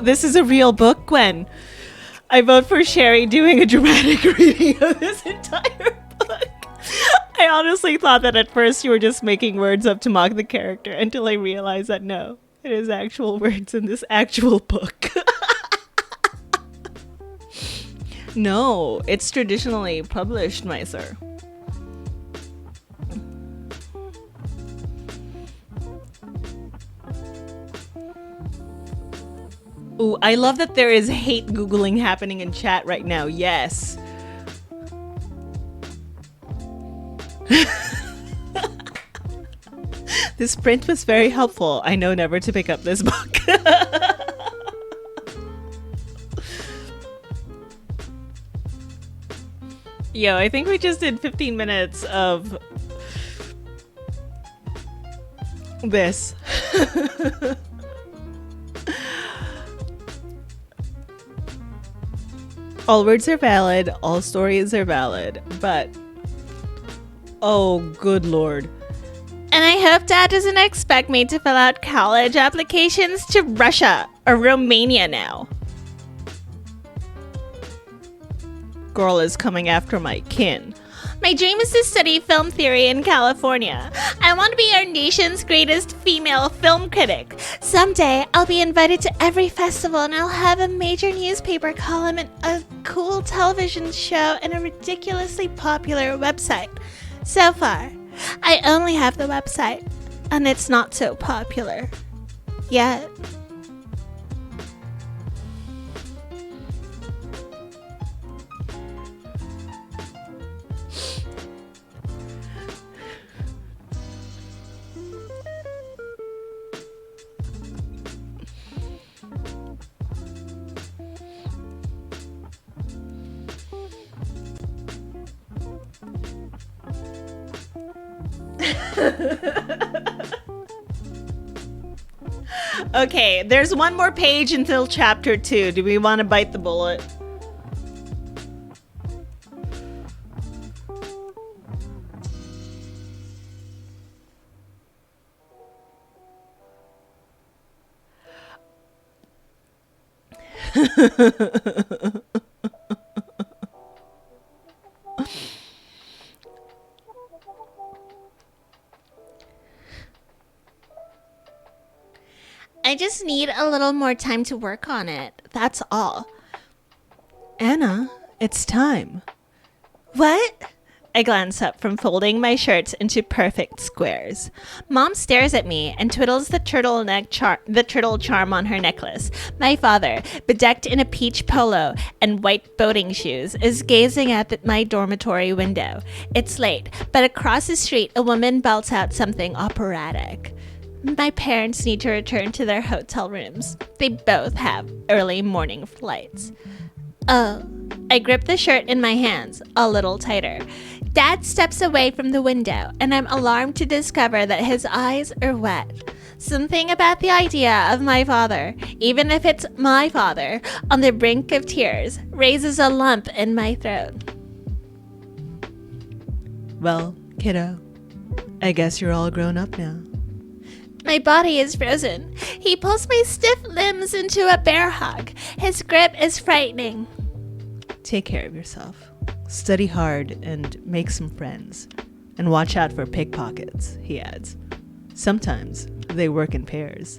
[SPEAKER 1] This is a real book, Gwen. I vote for Sherri doing a dramatic reading of this entire book. I honestly thought that at first you were just making words up to mock the character until I realized that no, it is actual words in this actual book. No, it's traditionally published, my sir. Ooh, I love that there is hate Googling happening in chat right now. Yes. This print was very helpful. I know never to pick up this book. Yo, I think we just did 15 minutes of this. All words are valid, all stories are valid, but oh, good lord. And I hope Dad doesn't expect me to fill out college applications to Russia or Romania now. Girl is coming after my kin. My dream is to study film theory in California. I want to be our nation's greatest female film critic. Someday, I'll be invited to every festival and I'll have a major newspaper column and a cool television show and a ridiculously popular website. So far, I only have the website, and it's not so popular. Yet. Okay, there's one more page until chapter 2. Do we want to bite the bullet? I just need a little more time to work on it. That's all. Anna, it's time. What? I glance up from folding my shirts into perfect squares. Mom stares at me and twiddles the turtle charm on her necklace. My father, bedecked in a peach polo and white boating shoes, is gazing at my dormitory window. It's late, but across the street, a woman belts out something operatic. My parents need to return to their hotel rooms. They both have early morning flights. Oh, I grip the shirt in my hands a little tighter. Dad steps away from the window, and I'm alarmed to discover that his eyes are wet. Something about the idea of my father, even if it's my father, on the brink of tears, raises a lump in my throat. Well, kiddo, I guess you're all grown up now. My body is frozen. He pulls my stiff limbs into a bear hug. His grip is frightening. Take care of yourself. Study hard and make some friends. And watch out for pickpockets, he adds. Sometimes they work in pairs.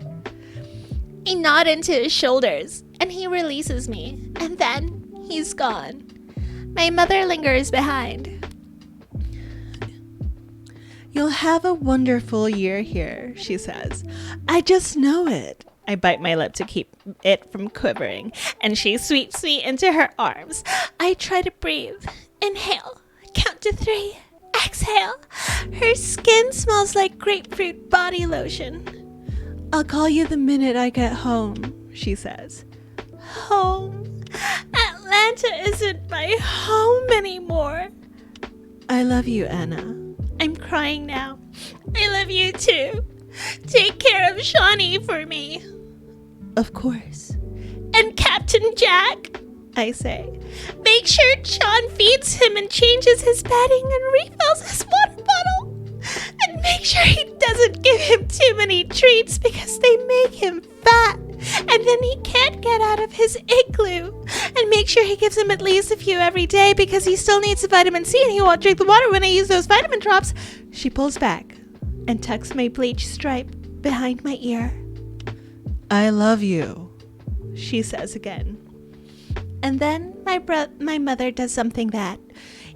[SPEAKER 1] I nod into his shoulders, and he releases me. And then he's gone. My mother lingers behind. You'll have a wonderful year here, she says. I just know it. I bite my lip to keep it from quivering, and she sweeps me into her arms. I try to breathe. Inhale. Count to 3. Exhale. Her skin smells like grapefruit body lotion. I'll call you the minute I get home, she says. Home? Atlanta isn't my home anymore. I love you, Anna. I'm crying now. I love you too. Take care of Shawnee for me. Of course. And Captain Jack, I say. Make sure Sean feeds him and changes his bedding and refills his water bottle. And make sure he doesn't give him too many treats because they make him fat. And then he can't get out of his igloo. And make sure he gives him at least a few every day because he still needs the vitamin C and he won't drink the water when I use those vitamin drops. She pulls back and tucks my bleach stripe behind my ear. I love you, she says again. And then my mother does something that,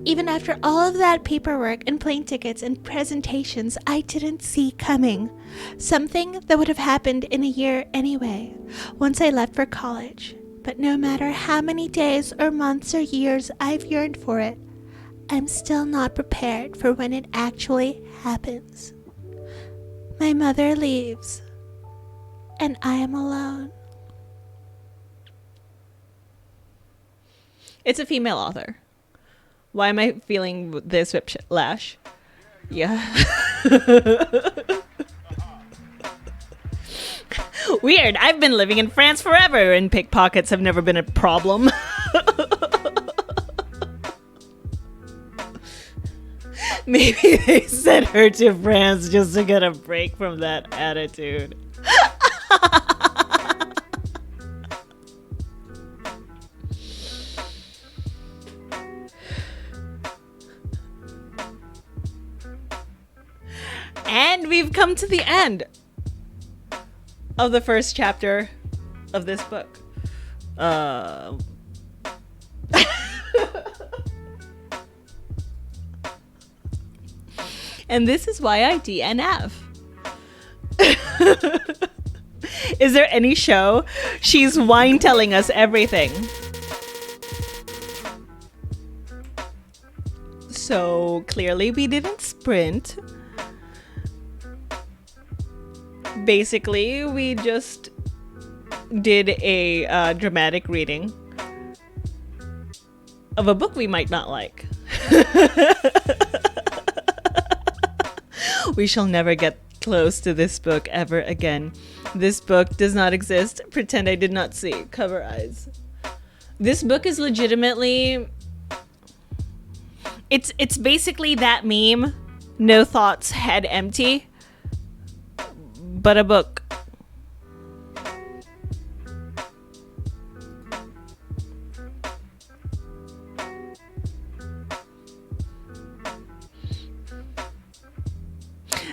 [SPEAKER 1] even after all of that paperwork and plane tickets and presentations, I didn't see coming. Something that would have happened in a year anyway, once I left for college. But no matter how many days or months or years I've yearned for it, I'm still not prepared for when it actually happens. My mother leaves, and I am alone. It's a female author. Why am I feeling this whiplash? Yeah. Weird. I've been living in France forever and pickpockets have never been a problem. Maybe they sent her to France just to get a break from that attitude. And we've come to the end of the first chapter of this book. And this is why I DNF. Is there any show? She's wine telling us everything. So clearly we didn't sprint. Basically, we just did a dramatic reading of a book we might not like. We shall never get close to this book ever again. This book does not exist. Pretend I did not see. Cover eyes. This book is legitimately... It's basically that meme, no thoughts, head empty, but a book.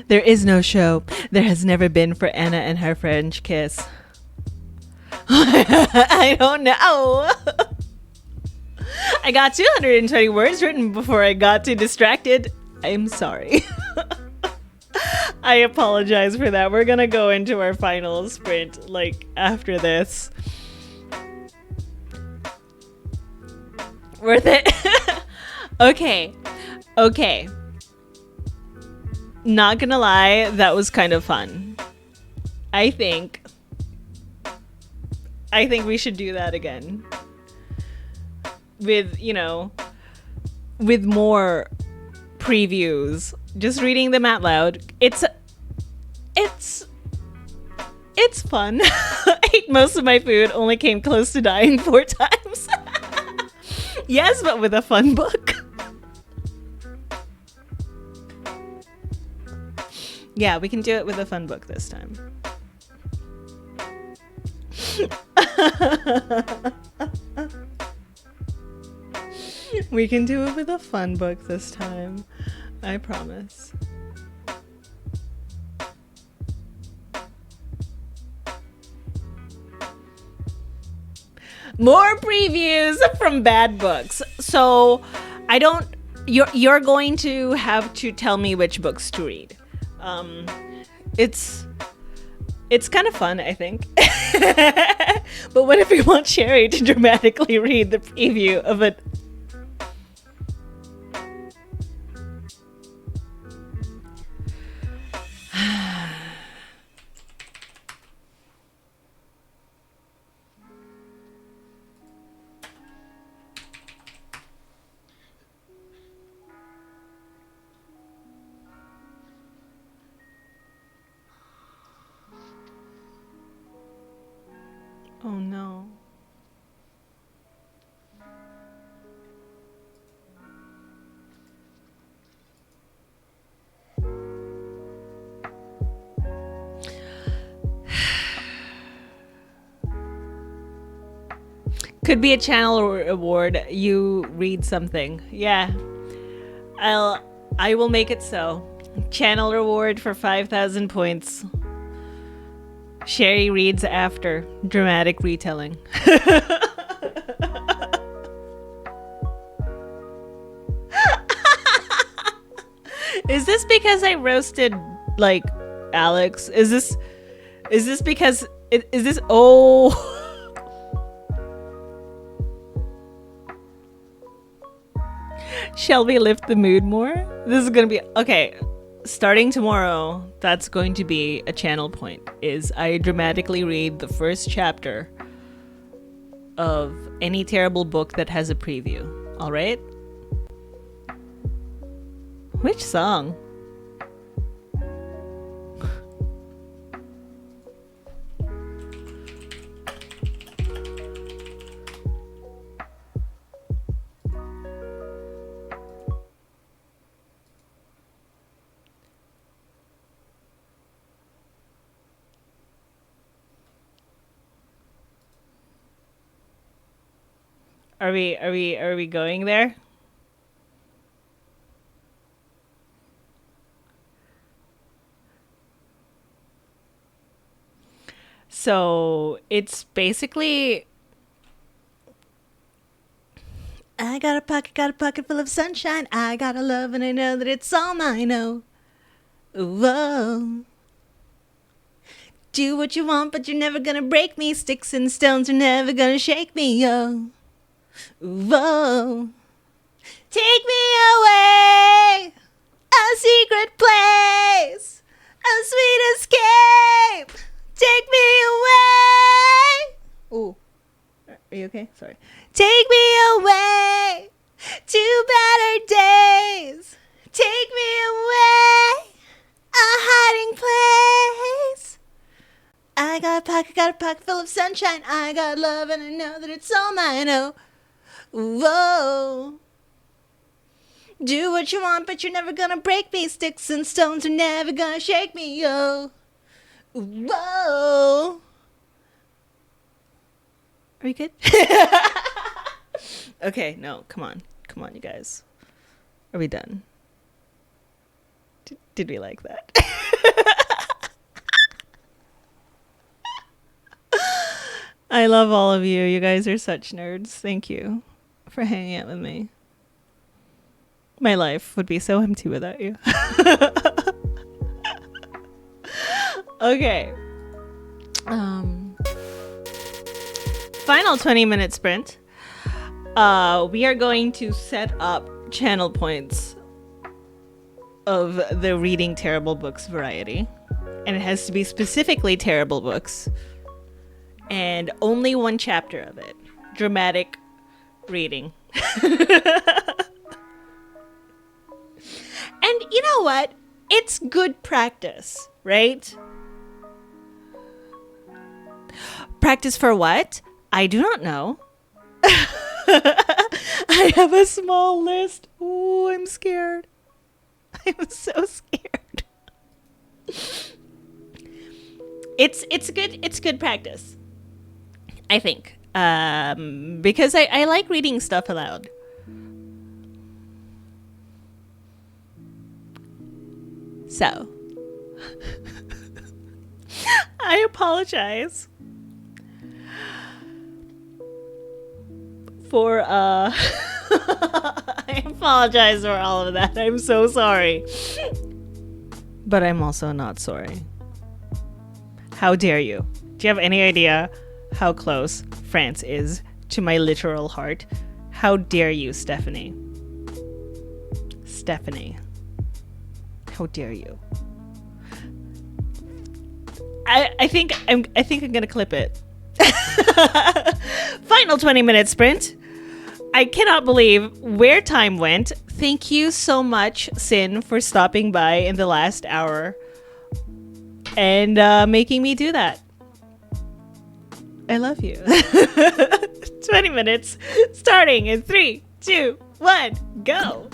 [SPEAKER 1] There is no show. There has never been for Anna and her French kiss. I don't know. I got 220 words written before I got too distracted. I'm sorry. I apologize for that. We're gonna go into our final sprint like after this. Worth it? Okay. Not gonna lie, that was kind of fun. I think we should do that again. With, with more previews. Just reading them out loud. It's fun. I ate most of my food, only came close to dying 4 times. Yes, but with a fun book. Yeah, we can do it with a fun book this time. We can do it with a fun book this time. I promise. More previews from bad books. So you're going to have to tell me which books to read. It's kind of fun, I think. But what if we want Sherri to dramatically read the preview of a... Oh no. Could be a channel award. You read something. Yeah. I will make it so. Channel reward for 5,000 points. Sherri reads after dramatic retelling. Is this because I roasted like Alex? Is this because is this Shall we lift the mood more? This is gonna be okay. Starting tomorrow, that's going to be a channel point, is I dramatically read the first chapter of any terrible book that has a preview. All right? Which song? Are we going there? So it's basically I got a pocket full of sunshine. I got a love and I know that it's all mine. Oh, whoa. Do what you want, but you're never gonna break me. Sticks and stones are never gonna shake me. Oh, whoa. Take me away, a secret place, a sweet escape. Take me away. Ooh, are you okay? Sorry. Take me away to better days. Take me away, a hiding place. I got a pocket full of sunshine. I got love and I know that it's all mine. Oh, whoa. Do what you want, but you're never gonna break me. Sticks and stones are never gonna shake me. Oh, whoa. Are you good? Okay, no, come on. Come on, you guys. Are we done? Did we like that? I love all of you. You guys are such nerds. Thank you for hanging out with me. My life would be so empty without you. Okay. Final 20-minute sprint. We are going to set up channel points of the reading terrible books variety. And it has to be specifically terrible books. And only one chapter of it. Dramatic reading. And you know what? It's good practice, right? Practice for what? I do not know. I have a small list. Ooh, I'm scared. I'm so scared. It's good practice, I think. Because I like reading stuff aloud. So, I apologize for I apologize for all of that. I'm so sorry. But I'm also not sorry. How dare you? Do you have any idea how close France is to my literal heart? How dare you, Stephanie? Stephanie. How dare you? I think I'm gonna clip it. Final 20-minute sprint. I cannot believe where time went. Thank you so much, Sin, for stopping by in the last hour and making me do that. I love you. 20 minutes starting in 3, 2, 1, go.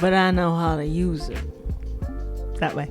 [SPEAKER 1] but I know how to use it. That way.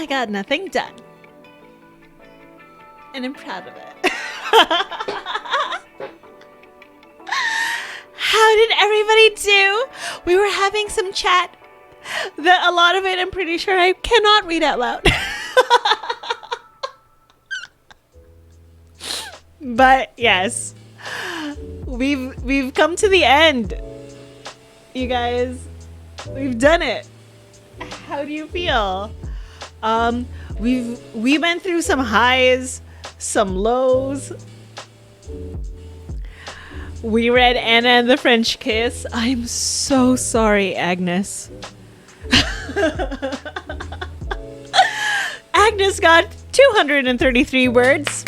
[SPEAKER 1] I got nothing done. And I'm proud of it. How did everybody do? We were having some chat. A lot of it, I'm pretty sure I cannot read out loud. But yes, we've come to the end. You guys, we've done it. How do you feel? We went through some highs, some lows. We read Anna and the French Kiss. I'm so sorry, Agnes. Agnes got 233 words.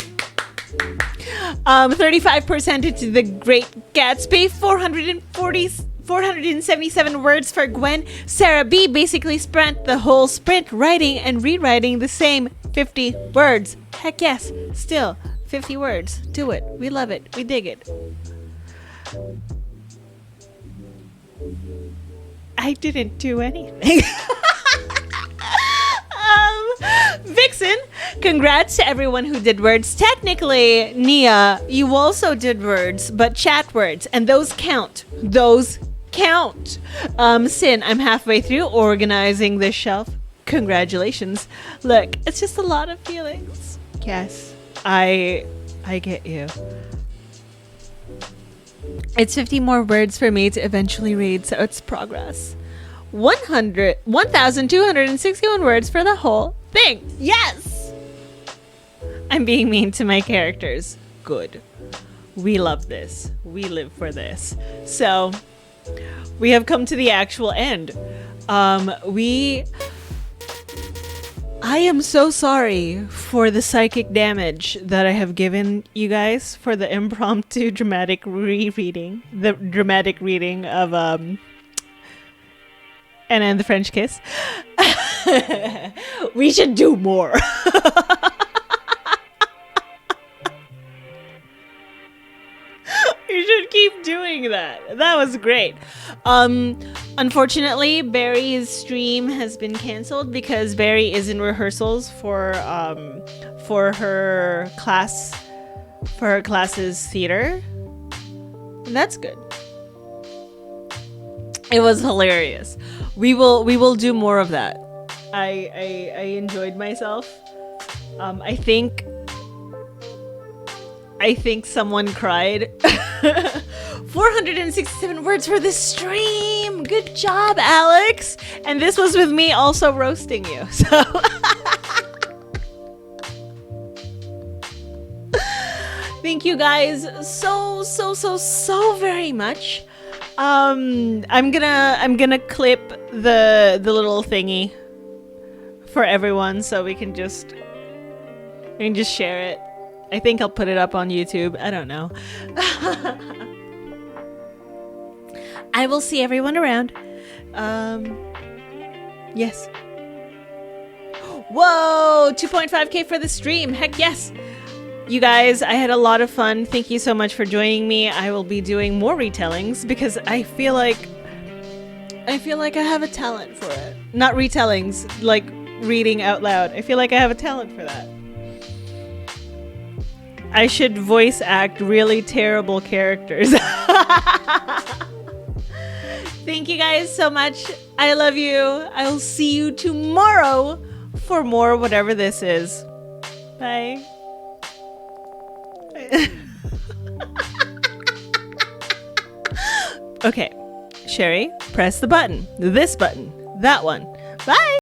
[SPEAKER 1] 35% into The Great Gatsby. 477 words for Gwen. Sarah B basically spent the whole sprint writing and rewriting the same 50 words. Heck yes, still 50 words. Do it. We love it. We dig it. I didn't do anything. Vixen, congrats to everyone who did words. Technically, Nia, you also did words, but chat words, and those count. Those count. Sin, I'm halfway through organizing this shelf. Congratulations. Look, it's just a lot of feelings. Yes, I get you. It's 50 more words for me to eventually read, so it's progress. 1,261 words for the whole thing. Yes! I'm being mean to my characters. Good. We love this. We live for this. So, we have come to the actual end. I am so sorry for the psychic damage that I have given you guys for the impromptu dramatic rereading. The dramatic reading of Anna and the French Kiss. We should do more. You should keep doing that. That was great. Unfortunately, Barry's stream has been canceled because Barry is in rehearsals for her class's theater. And that's good. It was hilarious. We will do more of that. I enjoyed myself. I think someone cried. 467 words for this stream. Good job, Alex. And this was with me also roasting you. So thank you guys so very much. I'm gonna clip the little thingy for everyone so we can just share it. I think I'll put it up on YouTube. I don't know. I will see everyone around. Yes. Whoa! 2.5K for the stream. Heck yes. You guys, I had a lot of fun. Thank you so much for joining me. I will be doing more retellings because I feel like I have a talent for it. Not retellings, like reading out loud. I feel like I have a talent for that. I should voice act really terrible characters. Thank you guys so much. I love you. I'll see you tomorrow for more whatever this is. Bye. Okay, Sherri, press the button. This button. That one. Bye.